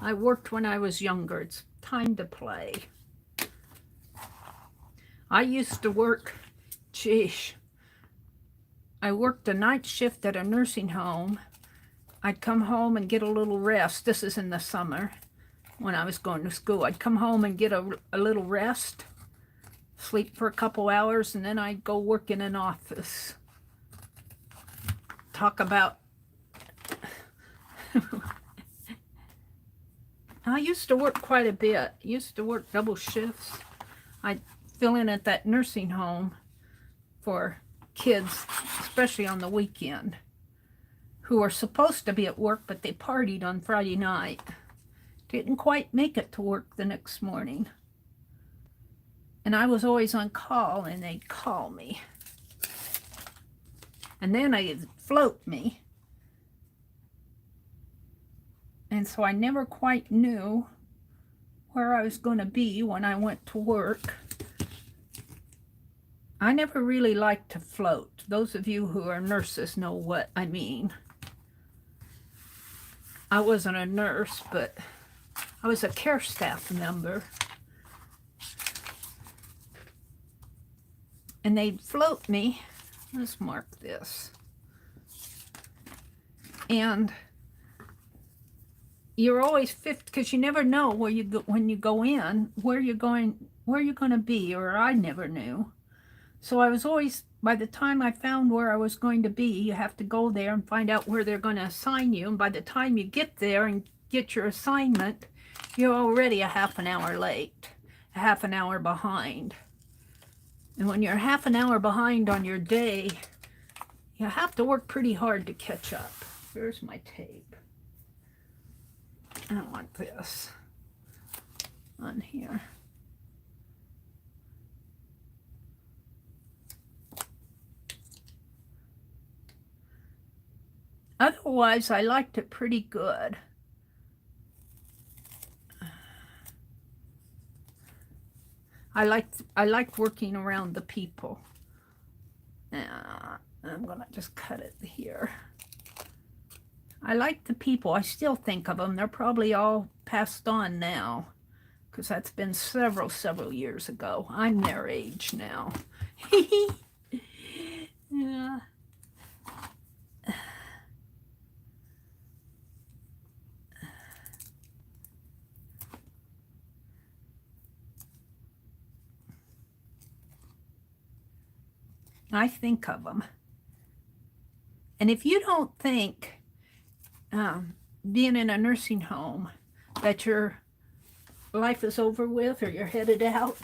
I worked when I was younger. It's time to play. I used to work, I worked a night shift at a nursing home. I'd come home and get a little rest. This is in the summer when I was going to school. I'd come home and get a little rest, sleep for a couple hours, and then I'd go work in an office. Talk about... I used to work quite a bit. I used to work double shifts. I'd fill in at that nursing home for kids, especially on the weekend, who were supposed to be at work, but they partied on Friday night. Didn't quite make it to work the next morning. And I was always on call, and they'd call me. And then they'd float me. And so I never quite knew where I was going to be when I went to work. I never really liked to float. Those of you who are nurses know what I mean. I wasn't a nurse, but I was a care staff member. And they'd float me. Let's mark this. And you're always 50, because you never know where you go, when you go in, where you're going to be, or I never knew. So I was always, by the time I found where I was going to be, you have to go there and find out where they're going to assign you. And by the time you get there and get your assignment, you're already a half an hour late, a half an hour behind. And when you're half an hour behind on your day, you have to work pretty hard to catch up. Here's my tape. I want this on here. Otherwise, I liked it pretty good. I liked working around the people. I'm gonna just cut it here. I like the people. I still think of them. They're probably all passed on now, because that's been several years ago. I'm their age now. Yeah. I think of them. And if you don't think being in a nursing home that your life is over with or you're headed out,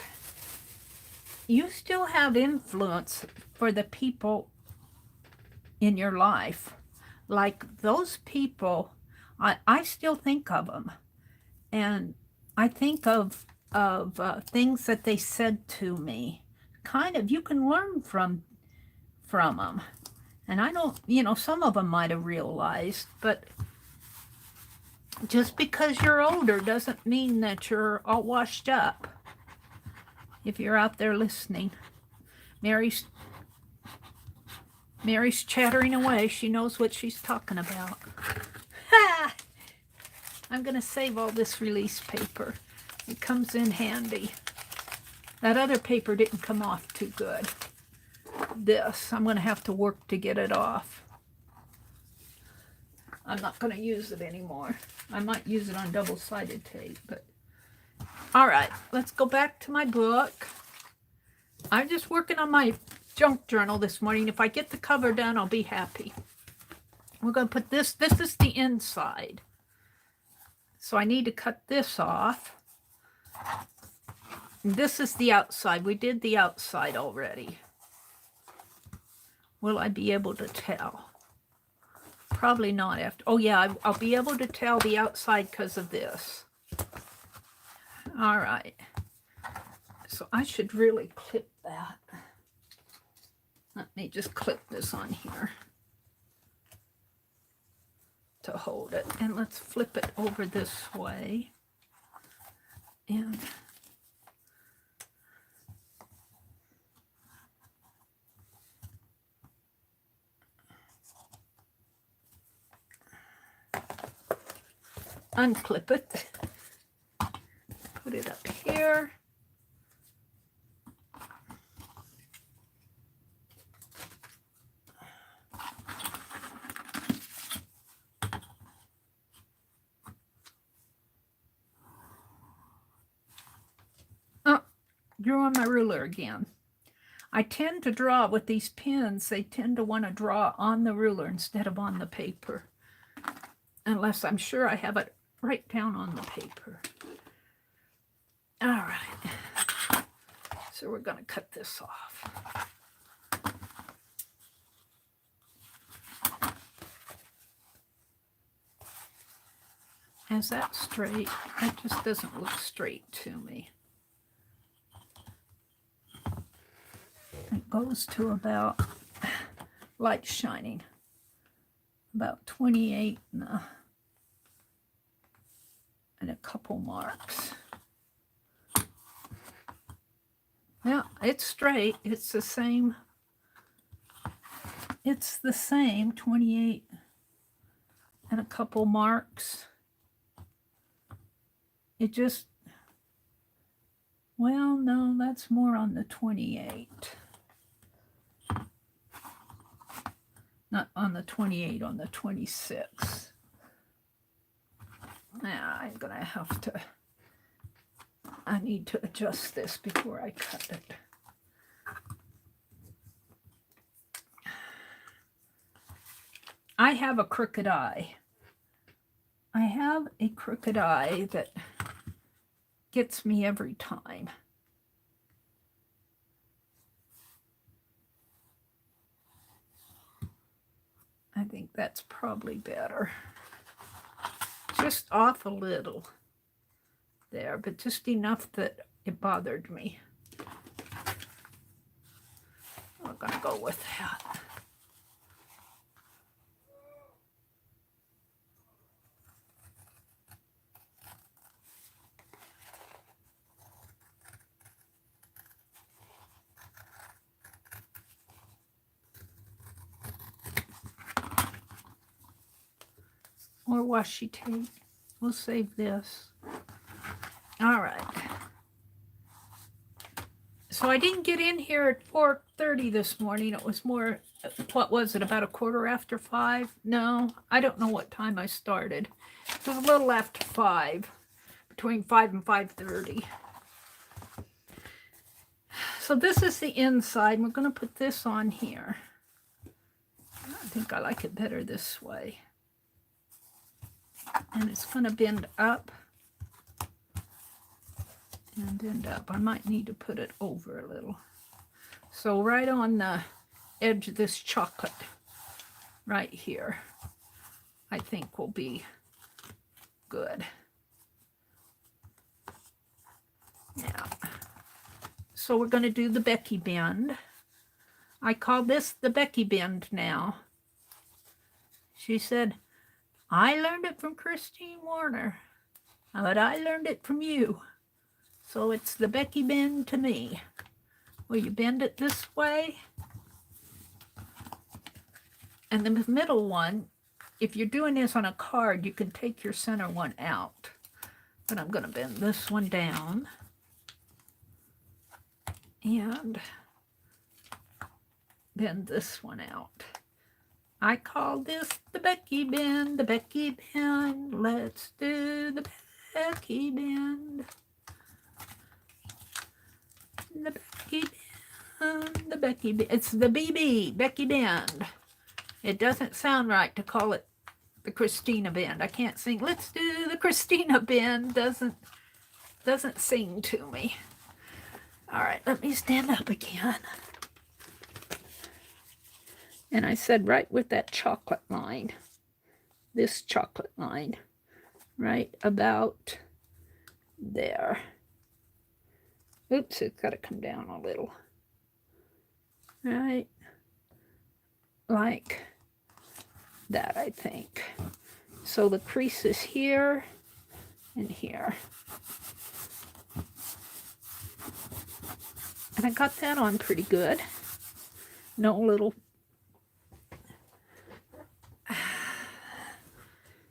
you still have influence for the people in your life. Like those people, I still think of them. And I think of things that they said to me. Kind of, you can learn from them. And I don't, some of them might have realized, but Just because you're older doesn't mean that you're all washed up. If you're out there listening, Mary's chattering away. She knows what she's talking about. Ha! I'm going to save all this release paper. It comes in handy. That other paper didn't come off too good. This, I'm going to have to work to get it off. I'm not going to use it anymore. I might use it on double-sided tape, but... All right, let's go back to my book. I'm just working on my junk journal this morning. If I get the cover done, I'll be happy. We're going to put this is the inside. So I need to cut this off. And this is the outside. We did the outside already. Will I be able to tell? Probably not after. Oh yeah, I'll be able to tell the outside because of this. All right. So I should really clip that. Let me just clip this on here to hold it. And let's flip it over this way. And unclip it. Put it up here. Oh, drew on my ruler again. I tend to draw with these pens. They tend to want to draw on the ruler instead of on the paper. Unless I'm sure I have it right down on the paper. All right. So we're going to cut this off. Is that straight? That just doesn't look straight to me. It goes to about, light shining, about 28 and a couple marks. Yeah, it's straight. It's the same. It's the same, 28 and a couple marks. It just, well, no, that's more on the 28. Not on the 28, on the 26. Now I'm going to have to, I need to adjust this before I cut it. I have a crooked eye. I have a crooked eye that gets me every time. I think that's probably better. Just off a little there, but just enough that it bothered me. We're going to go with that. Or washi tape. We'll save this. All right. So I didn't get in here at 4:30 this morning. It was more, what was it, about 5:15? No, I don't know what time I started. It was a little after 5, between 5 and 5:30. So this is the inside. We're going to put this on here. I think I like it better this way. And it's going to bend up and bend up. I might need to put it over a little. So right on the edge of this chocolate, right here, I think will be good. Now, so we're going to do the Becky bend. I call this the Becky bend now. She said, I learned it from Christine Warner, but I learned it from you. So it's the Becky bend to me. Will you bend it this way? And the middle one, if you're doing this on a card, you can take your center one out. But I'm going to bend this one down. And bend this one out. I call this the Becky bend, the Becky bend. Let's do the Becky bend. The Becky bend, the Becky bend. It's the BB, Becky bend. It doesn't sound right to call it the Christina bend. I can't sing, let's do the Christina bend. Doesn't sing to me. All right, let me stand up again. And I said right with that chocolate line, this chocolate line, right about there. Oops, it's got to come down a little. Right, like that, I think. So the crease is here and here. And I got that on pretty good. No little...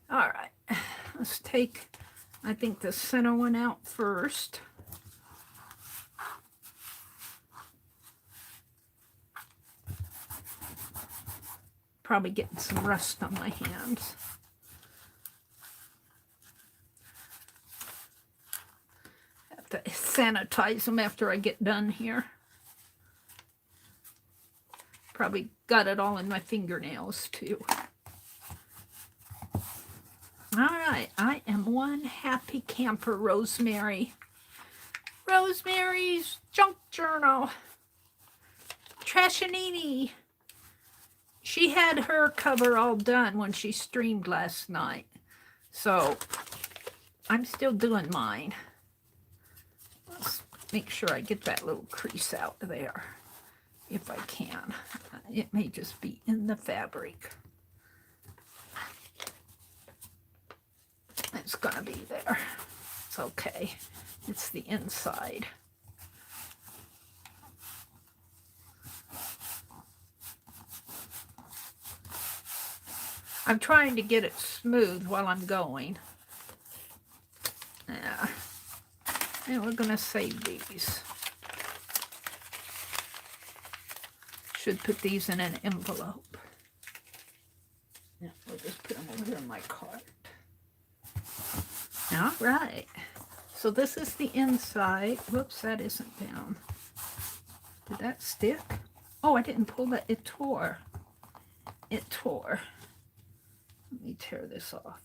All right, let's take, I think, the center one out first. Probably getting some rust on my hands. Have to sanitize them after I get done here. Probably got it all in my fingernails too. All right, I am one happy camper, Rosemary. Rosemary's Junk Journal. Trashanini. She had her cover all done when she streamed last night. So I'm still doing mine. Let's make sure I get that little crease out there if I can. It may just be in the fabric. It's gonna be there. It's okay. It's the inside. I'm trying to get it smooth while I'm going. Yeah. And we're gonna save these. Should put these in an envelope. Yeah, we'll just put them over here in my cart. All right. So this is the inside. Whoops, that isn't down. Did that stick? Oh, I didn't pull that. It tore. It tore. Let me tear this off.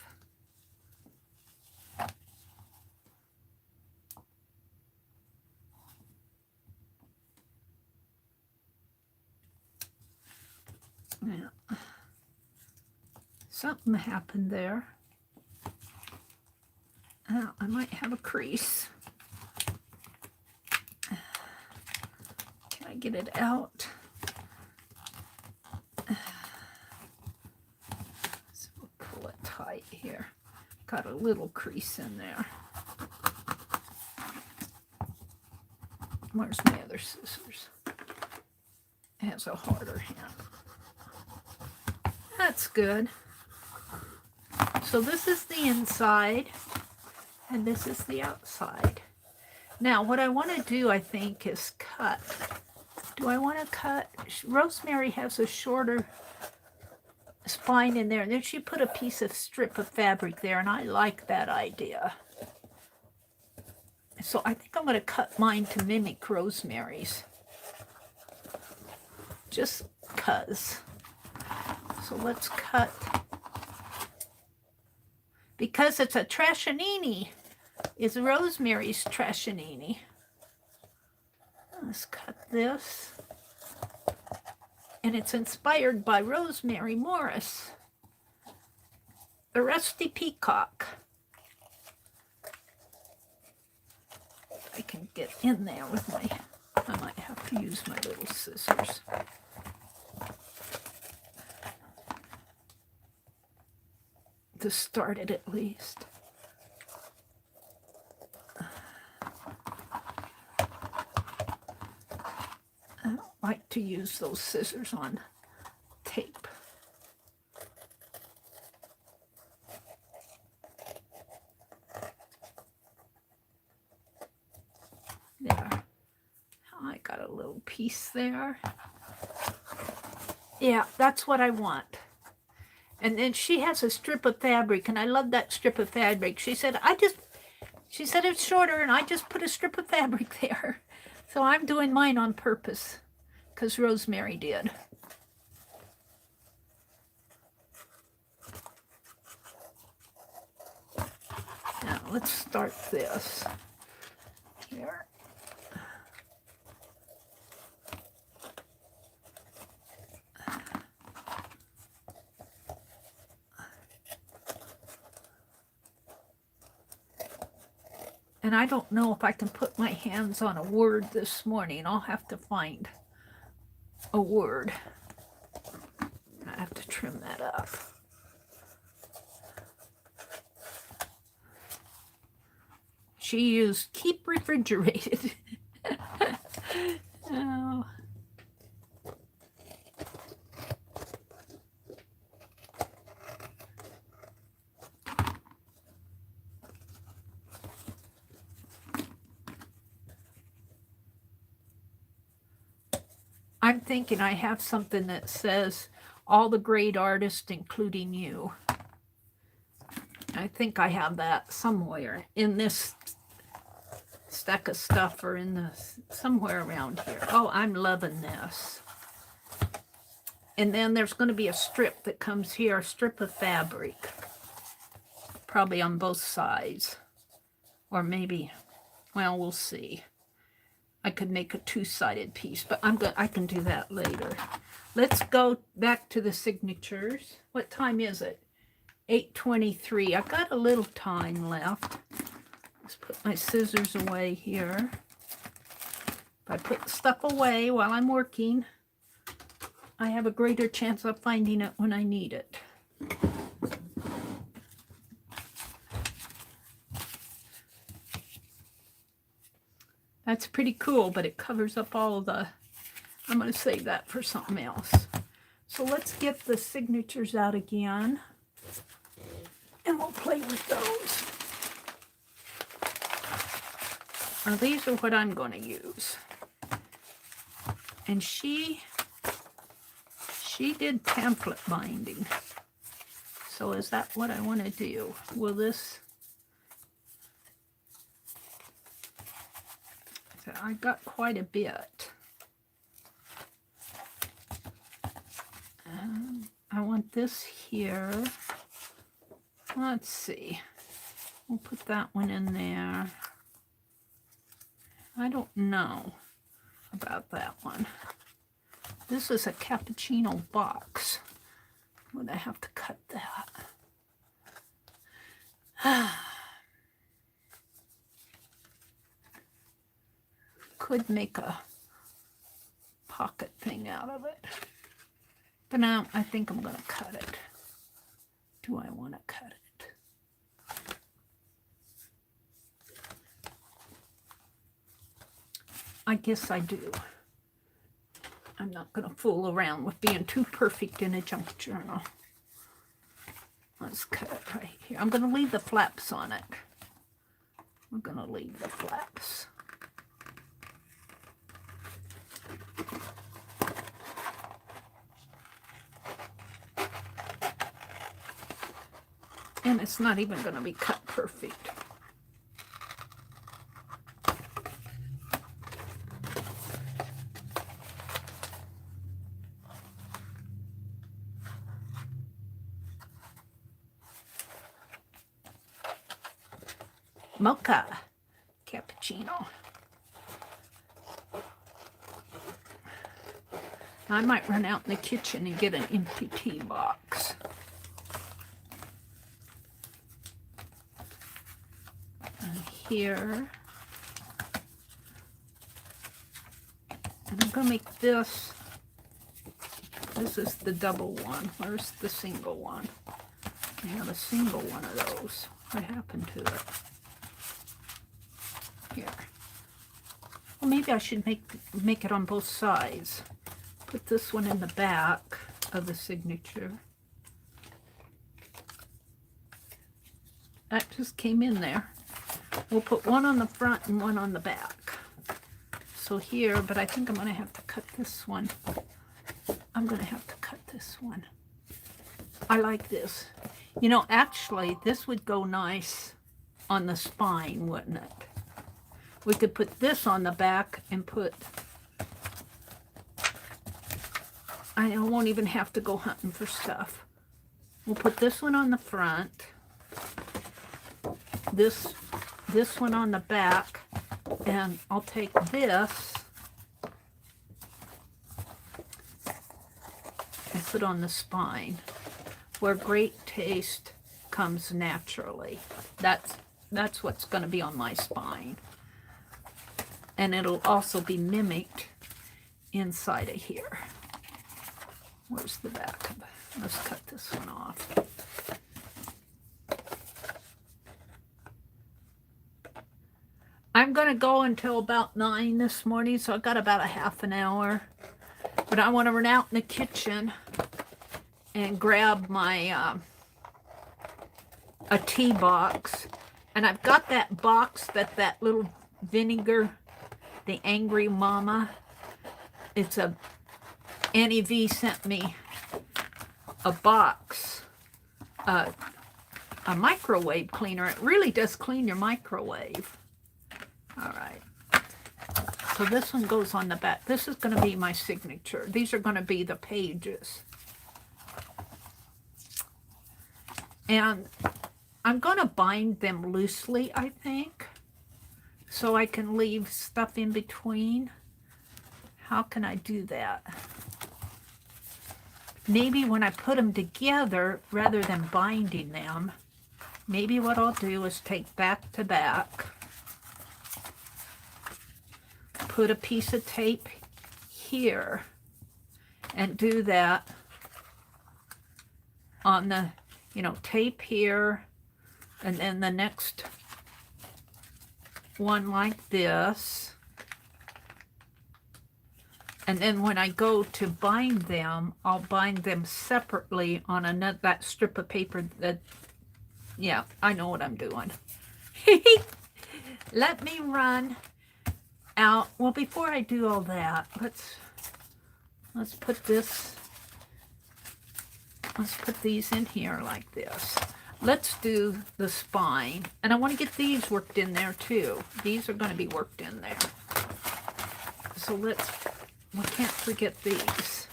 Yeah. Something happened there. I might have a crease. Can I get it out? So we'll pull it tight here. Got a little crease in there. Where's my other scissors? It has a harder hand. That's good. So this is the inside, and this is the outside. Now, what I want to do, I think, is cut. Do I want to cut? Rosemary has a shorter spine in there, and then she put a piece of strip of fabric there, and I like that idea. So I think I'm going to cut mine to mimic Rosemary's. Just 'cause. So let's cut. Because it's a Trashanini. It's Rosemary's Trashanini. Let's cut this. And it's inspired by Rosemary Morris. The Rusty Peacock. If I can get in there with my... I might have to use my little scissors. this started at least. I don't like to use those scissors on tape. There. I got a little piece there. Yeah, that's what I want. And then she has a strip of fabric, and I love that strip of fabric. She said it's shorter, and I just put a strip of fabric there. So I'm doing mine on purpose, because Rosemary did. Now let's start this here. And I don't know if I can put my hands on a word this morning. I'll have to find a word. I have to trim that up. She used keep refrigerated. Oh. I'm thinking I have something that says all the great artists, including you. I think I have that somewhere in this stack of stuff, or in this somewhere around here. Oh, I'm loving this. And then there's going to be a strip that comes here, a strip of fabric, probably on both sides, or maybe, well, we'll see. I could make a two-sided piece, but I can do that later. Let's go back to the signatures. What time is it? 8:23. I've got a little time left. Let's put my scissors away here. If I put stuff away while I'm working, I have a greater chance of finding it when I need it. That's pretty cool, but it covers up all of the... I'm going to save that for something else. So let's get the signatures out again, and we'll play with those. Now these are what I'm going to use. And she did pamphlet binding. So is that what I want to do? Will this... I got quite a bit. I want this here. Let's see. We'll put that one in there. I don't know about that one. This is a cappuccino box. Would I have to cut that? Could make a pocket thing out of it. But now I think I'm going to cut it. Do I want to cut it? I guess I do. I'm not going to fool around with being too perfect in a junk journal. Let's cut it right here. I'm going to leave the flaps on it. We're going to leave the flaps. And it's not even going to be cut perfect. Mocha cappuccino. I might run out in the kitchen and get an empty tea box. And here. And I'm going to make this. This is the double one. Where's the single one? I have a single one of those. What happened to it? Here. Well, maybe I should make it on both sides. Put this one in the back of the signature. That just came in there. We'll put one on the front and one on the back. So here, but I think I'm going to have to cut this one. I'm going to have to cut this one. I like this. You know, actually, this would go nice on the spine, wouldn't it? We could put this on the back and put... I won't even have to go hunting for stuff. We'll put this one on the front. This one on the back. And I'll take this and put on the spine, where great taste comes naturally. That's what's going to be on my spine. And it'll also be mimicked inside of here. Where's the back of it? Let's cut this one off. I'm going to go until about 9 this morning, so I've got about a half an hour. But I want to run out in the kitchen and grab my a tea box. And I've got that box that little vinegar, the Angry Mama. It's a Annie V sent me a box, a microwave cleaner. It really does clean your microwave. All right. So this one goes on the back. This is going to be my signature. These are going to be the pages. And I'm going to bind them loosely, I think, so I can leave stuff in between. How can I do that? Maybe when I put them together, rather than binding them, maybe what I'll do is take back to back, put a piece of tape here, and do that on the, tape here, and then the next one like this. And then when I go to bind them, I'll bind them separately on that strip of paper that, yeah, I know what I'm doing. Let me run out. Well, before I do all that, let's put this, let's put these in here like this. Let's do the spine. And I want to get these worked in there too. These are going to be worked in there. So we can't forget these.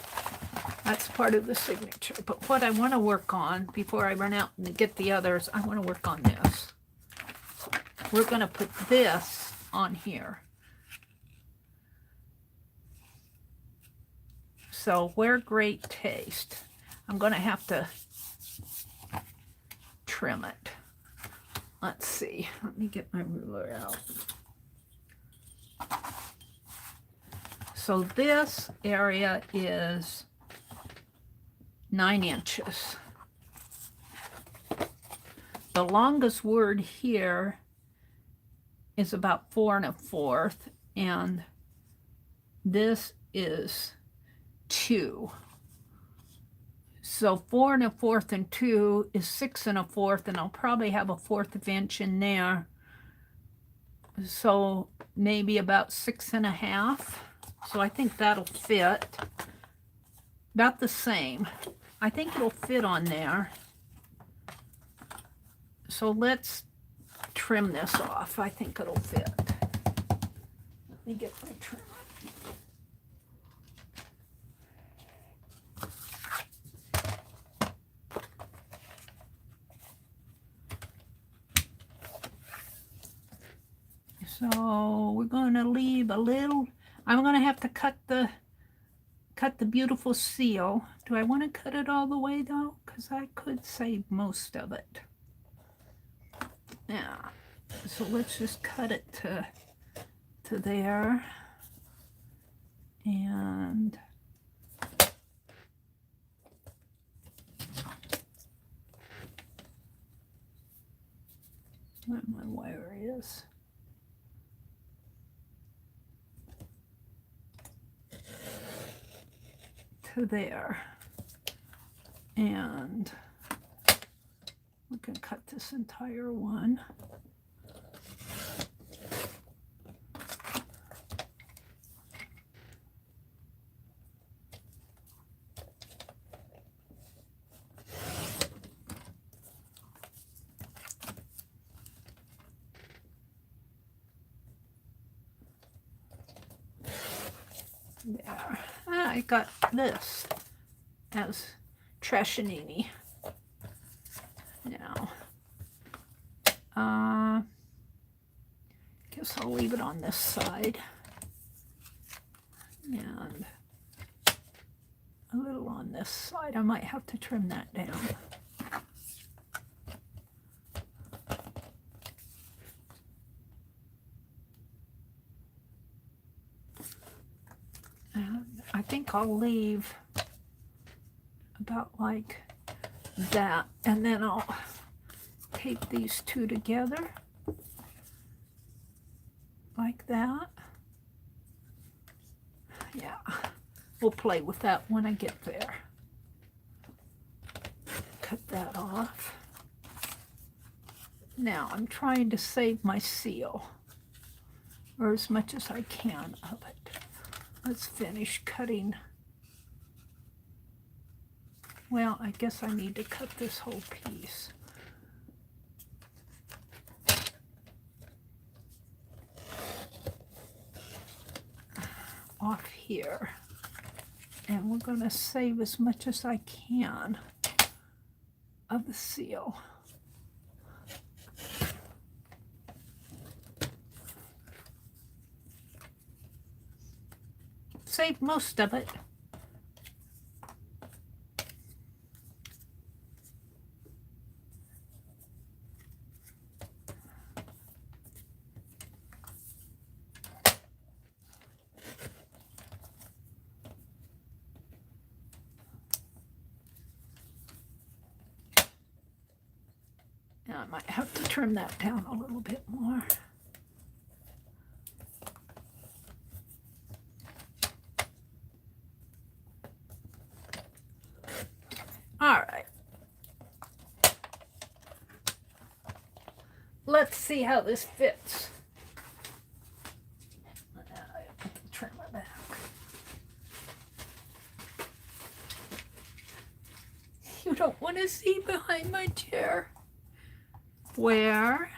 That's part of the signature. But what I want to work on before I run out and get the others, I want to work on this. We're going to put this on here. So where great taste, I'm going to have to trim it. Let's see. Let me get my ruler out. So this area is 9 inches. The longest word here is about 4 1/4, and this is 2. So 4 1/4 and 2 is 6 1/4, and I'll probably have a 1/4 of inch in there. So maybe about 6 1/2. So I think that'll fit. About the same. I think it'll fit on there. So let's trim this off. I think it'll fit. Let me get my trimmer. So we're going to leave a little. I'm going to have to cut the beautiful seal. Do I want to cut it all the way though? Because I could save most of it. Yeah. So let's just cut it to there. And where my wire is. To there. And we can cut this entire one. There. I got this as Trashanini. Now, guess I'll leave it on this side. And a little on this side. I might have to trim that down. And I think I'll leave about like that, and then I'll take these two together like that. Yeah, we'll play with that when I get there. Cut that off. Now I'm trying to save my seal, or as much as I can of it. Let's finish cutting. Well, I guess I need to cut this whole piece. Off here. And we're going to save as much as I can of the seal. Save most of it. Now I might have to trim that down a little bit more. All right. Let's see how this fits. I have to trim it back. You don't want to see behind my chair. Where?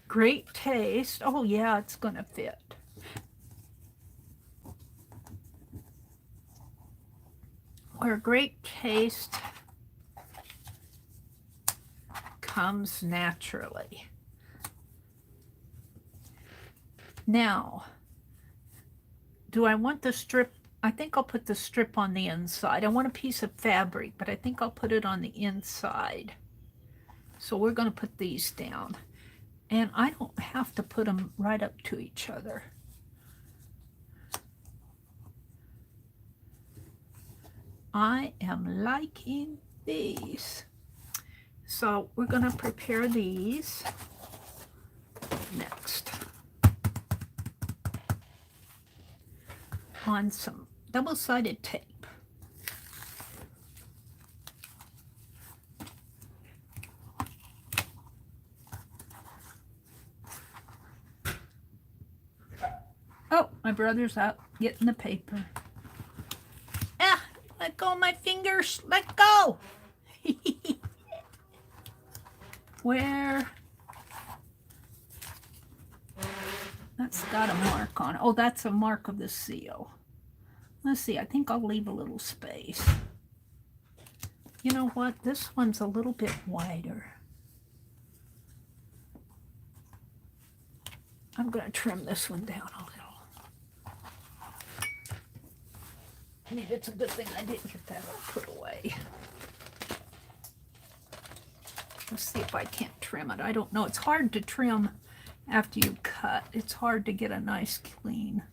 Great taste. Oh yeah, it's gonna fit. Where great taste comes naturally. Now, do I want the strip? I think I'll put the strip on the inside. I want a piece of fabric, but I think I'll put it on the inside. So we're going to put these down. And I don't have to put them right up to each other. I am liking these. So we're going to prepare these next on some double-sided tape. Oh, my brother's out getting the paper. Ah, let go of my fingers. Let go. Where? That's got a mark on it. Oh, that's a mark of the seal. Let's see, I think I'll leave a little space. You know what? This one's a little bit wider. I'm going to trim this one down a little. Maybe it's a good thing I didn't get that all put away. Let's see if I can't trim it. I don't know. It's hard to trim after you cut. It's hard to get a nice clean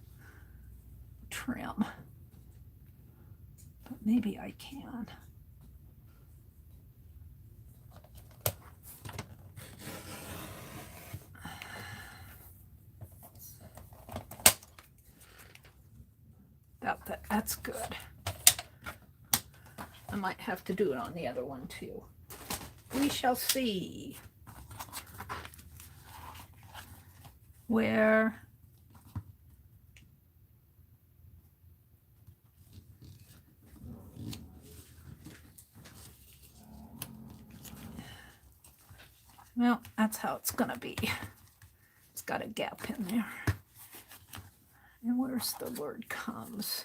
trim. But maybe I can. That's good. I might have to do it on the other one too. We shall see. Where well, that's how it's gonna be. It's got a gap in there. And where's the word comes?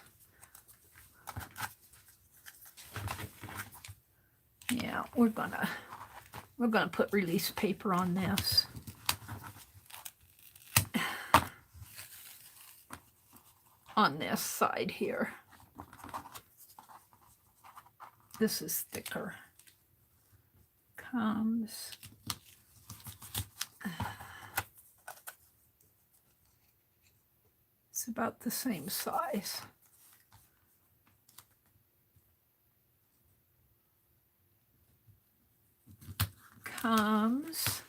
Yeah, we're gonna put release paper on this. On this side here. This is thicker. Comes. It's about the same size. Comes.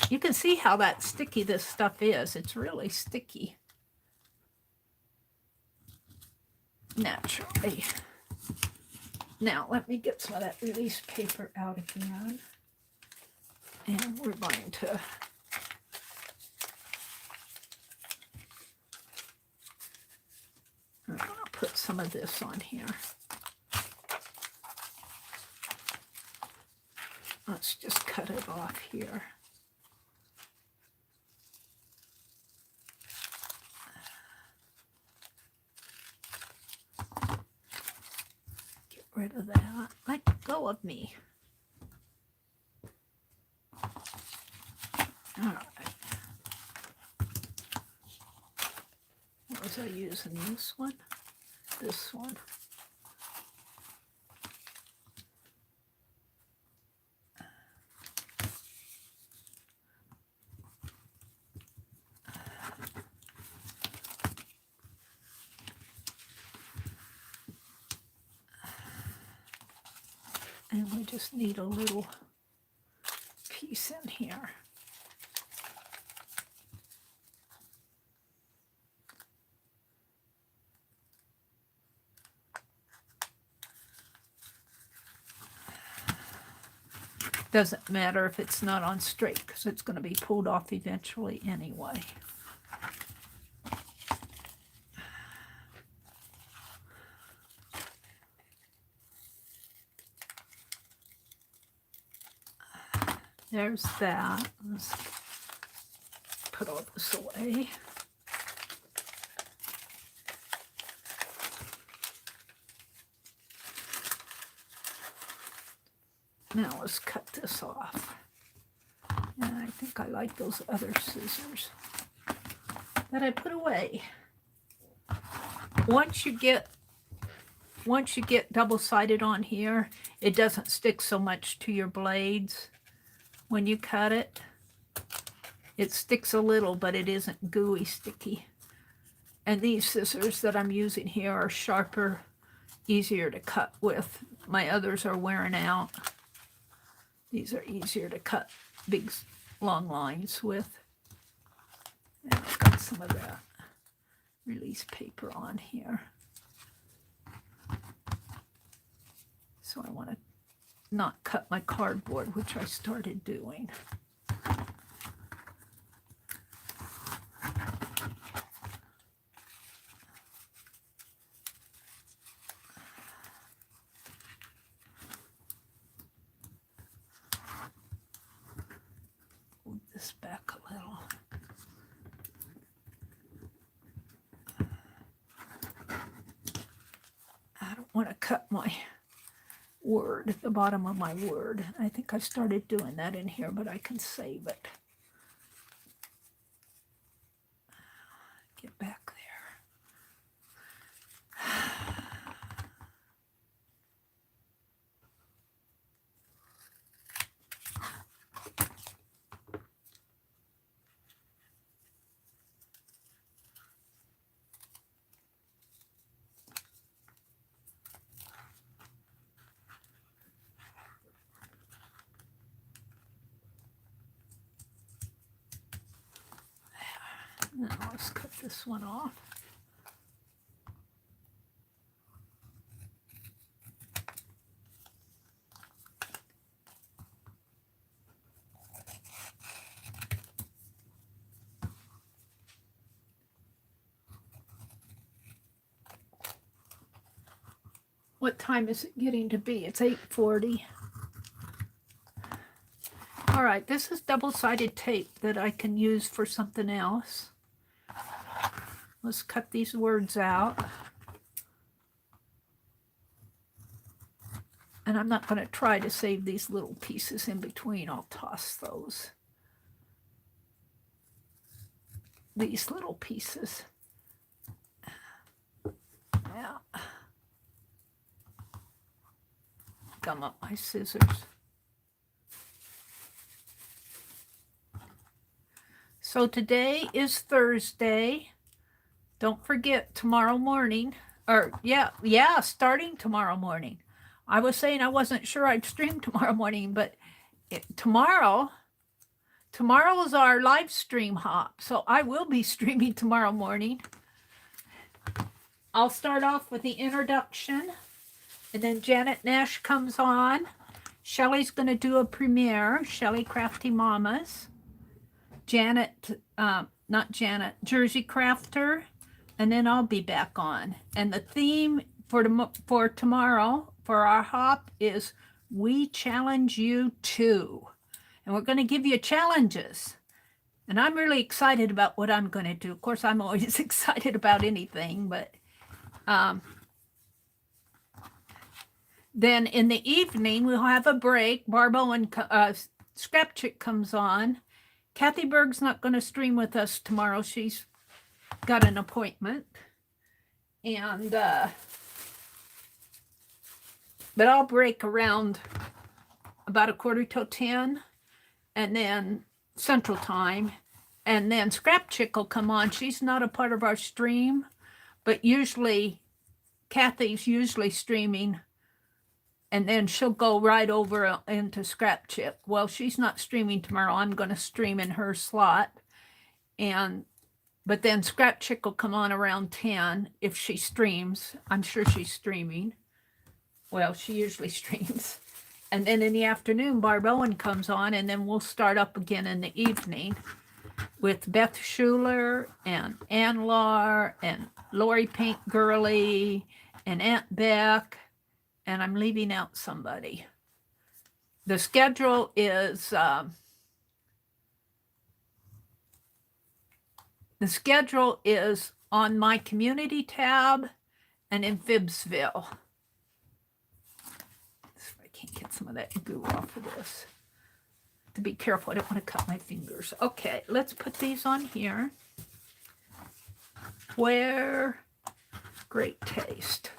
You can see how that sticky this stuff is. It's really sticky. Naturally. Now, let me get some of that release paper out again. And we're going to put some of this on here. Let's just cut it off here. Get rid of that. Let go of me. All right. What was I using? This one? This one. And we just need a little piece in here. Doesn't matter if it's not on straight because it's going to be pulled off eventually anyway. There's that. Let's put all this away. Now let's cut this off. And I think I like those other scissors that I put away. Once you get double-sided on here, it doesn't stick so much to your blades. When you cut it, it sticks a little, but it isn't gooey sticky. And these scissors that I'm using here are sharper, easier to cut with. My others are wearing out. These are easier to cut big, long lines with. And I've got some of that release paper on here. So I want to not cut my cardboard, which I started doing. Move this back a little. I don't want to cut my word at the bottom of my word. I think I started doing that in here, but I can save it. Get back there. Now let's cut this one off. What time is it getting to be? It's 8:40. All right, this is double-sided tape that I can use for something else. Let's cut these words out. And I'm not going to try to save these little pieces in between. I'll toss those. These little pieces. Yeah. Gum up my scissors. So today is Thursday. Don't forget tomorrow morning, or starting tomorrow morning. I was saying I wasn't sure I'd stream tomorrow morning, but tomorrow is our live stream hop. So I will be streaming tomorrow morning. I'll start off with the introduction, and then Janet Nash comes on. Shelly's going to do a premiere, Shelly Crafty Mamas. Jersey Crafter, and then I'll be back on. And the theme for tomorrow for our hop is We Challenge You Too. And we're going to give you challenges. And I'm really excited about what I'm going to do. Of course, I'm always excited about anything, but then in the evening, we'll have a break. Barb Owen, Scrap Chick comes on. Kathy Berg's not going to stream with us tomorrow. She's got an appointment. And, but I'll break around about 9:45, and then Central Time. And then Scrap Chick will come on. She's not a part of our stream, but usually Kathy's usually streaming, and then she'll go right over into Scrap Chick. Well, she's not streaming tomorrow. I'm going to stream in her slot. But then Scrap Chick will come on around 10 if she streams. I'm sure she's streaming. Well, she usually streams. And then in the afternoon, Barb Owen comes on, and then we'll start up again in the evening with Beth Schuler and Ann Lar and Lori Paint Girly and Aunt Beck. And I'm leaving out somebody. The schedule is on my community tab and in Fibsville. I can't get some of that goo off of this. To be careful, I don't want to cut my fingers. Okay, let's put these on here. Where great taste.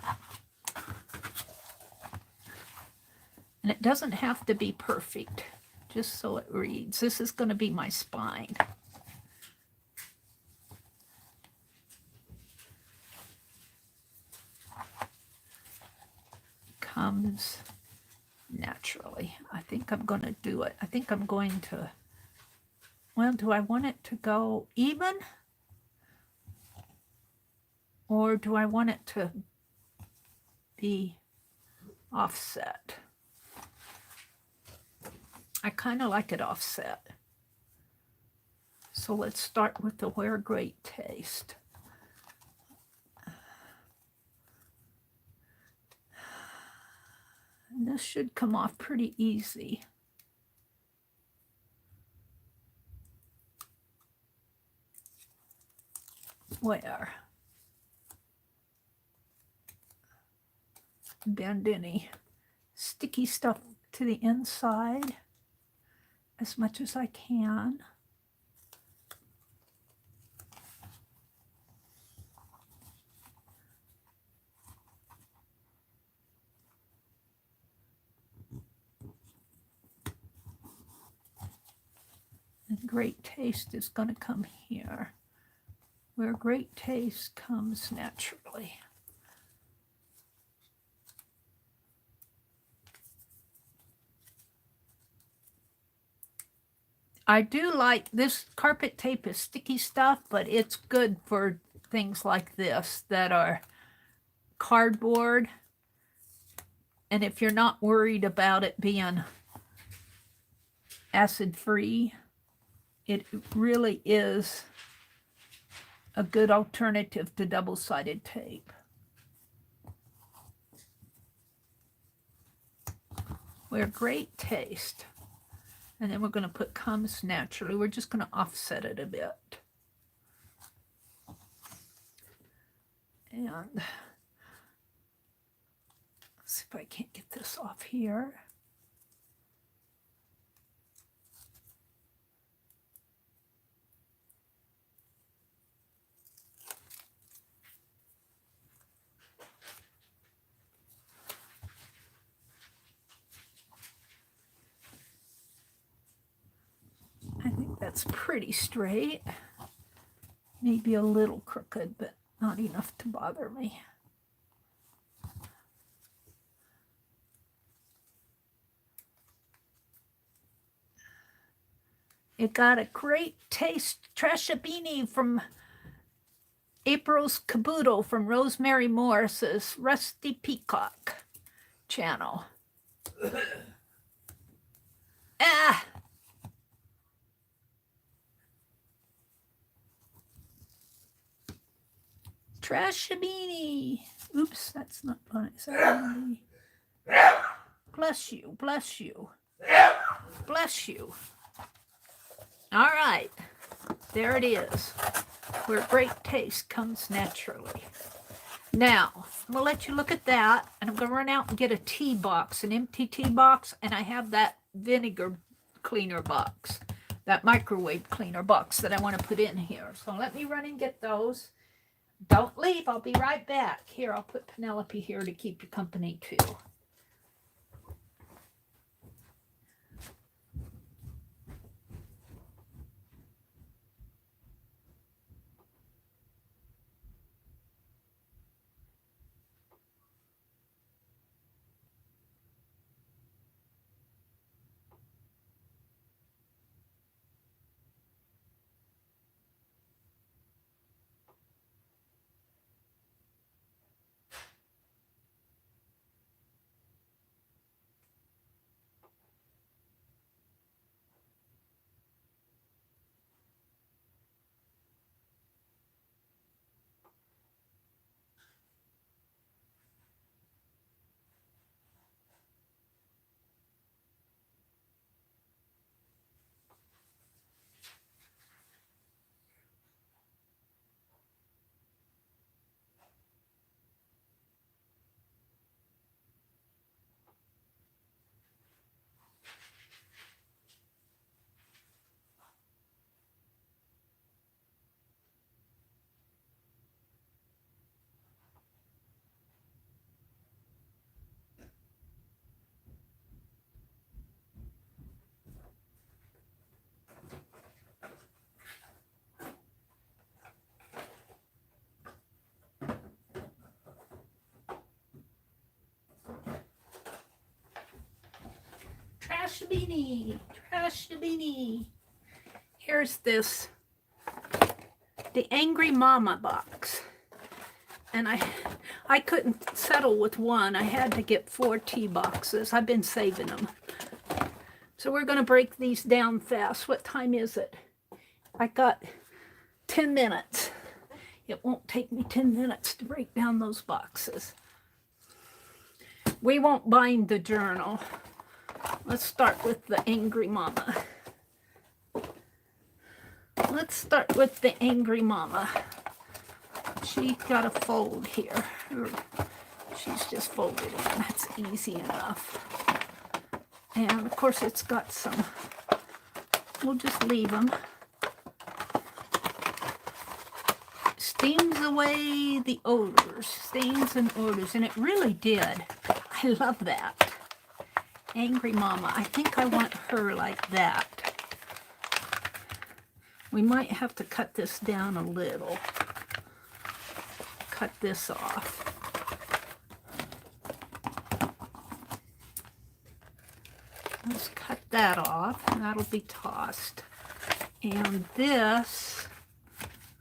And it doesn't have to be perfect, just so it reads. This is going to be my spine. Comes naturally. I think I'm going to do it. I think I'm going to, well, do I want it to go even? Or do I want it to be offset? I kind of like it offset. So let's start with the Where Great Taste. And this should come off pretty easy. Where? Bend any sticky stuff to the inside as much as I can. And great taste is going to come here, where great taste comes naturally. I do like this carpet tape is sticky stuff, but it's good for things like this that are cardboard. And if you're not worried about it being acid-free, it really is a good alternative to double-sided tape. Where great taste. And then we're going to put comes naturally. We're just going to offset it a bit. And let's see if I can't get this off here. I think that's pretty straight. Maybe a little crooked, but not enough to bother me. It got a great taste. Trashabini from April's Caboodle from Rosemary Morris's Rusty Peacock channel. Ah! Trashabini. Oops, that's not funny. Sorry. Bless you, bless you. Bless you. All right, there it is, where great taste comes naturally. Now, I'm going to let you look at that, and I'm going to run out and get a tea box, an empty tea box, and I have that vinegar cleaner box, that microwave cleaner box that I want to put in here. So let me run and get those. Don't leave, I'll be right back. Here, I'll put Penelope here to keep you company too. Trashabini, Trashabini. Here's this, the Angry Mama box. And I couldn't settle with one. I had to get 4 tea boxes. I've been saving them. So we're going to break these down fast. What time is it? I got 10 minutes. It won't take me 10 minutes to break down those boxes. We won't bind the journal. Let's start with the Angry Mama. Let's start with the Angry Mama. She got a fold here. She's just folded in. That's easy enough. And of course it's got some. We'll just leave them. Steams away the odors. Stains and odors. And it really did. I love that. Angry Mama. I think I want her like that. We might have to cut this down a little. Cut this off. Let's cut that off. That'll be tossed. And this,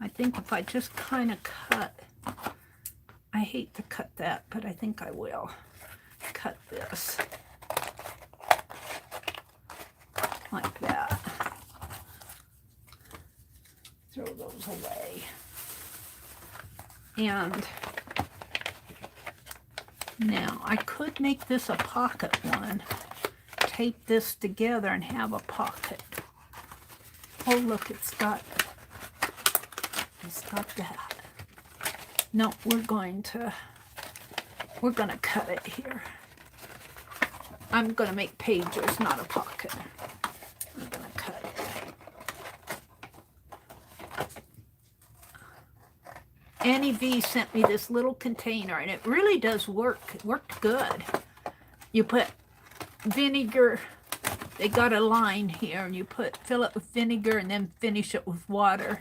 I think if I just kind of cut, I hate to cut that, but I think I will. Cut this. Like that. Throw those away. And now I could make this a pocket one, tape this together and have a pocket. Oh, look, it's got that. No, we're going to cut it here. I'm going to make pages, not a pocket. I'm going to cut it. Annie V sent me this little container, and it really does work. It worked good. You put vinegar. They got a line here, and you fill it with vinegar and then finish it with water.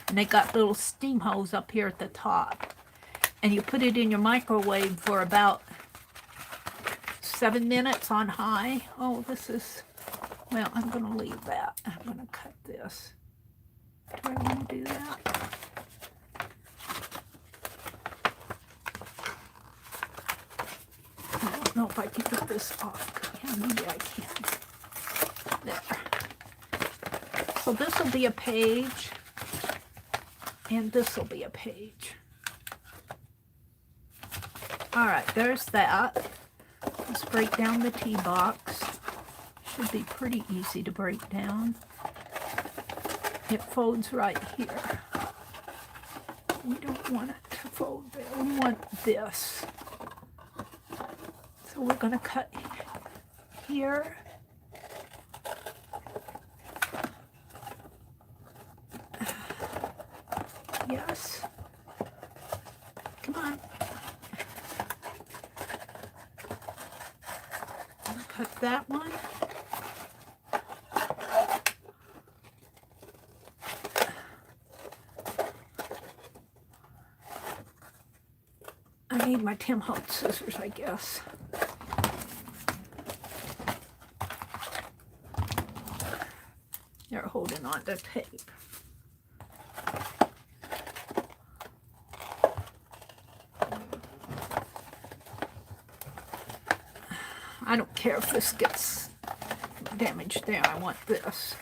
And they got little steam hose up here at the top. And you put it in your microwave for about 7 minutes on high. Oh, this is, well, I'm going to leave that. I'm going to cut this. Do I want to do that? I don't know if I can get this off. Yeah, maybe I can. There. So this will be a page, and this will be a page. All right, there's that. Let's break down the tea box. Should be pretty easy to break down. It folds right here. We don't want it to fold there. We want this. So we're going to cut here. Yes. Come on. Cut that one. I need my Tim Holtz scissors, I guess. They're holding on to tape. I don't care if this gets damaged there. I want this.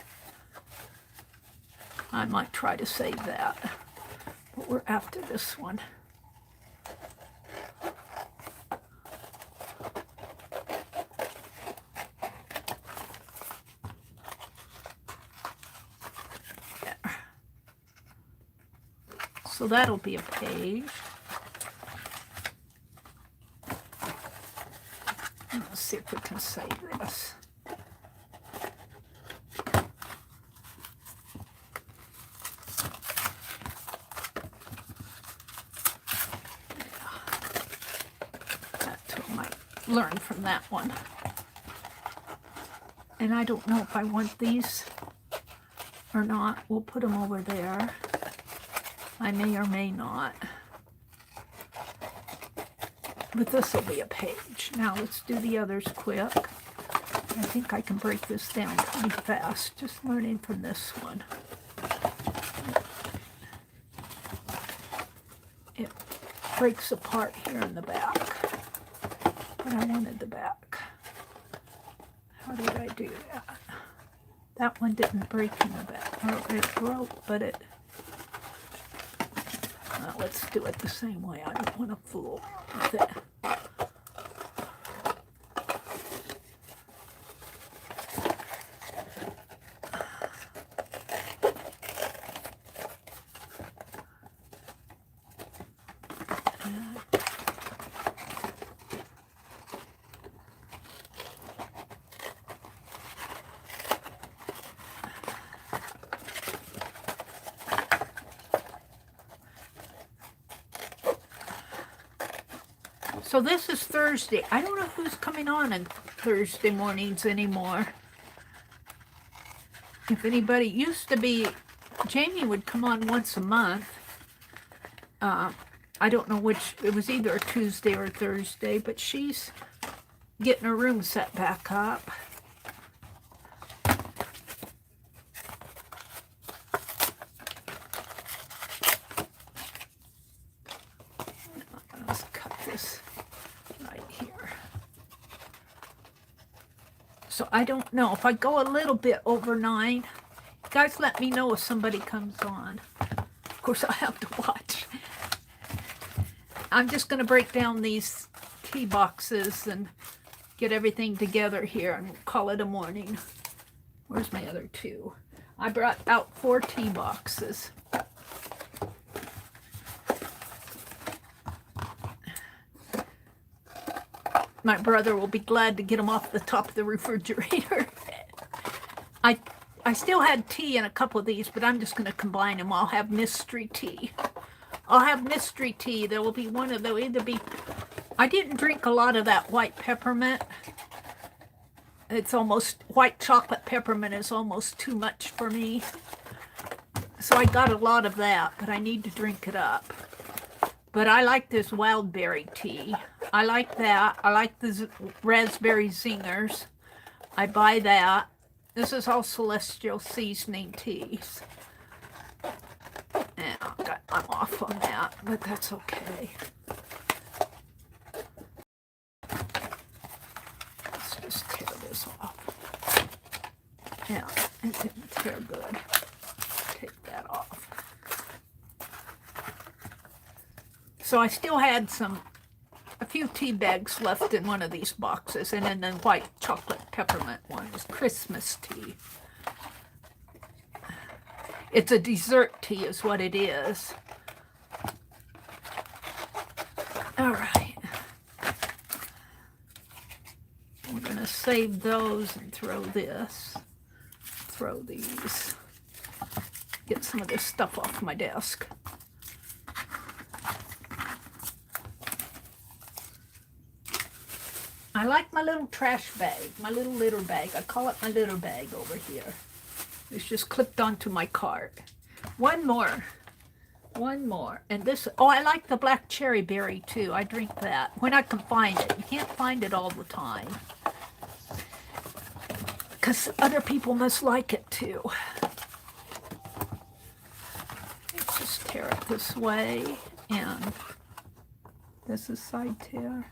I might try to save that, but we're after this one. There. So that'll be a page. Let's see if we can save this. I might learn from that one. And I don't know if I want these or not. We'll put them over there. I may or may not. But this will be a page. Now let's do the others quick. I think I can break this down pretty fast, just learning from this one. It breaks apart here in the back, but I wanted the back. How did I do that? That one didn't break in the back, or it broke, but it... Well, let's do it the same way. I don't want to fool with it. So this is Thursday. I don't know who's coming on Thursday mornings anymore. If anybody used to be, Jamie would come on once a month. I don't know which, it was either a Tuesday or a Thursday, but she's getting her room set back up. Let's cut this right here. So I don't know if I go a little bit over 9. Guys, let me know if somebody comes on. Of course, I have to watch. I'm just going to break down these tea boxes and get everything together here and call it a morning. Where's my other two? I brought out 4 tea boxes. My brother will be glad to get them off the top of the refrigerator. I still had tea in a couple of these, but I'm just going to combine them. I'll have mystery tea. I'll have mystery tea. There will be one of them. Either be. I didn't drink a lot of that white peppermint. It's almost, white chocolate peppermint is almost too much for me. So I got a lot of that, but I need to drink it up. But I like this wild berry tea. I like that. I like the raspberry zingers. I buy that. This is all celestial seasoning teas. And I'm off on that, but that's okay. Let's just tear this off. Yeah, it didn't tear good. Take that off. So I still had a few tea bags left in one of these boxes, and then the white chocolate peppermint one is Christmas tea. It's a dessert tea is what it is. All right. We're going to save those and throw this. Throw these. Get some of this stuff off my desk. I like my little trash bag, my little litter bag. I call it my litter bag over here. It's just clipped onto my cart. One more. And this, oh, I like the black cherry berry too. I drink that when I can find it. You can't find it all the time, because other people must like it too. Let's just tear it this way, and this is side tear.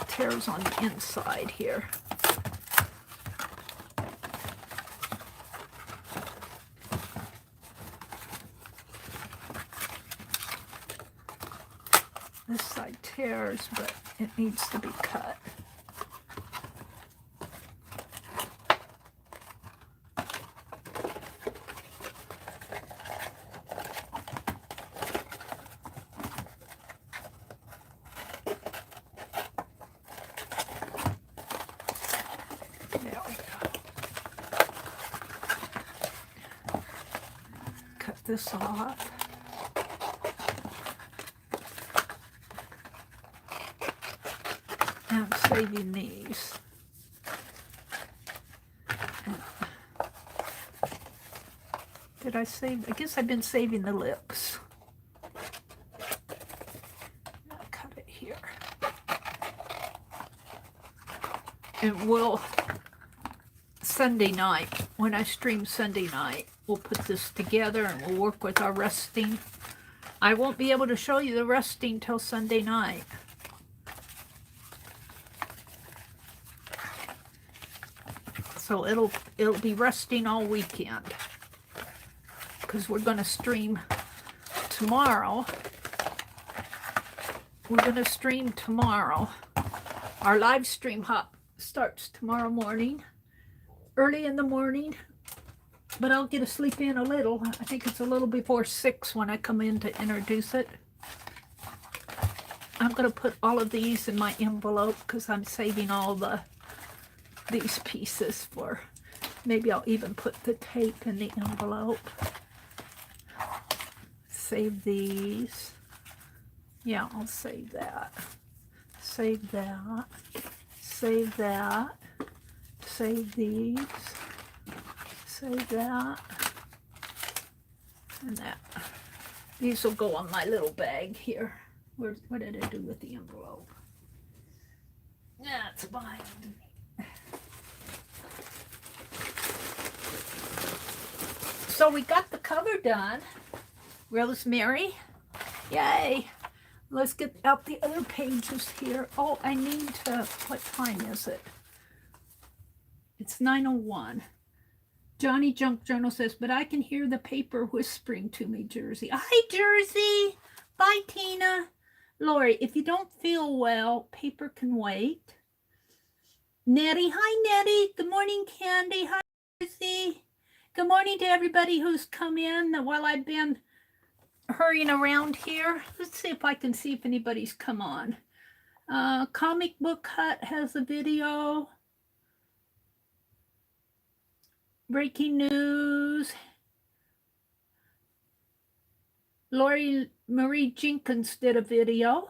Tears on the inside here. This side tears, but it needs to be cut. This off. And I'm saving these. Did I save? I guess I've been saving the lips. I'll cut it here. And we'll, Sunday night, when I stream Sunday night, we'll put this together and we'll work with our resting. I won't be able to show you the resting till Sunday night. So it'll be resting all weekend, because we're going to stream tomorrow. We're going to stream tomorrow. Our live stream hop starts tomorrow morning, early in the morning. But I'll get to sleep in a little. I think it's a little before 6 when I come in to introduce it. I'm going to put all of these in my envelope because I'm saving all these pieces for, maybe I'll even put the tape in the envelope. Save these. Yeah, I'll save that. Save that. Save that. Save these. Save that. And that. These will go on my little bag here. What did I do with the envelope? That's behind me. So we got the cover done. Rosemary. Yay. Let's get out the other pages here. Oh, I need to, what time is it? It's 9:01. Johnny Junk Journal says, but I can hear the paper whispering to me, Jersey. Hi, Jersey. Bye, Tina. Lori, if you don't feel well, paper can wait. Nettie. Hi, Nettie. Good morning, Candy. Hi, Lucy. Good morning to everybody who's come in while I've been hurrying around here. Let's see if I can see if anybody's come on. Comic Book Hut has a video. Breaking news. Lori Marie Jenkins did a video.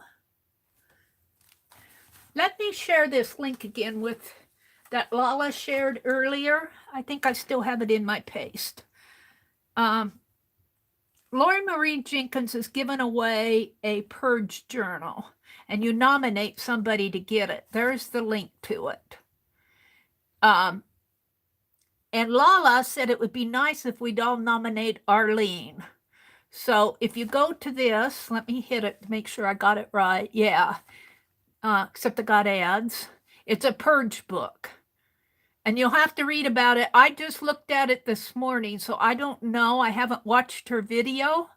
Let me share this link again with that Lala shared earlier. I think I still have it in my paste. Lori Marie Jenkins has given away a purge journal, and you nominate somebody to get it. There's the link to it. And Lala said it would be nice if we'd all nominate Arlene. So if you go to this, let me hit it to make sure I got it right. Yeah, except I got ads. It's a purge book. And you'll have to read about it. I just looked at it this morning, so I don't know. I haven't watched her video.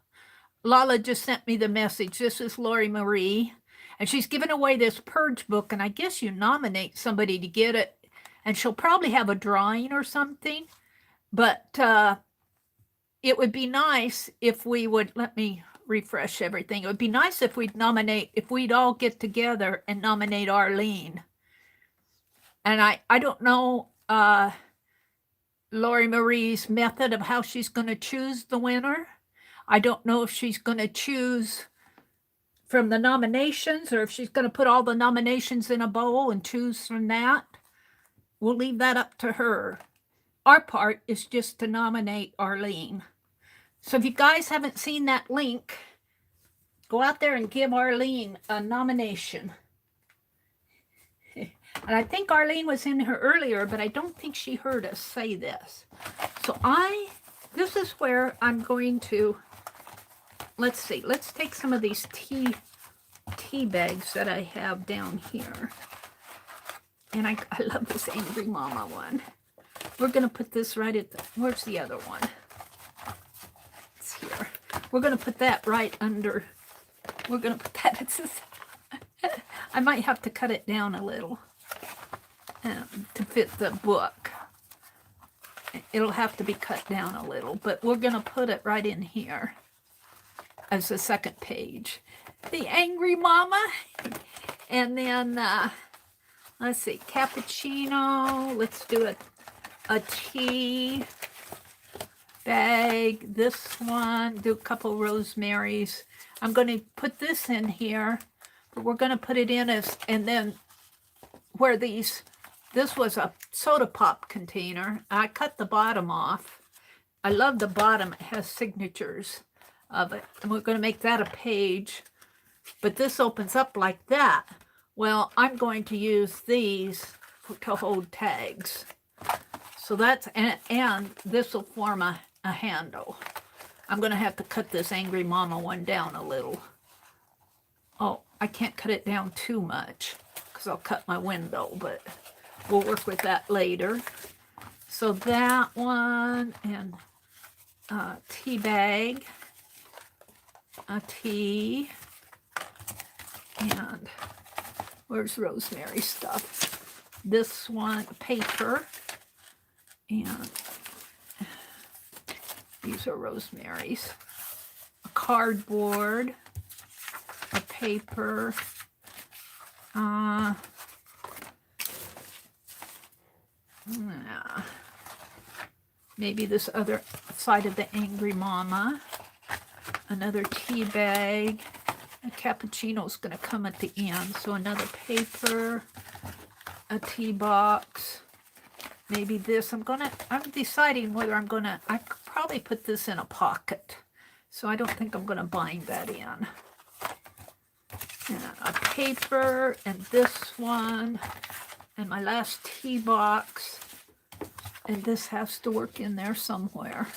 Lala just sent me the message. This is Lori Marie. And she's given away this purge book, and I guess you nominate somebody to get it. And she'll probably have a drawing or something. But it would be nice if we would, let me refresh everything. It would be nice if we'd all get together and nominate Arlene. And I don't know Lori Marie's method of how she's going to choose the winner. I don't know if she's going to choose from the nominations or if she's going to put all the nominations in a bowl and choose from that. We'll leave that up to her. Our part is just to nominate Arlene. So if you guys haven't seen that link, go out there and give Arlene a nomination. And I think Arlene was in here earlier, but I don't think she heard us say this. So this is where I'm going to, let's see, let's take some of these tea bags that I have down here. And I love this Angry Mama one. We're going to put this right at where's the other one? It's here. We're going to put that right under, we're going to put that, I might have to cut it down a little to fit the book. It'll have to be cut down a little, but we're going to put it right in here as the second page. The Angry Mama. And then, let's see, cappuccino. Let's do a tea bag. This one, do a couple rosemaries. I'm going to put this in here, but we're going to put it in as, and then where this was a soda pop container. I cut the bottom off. I love the bottom. It has signatures of it. And we're going to make that a page. But this opens up like that. Well, I'm going to use these to hold tags. So that's, and this will form a handle. I'm going to have to cut this Angry Mama one down a little. Oh, I can't cut it down too much because I'll cut my window, but we'll work with that later. So that one, and tea bag, a tea, and where's Rosemary stuff? This one, paper, and these are Rosemary's. A cardboard, a paper, maybe this other side of the Angry Mama, another tea bag. A cappuccino's going to come at the end, so another paper, a tea box, maybe this. I'm deciding whether I could probably put this in a pocket, so I don't think I'm going to bind that in. And a paper, and this one, and my last tea box, and this has to work in there somewhere.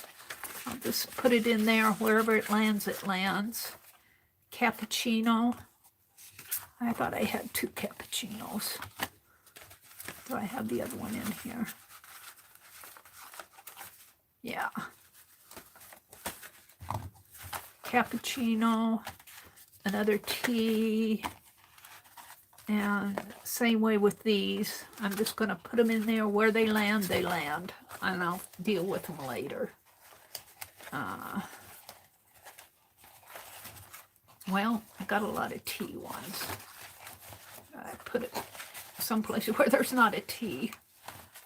I'll just put it in there, wherever it lands, it lands. Cappuccino. I thought I had 2 cappuccinos. Do I have the other one in here? Yeah. Cappuccino, another tea, And same way with these. I'm just going to put them in there. Where they land, and I'll deal with them later. Well, I got a lot of T ones. I put it someplace where there's not a T.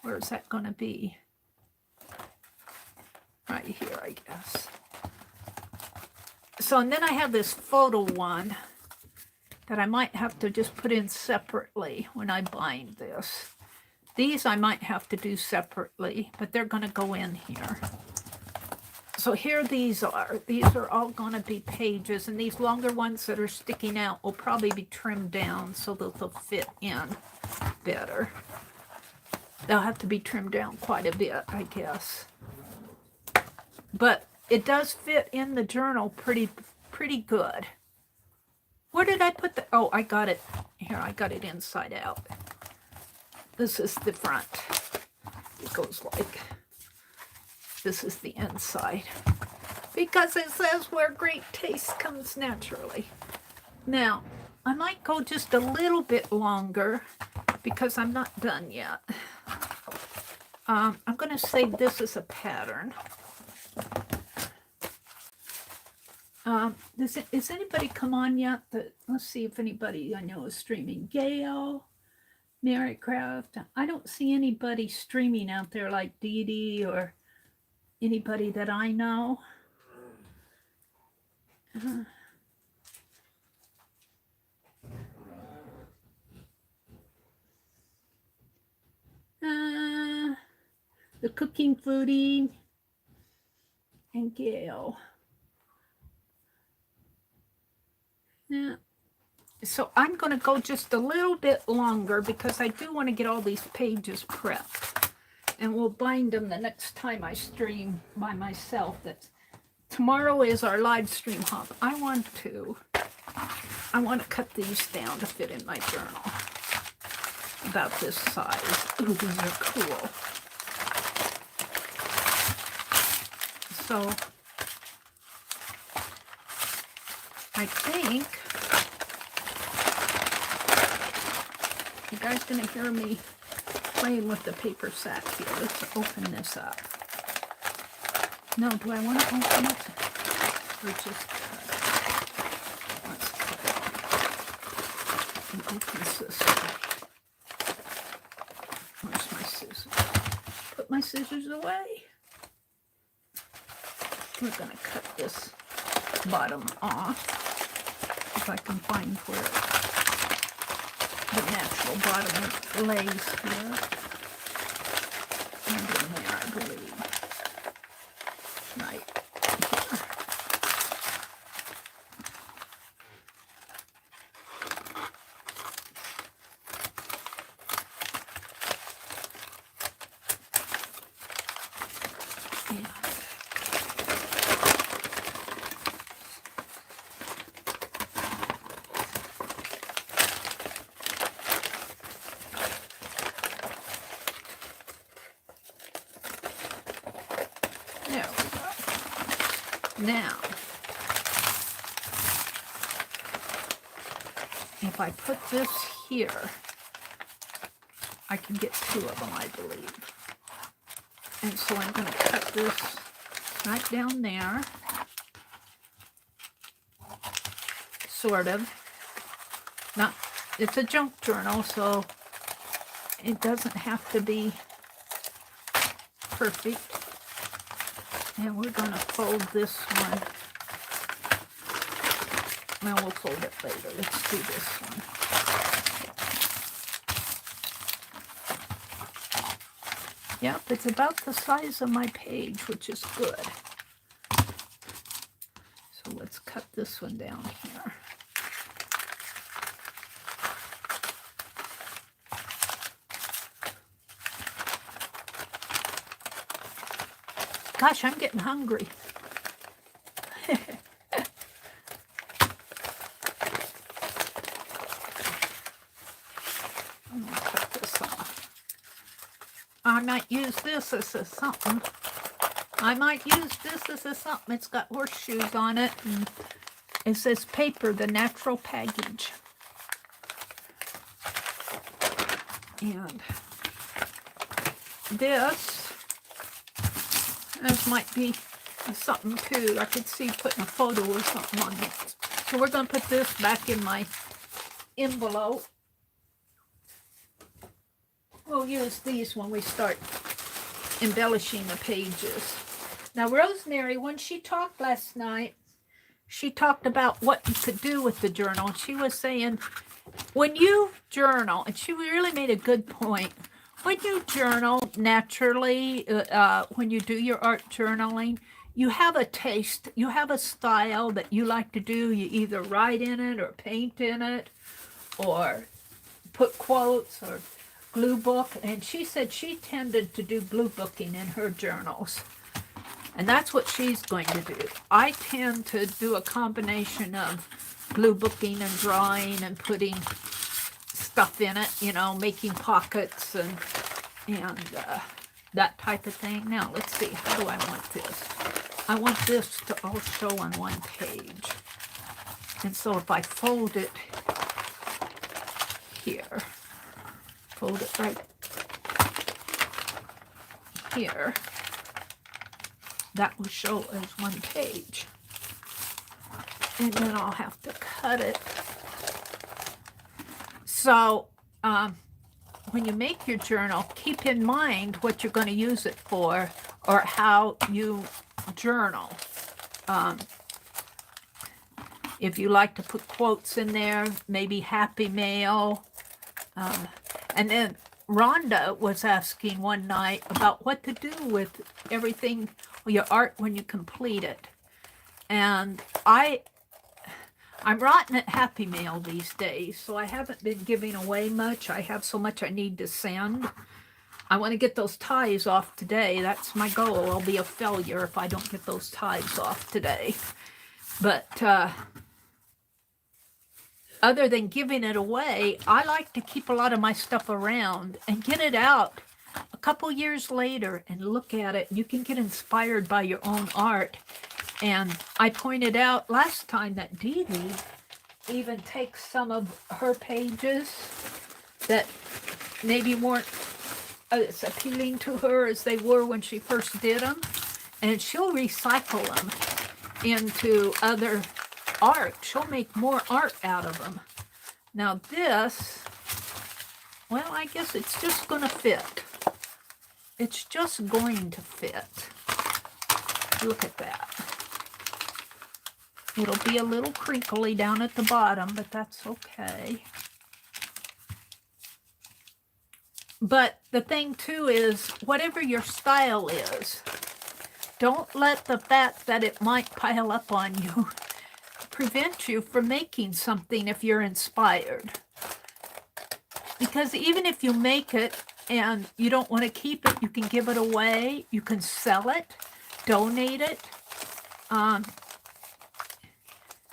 Where is that going to be? Right here, I guess. So, and then I have this photo one that I might have to just put in separately when I bind this. These I might have to do separately, but they're going to go in here. So here these are. These are all going to be pages, and these longer ones that are sticking out will probably be trimmed down so that they'll fit in better. They'll have to be trimmed down quite a bit, I guess. But it does fit in the journal pretty good. Where did I put the... Oh, I got it. Here, I got it inside out. This is the front. It goes like... This is the inside. Because it says where great taste comes naturally. Now, I might go just a little bit longer because I'm not done yet. I'm going to say this is a pattern. Is anybody come on yet? Let's see if anybody I know is streaming. Gail, Marycraft. I don't see anybody streaming out there like Dee Dee or anybody that I know. The Cooking Foodie and Gail. Yeah. So I'm going to go just a little bit longer because I do want to get all these pages prepped. And we'll bind them the next time I stream by myself. Tomorrow is our live stream hop. I want to cut these down to fit in my journal. About this size. Ooh, these are cool. So I think you guys gonna hear me playing with the paper sack here. Let's open this up. No, do I want to open it? Or just cut it? Let's cut it. And open this way. Where's my scissors? Put my scissors away. We're gonna cut this bottom off. If I can find where the natural bottom lays here. And in there, I believe. Right here. There we go. Now, if I put this here, I can get two of them, I believe. And so I'm going to cut this right down there. Sort of. Not, it's a junk journal, so it doesn't have to be perfect. And we're going to fold this one. Well, we'll fold it later. Let's do this one. Yep, it's about the size of my page, which is good. So let's cut this one down here. Gosh, I'm getting hungry. I'm going to cut this off. I might use this as a something. It's got horseshoes on it. And it says paper, the natural package. And this might be something too. I could see putting a photo or something on it. So we're going to put this back in my envelope. We'll use these when we start embellishing the pages. Now, Rosemary, when she talked last night, she talked about what you could do with the journal. She was saying, when you journal, and she really made a good point, when you journal naturally, when you do your art journaling, you have a taste, you have a style that you like to do. You either write in it or paint in it or put quotes or glue book. And she said she tended to do glue booking in her journals. And that's what she's going to do. I tend to do a combination of glue booking and drawing and putting stuff in it, you know, making pockets and that type of thing. Now, let's see, how do I want this? I want this to all show on one page. And so if I fold it here, fold it right here, that will show as one page. And then I'll have to cut it. So when you make your journal, keep in mind what you're going to use it for or how you journal. If you like to put quotes in there, maybe Happy Mail. And then Rhonda was asking one night about what to do with everything, your art when you complete it. And I'm rotten at Happy Mail these days, so I haven't been giving away much. I have so much I need to send. I want to get those ties off today. That's my goal. I'll be a failure if I don't get those ties off today. But other than giving it away, I like to keep a lot of my stuff around and get it out a couple years later and look at it. You can get inspired by your own art. And I pointed out last time that Dee Dee even takes some of her pages that maybe weren't as appealing to her as they were when she first did them, and she'll recycle them into other art. She'll make more art out of them. Now this, well, I guess it's just going to fit. It's just going to fit. Look at that. It'll be a little crinkly down at the bottom, but that's okay. But the thing too is, whatever your style is, don't let the fact that it might pile up on you prevent you from making something if you're inspired. Because even if you make it and you don't want to keep it, you can give it away, you can sell it, donate it.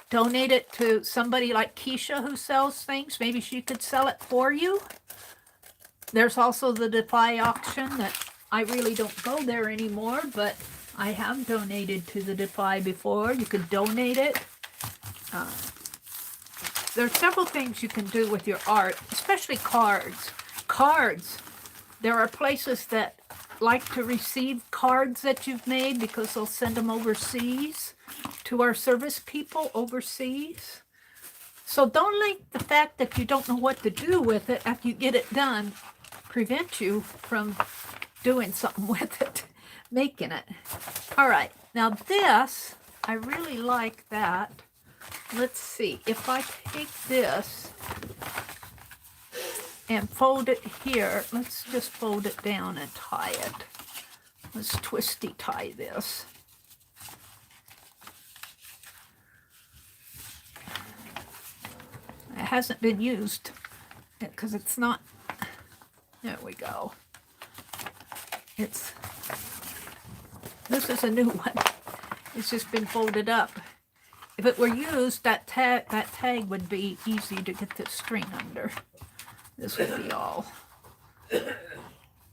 Donate it to somebody like Keisha who sells things. Maybe she could sell it for you. There's also the Defy auction that I really don't go there anymore, but I have donated to the Defy before. You could donate it. There are several things you can do with your art, especially cards. Cards. There are places that like to receive cards that you've made because they'll send them overseas to our service people overseas. So don't let the fact that you don't know what to do with it after you get it done prevent you from doing something with it, making it. All right, now this, I really like that. Let's see, if I take this and fold it here, let's just fold it down and tie it. Let's twisty tie this. It hasn't been used because it's not, there we go. This is a new one. It's just been folded up. If it were used, that tag would be easy to get the string under. This would be all.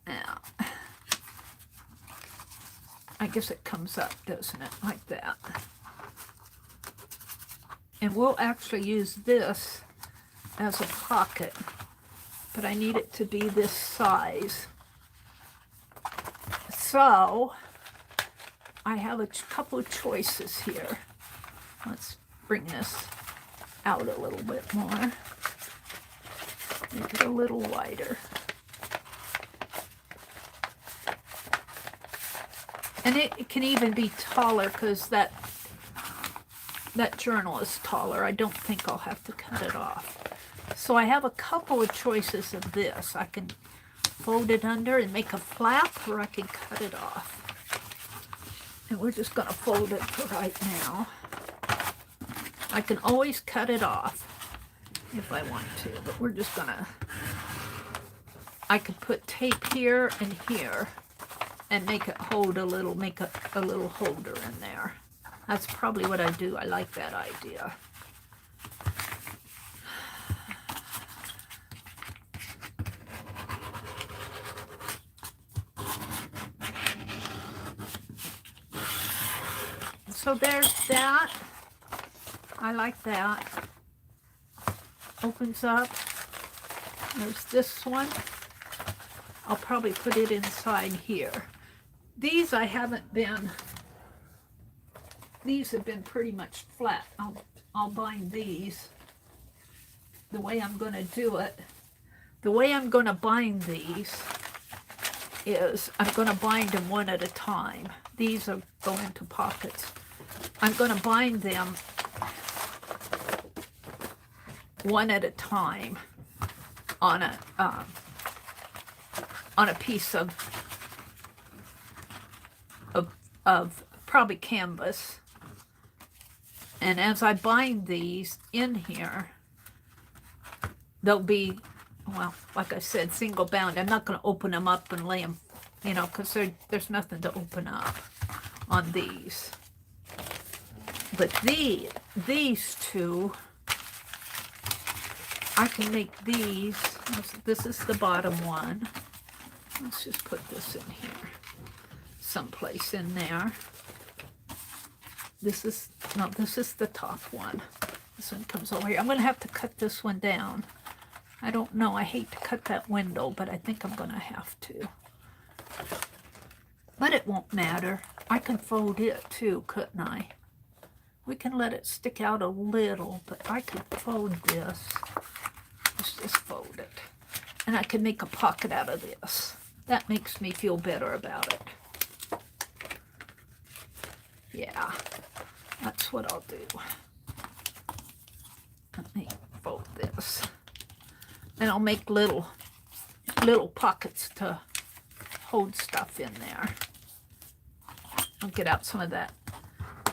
Now, I guess it comes up, doesn't it? Like that. And we'll actually use this as a pocket. but I need it to be this size. So I have a couple of choices here. Let's bring this out a little bit more. Make it a little wider. And it can even be taller because that journal is taller. I don't think I'll have to cut it off. So I have a couple of choices of this. I can fold it under and make a flap, or I can cut it off. And we're just going to fold it for right now. I can always cut it off if I want to, but we're just going to... I could put tape here and here and make it hold a little, make a little holder in there. That's probably what I do. I like that idea. So there's that. I like that. Opens up. There's this one. I'll probably put it inside here. These I haven't been, these have been pretty much flat. I'll bind these. The way I'm going to do it, the way I'm going to bind these is I'm going to bind them one at a time. These are go into pockets. I'm going to bind them one at a time on a piece of probably canvas. And as I bind these in here, they'll be, well, like I said, single bound. I'm not going to open them up and lay them, you know, because there's nothing to open up on these. But these two, I can make these. This is the bottom one. Let's just put this in here, someplace in there. This is the top one. This one comes over here. I'm going to have to cut this one down. I don't know. I hate to cut that window, but I think I'm going to have to. But it won't matter. I can fold it too, couldn't I? We can let it stick out a little, but I could fold this. Let's just fold it. And I can make a pocket out of this. That makes me feel better about it. Yeah, that's what I'll do. Let me fold this. And I'll make little pockets to hold stuff in there. I'll get out some of that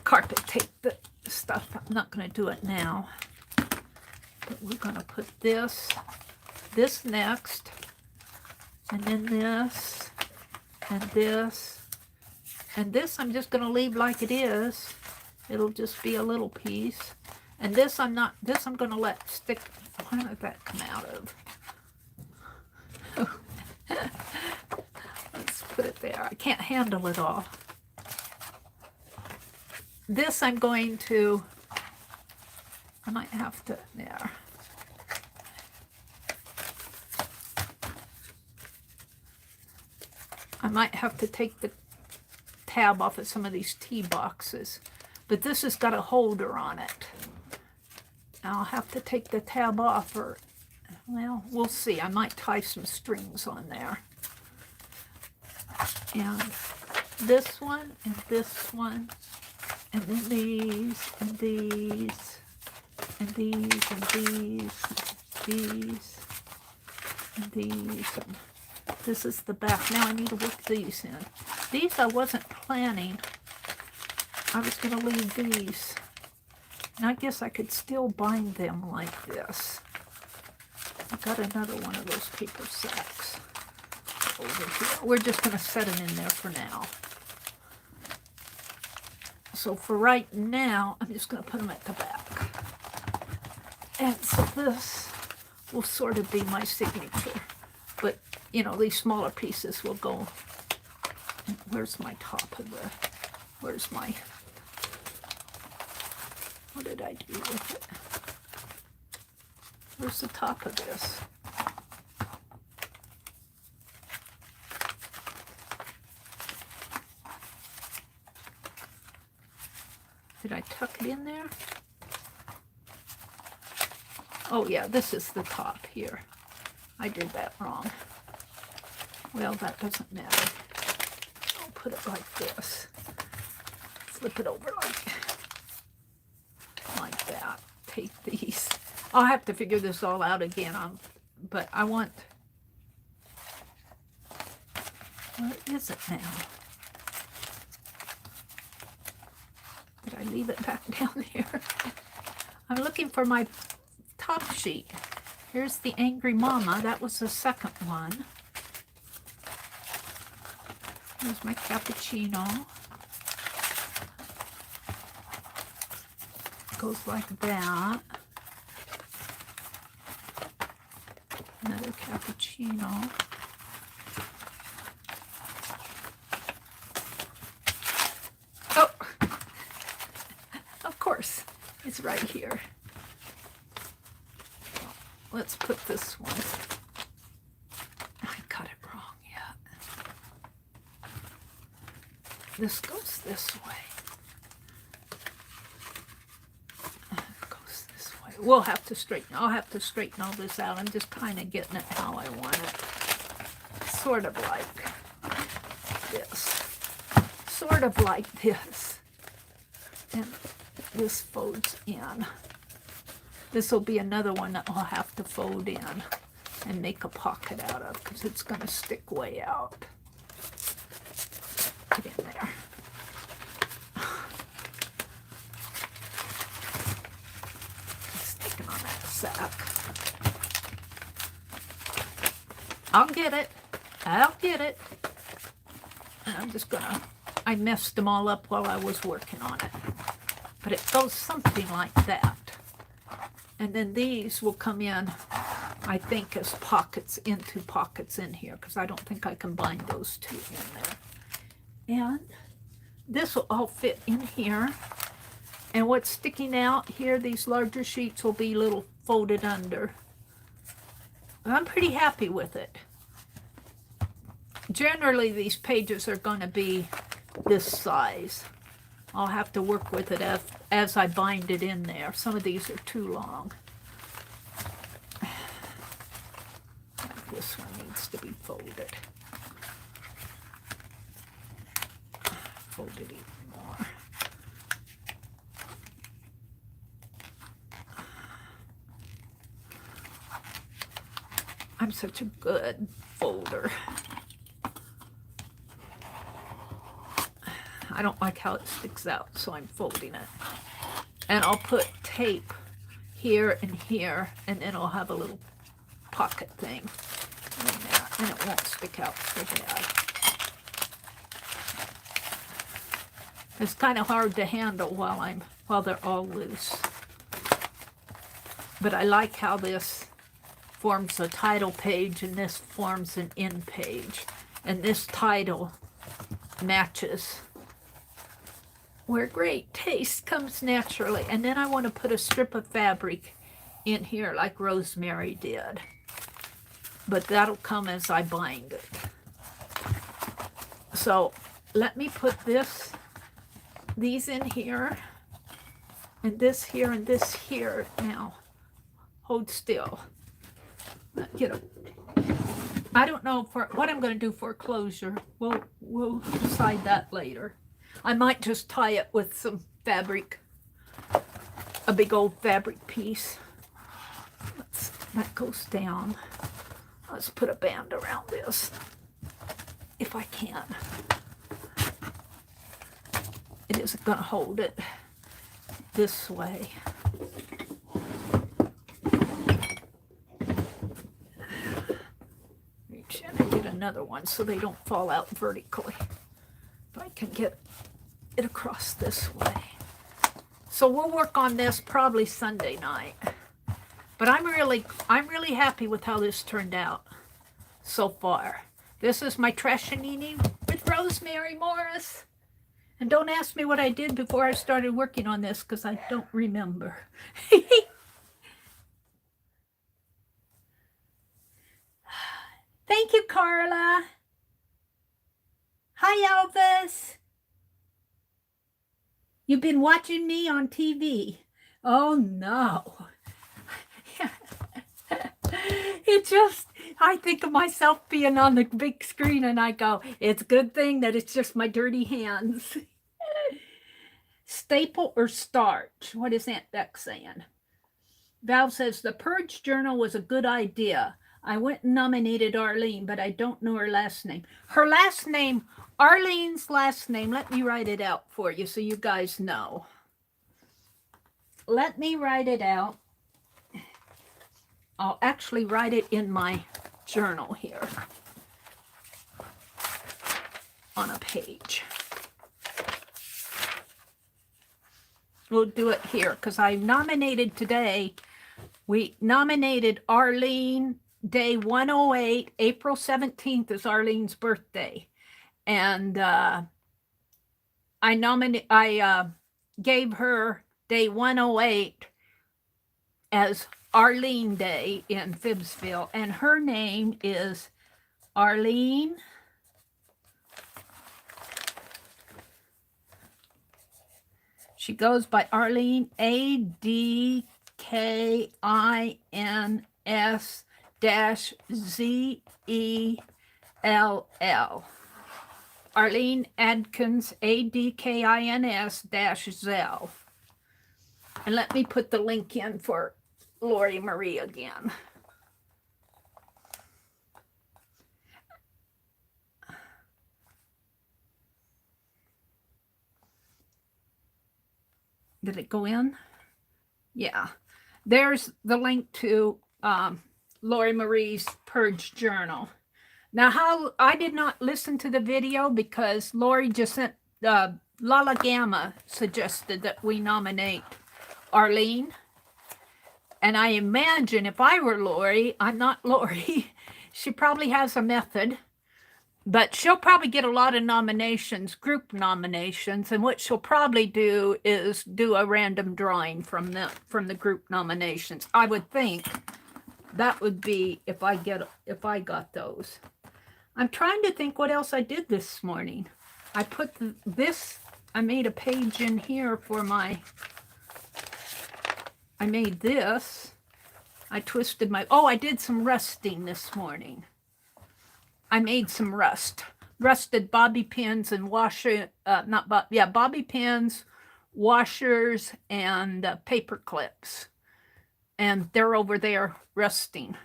carpet tape, the stuff. I'm not going to do it now. But we're going to put this next, and then this, and this, and this I'm just going to leave like it is. It'll just be a little piece. And this I'm going to let stick. Where did that come out of? Let's put it there. I can't handle it all. This I'm going to, I might have to, there. I might have to take the tab off of some of these tea boxes, but this has got a holder on it. I'll have to take the tab off, or, well, we'll see. I might tie some strings on there. And this one, and this one, and then these, and these, and these, and these, these, and these. And this is the back. Now I need to work these in. These I wasn't planning. I was going to leave these. And I guess I could still bind them like this. I got another one of those paper sacks over here. We're just going to set them in there for now. So for right now, I'm just going to put them at the back. And so this will sort of be my signature. But, you know, these smaller pieces will go. And where's my top of the, where's my, what did I do with it? Where's the top of this? Did I tuck it in there? Oh yeah, this is the top here. I did that wrong. Well, that doesn't matter. I'll put it like this. Flip it over like that. Take these. I'll have to figure this all out again, but I want... Where is it now? Did I leave it back down there? I'm looking for my top sheet. Here's the Angry Mama. That was the second one. Here's my cappuccino. Goes like that. Another cappuccino. Oh, of course, it's right here. Let's put this one. I got it wrong yet. This goes this way. We'll have to straighten. I'll have to straighten all this out. I'm just kind of getting it how I want it. Sort of like this. Sort of like this. And this folds in. This will be another one that I'll have to fold in and make a pocket out of because it's going to stick way out. Get in there. Sack. I'll get it. I'll get it. And I'm just gonna... I messed them all up while I was working on it. But it goes something like that. And then these will come in, I think, as pockets into pockets in here, because I don't think I can bind those two in there. And this will all fit in here. And what's sticking out here, these larger sheets, will be little folded under. I'm pretty happy with it. Generally, these pages are going to be this size. I'll have to work with it as I bind it in there. Some of these are too long. This one needs to be folded. Folded even more. I'm such a good folder. I don't like how it sticks out, so I'm folding it. And I'll put tape here and here, and then I'll have a little pocket thing in there, and it won't stick out so bad. It's kind of hard to handle while they're all loose. But I like how this forms a title page and this forms an end page. And this title matches where great taste comes naturally. And then I want to put a strip of fabric in here like Rosemary did. But that'll come as I bind it. So let me put these in here, and this here, and this here. Now, hold still. I don't know what I'm going to do for closure. We'll decide that later. I might just tie it with some fabric, a big old fabric piece. That goes down. Let's put a band around this, if I can. It isn't going to hold it this way. Reach in and get another one so they don't fall out vertically. If I can get it across this way. So we'll work on this probably Sunday night. But I'm really happy with how this turned out so far. This is my Trashanini with Rosemary Morris. And don't ask me what I did before I started working on this, because I don't remember. Thank you, Carla. Hi, Elvis. You've been watching me on TV. Oh, no. It just, I think of myself being on the big screen and I go, it's a good thing that it's just my dirty hands. Staple or starch? What is Aunt Beck saying? Val says, the Purge Journal was a good idea. I went and nominated Arlene, but I don't know her last name. Her last name, Arlene's last name, let me write it out for you so you guys know. Let me write it out. I'll actually write it in my journal here on a page. We'll do it here because I nominated today. We nominated Arlene day 108. April 17th is Arlene's birthday. And I gave her day 108 as Arlene Day in Phibbsville, and her name is Arlene She goes by Arlene, ADKINS-ZELL. Arlene Adkins, ADKINS-ZELL. And let me put the link in for Lori Marie again. Did it go in? Yeah. There's the link to Lori Marie's Purge Journal. Now, how I did not listen to the video because Lori just sent, Lala Gamma suggested that we nominate Arlene. And I imagine if I were Lori, I'm not Lori, she probably has a method, but she'll probably get a lot of nominations, group nominations, and what she'll probably do is do a random drawing from the group nominations. I would think that would be if I got those. I'm trying to think what else I did this morning. I put this, I made a page in here for I made this. I twisted I did some rusting this morning. I made some rusted bobby pins and bobby pins, washers, and paper clips. And they're over there rusting.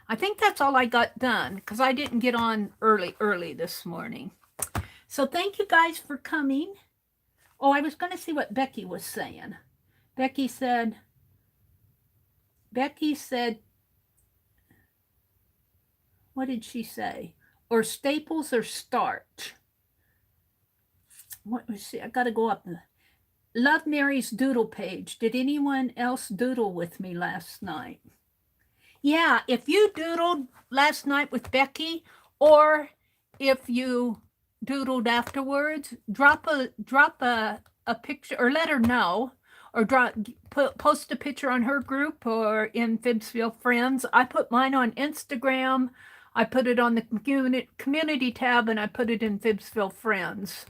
I think that's all I got done because I didn't get on early this morning. So thank you guys for coming. Oh, I was going to see what Becky was saying. Becky said, what did she say? Or staples or starch. What was she? I got to go up. Love Mary's doodle page. Did anyone else doodle with me last night? Yeah, if you doodled last night with Becky, or if you doodled afterwards, drop a picture or let her know, or post a picture on her group or in Phibbsville Friends. I put mine on Instagram. I put it on the community tab, and I put it in Phibbsville Friends.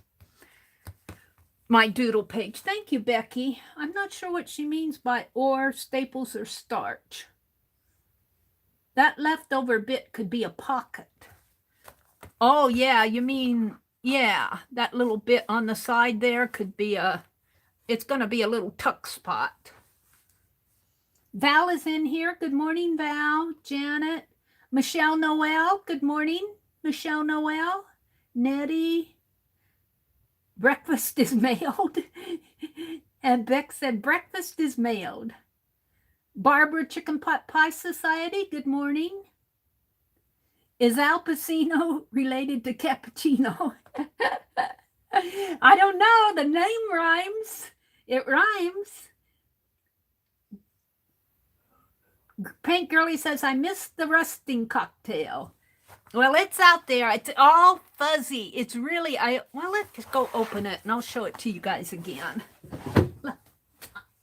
My doodle page. Thank you, Becky. I'm not sure what she means by or staples or starch. That leftover bit could be a pocket. Oh, yeah, you mean, yeah, that little bit on the side there could be it's going to be a little tuck spot. Val is in here. Good morning, Val. Janet. Michelle Noel. Good morning, Michelle Noel. Nettie. Breakfast is mailed. And Beck said, breakfast is mailed. Barbara Chicken Pot Pie Society, good morning. Is Al Pacino related to cappuccino? I don't know. The name rhymes. It rhymes. Paint Girlie says, I missed the rusting cocktail. Well, it's out there. It's all fuzzy. It's really, well, let's go open it and I'll show it to you guys again.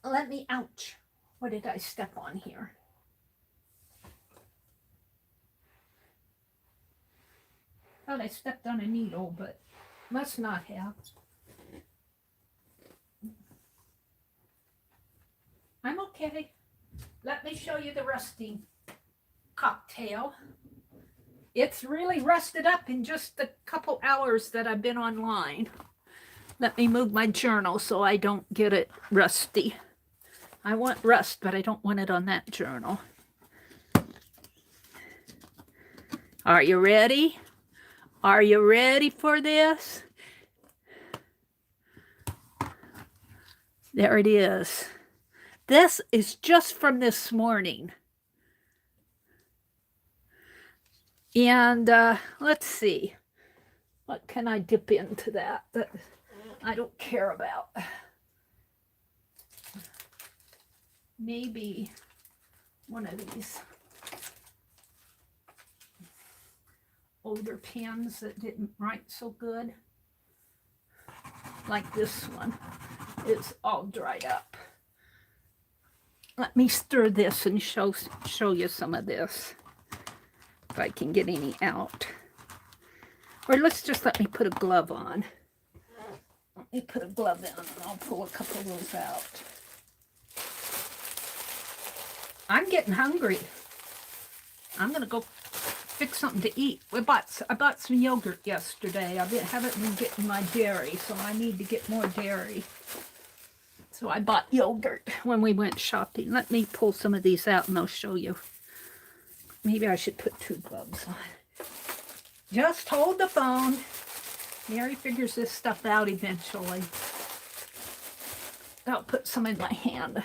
Let me, ouch. What did I step on here? Thought I stepped on a needle, but must not have. Okay, let me show you the rusting cocktail. It's really rusted up in just the couple hours that I've been online. Let me move my journal so I don't get it rusty. I want rust, but I don't want it on that journal. Are you ready? Are you ready for this? There it is. This is just from this morning. And let's see. What can I dip into that I don't care about? Maybe one of these older pens that didn't write so good. Like this one. It's all dried up. Let me stir this and show you some of this. If I can get any out. Or let me put a glove on. Let me put a glove in and I'll pull a couple of those out. I'm getting hungry. I'm going to go fix something to eat. I bought some yogurt yesterday. I haven't been getting my dairy, so I need to get more dairy. So I bought yogurt when we went shopping. Let me pull some of these out and I'll show you. Maybe I should put 2 gloves on. Just hold the phone. Mary figures this stuff out eventually. I'll put some in my hand.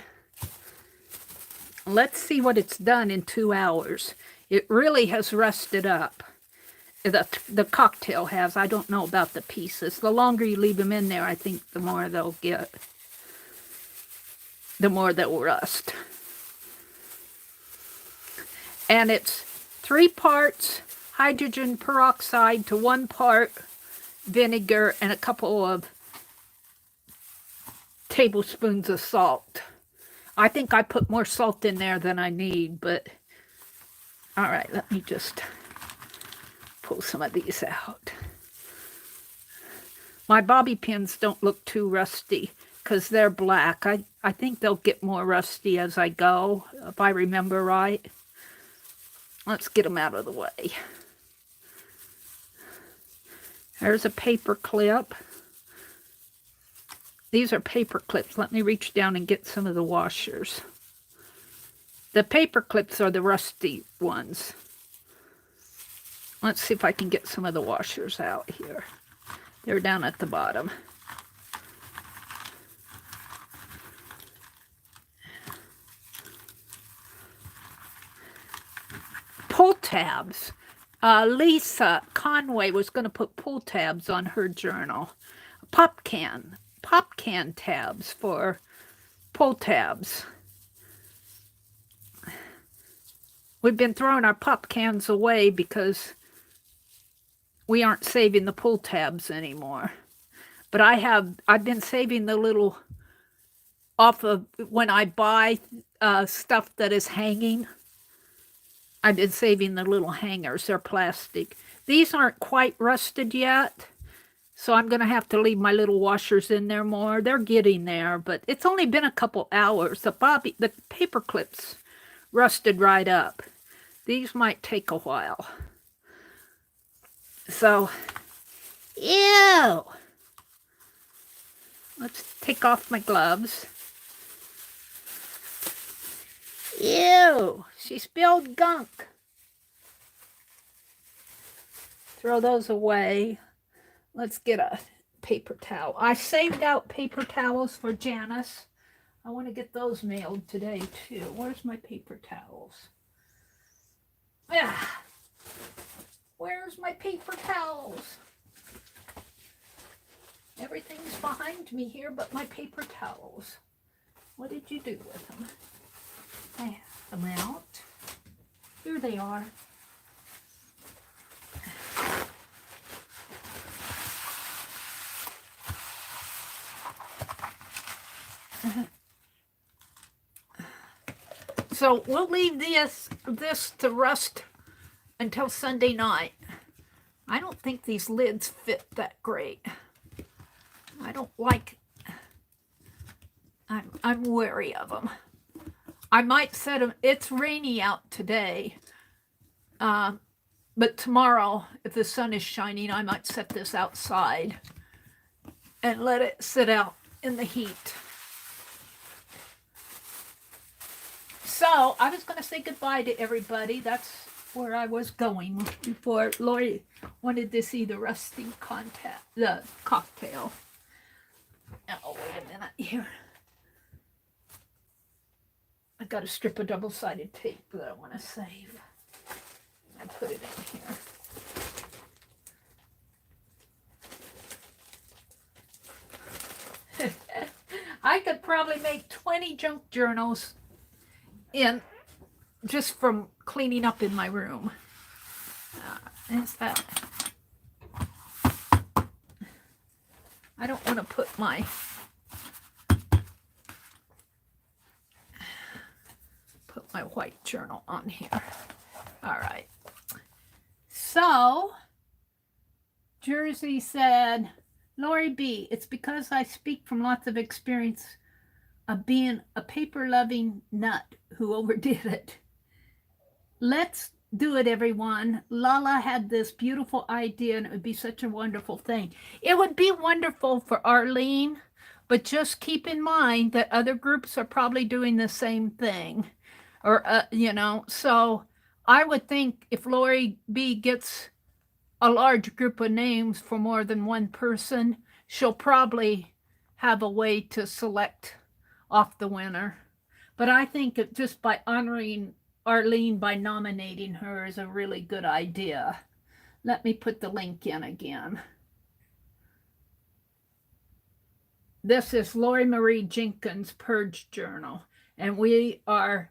Let's see what it's done in 2 hours. It really has rusted up. The cocktail has. I don't know about the pieces. The longer you leave them in there, I think the more they'll get. The more they'll rust. And it's 3 parts hydrogen peroxide to 1 part vinegar and a couple of tablespoons of salt. I think I put more salt in there than I need, but all right, let me just pull some of these out. My bobby pins don't look too rusty because they're black. I think they'll get more rusty as I go, if I remember right. Let's get them out of the way. There's a paper clip. These are paper clips. Let me reach down and get some of the washers. The paper clips are the rusty ones. Let's see if I can get some of the washers out here. They're down at the bottom. Pull tabs. Lisa Conway was going to put pull tabs on her journal. Pop can tabs for pull tabs. We've been throwing our pop cans away because we aren't saving the pull tabs anymore. But I've been saving the little off of when I buy stuff that is hanging. I've been saving the little hangers. They're plastic. These aren't quite rusted yet, so I'm going to have to leave my little washers in there more. They're getting there, but it's only been a couple hours. The paper clips rusted right up. These might take a while. So, ew! Let's take off my gloves. Ew! She spilled gunk. Throw those away. Let's get a paper towel. I saved out paper towels for Janice. I want to get those mailed today too. Where's my paper towels? Ah, where's my paper towels? Everything's behind me here but my paper towels. What did you do with them? I have them out. Here they are. So we'll leave this to rust until Sunday night. I don't think these lids fit that great. I don't like. I'm wary of them. I might set them, it's rainy out today. But tomorrow, if the sun is shining, I might set this outside and let it sit out in the heat. So I was going to say goodbye to everybody. That's where I was going before Lori wanted to see the rusty the cocktail. Oh, wait a minute here. I got a strip of double-sided tape that I want to save. I put it in here. I could probably make 20 junk journals in just from cleaning up in my room. Is that? I don't want to put my white journal on here. All right. So, Jersey said, Lori B., it's because I speak from lots of experience of being a paper-loving nut who overdid it. Let's do it, everyone. Lala had this beautiful idea, and it would be such a wonderful thing. It would be wonderful for Arlene, but just keep in mind that other groups are probably doing the same thing. Or, you know, so I would think if Lori B. gets a large group of names for more than one person, she'll probably have a way to select off the winner. But I think it, just by honoring Arlene by nominating her is a really good idea. Let me put the link in again. This is Lori Marie Jenkins' Purge Journal. And we are,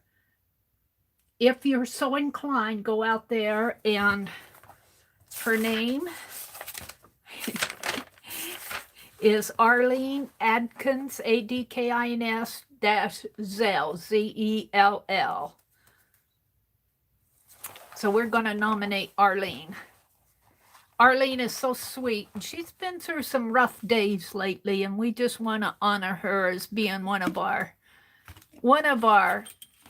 if you're so inclined, go out there, and her name is Arlene Adkins, Adkins -Zell, Zell. So we're going to nominate Arlene. Arlene is so sweet, and she's been through some rough days lately, and we just want to honor her as being one of our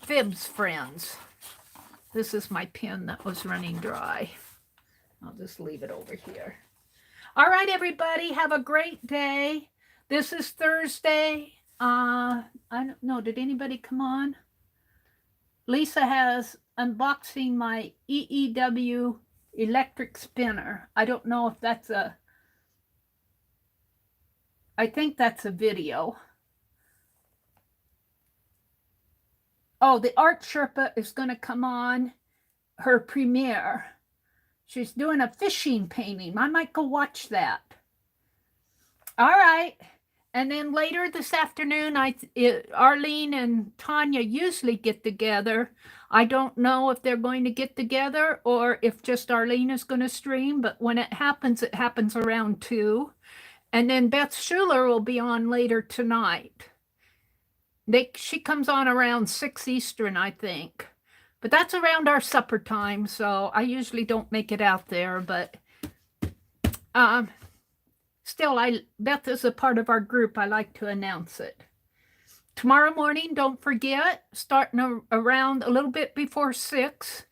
Fibs friends. This is my pen that was running dry. I'll just leave it over here. All right, everybody, have a great day. This is Thursday. I don't know, did anybody come on? Lisa has unboxing my EEW electric spinner. I don't know if that's I think that's a video. Oh, the Art Sherpa is going to come on her premiere. She's doing a fishing painting. I might go watch that. All right. And then later this afternoon, Arlene and Tanya usually get together. I don't know if they're going to get together or if just Arlene is going to stream. But when it happens around 2. And then Beth Schuler will be on later tonight. She comes on around 6 Eastern, I think. But that's around our supper time, so I usually don't make it out there. But still, Beth is a part of our group. I like to announce it. Tomorrow morning, don't forget, starting around a little bit before 6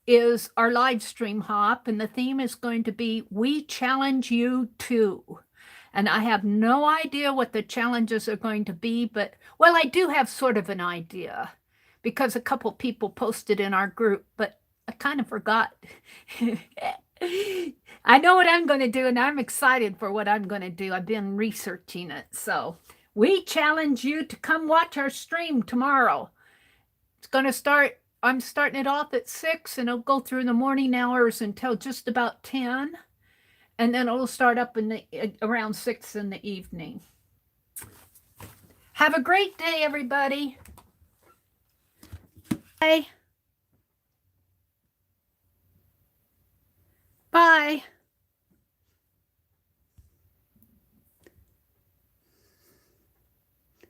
is our live stream hop. And the theme is going to be, We Challenge You Too. And I have no idea what the challenges are going to be, but, well, I do have sort of an idea because a couple people posted in our group, but I kind of forgot. I know what I'm going to do, and I'm excited for what I'm going to do. I've been researching it. So we challenge you to come watch our stream tomorrow. It's going to start, I'm starting it off at 6, and it'll go through the morning hours until just about 10. And then it'll start up around 6 in the evening. Have a great day, everybody. Bye. Bye.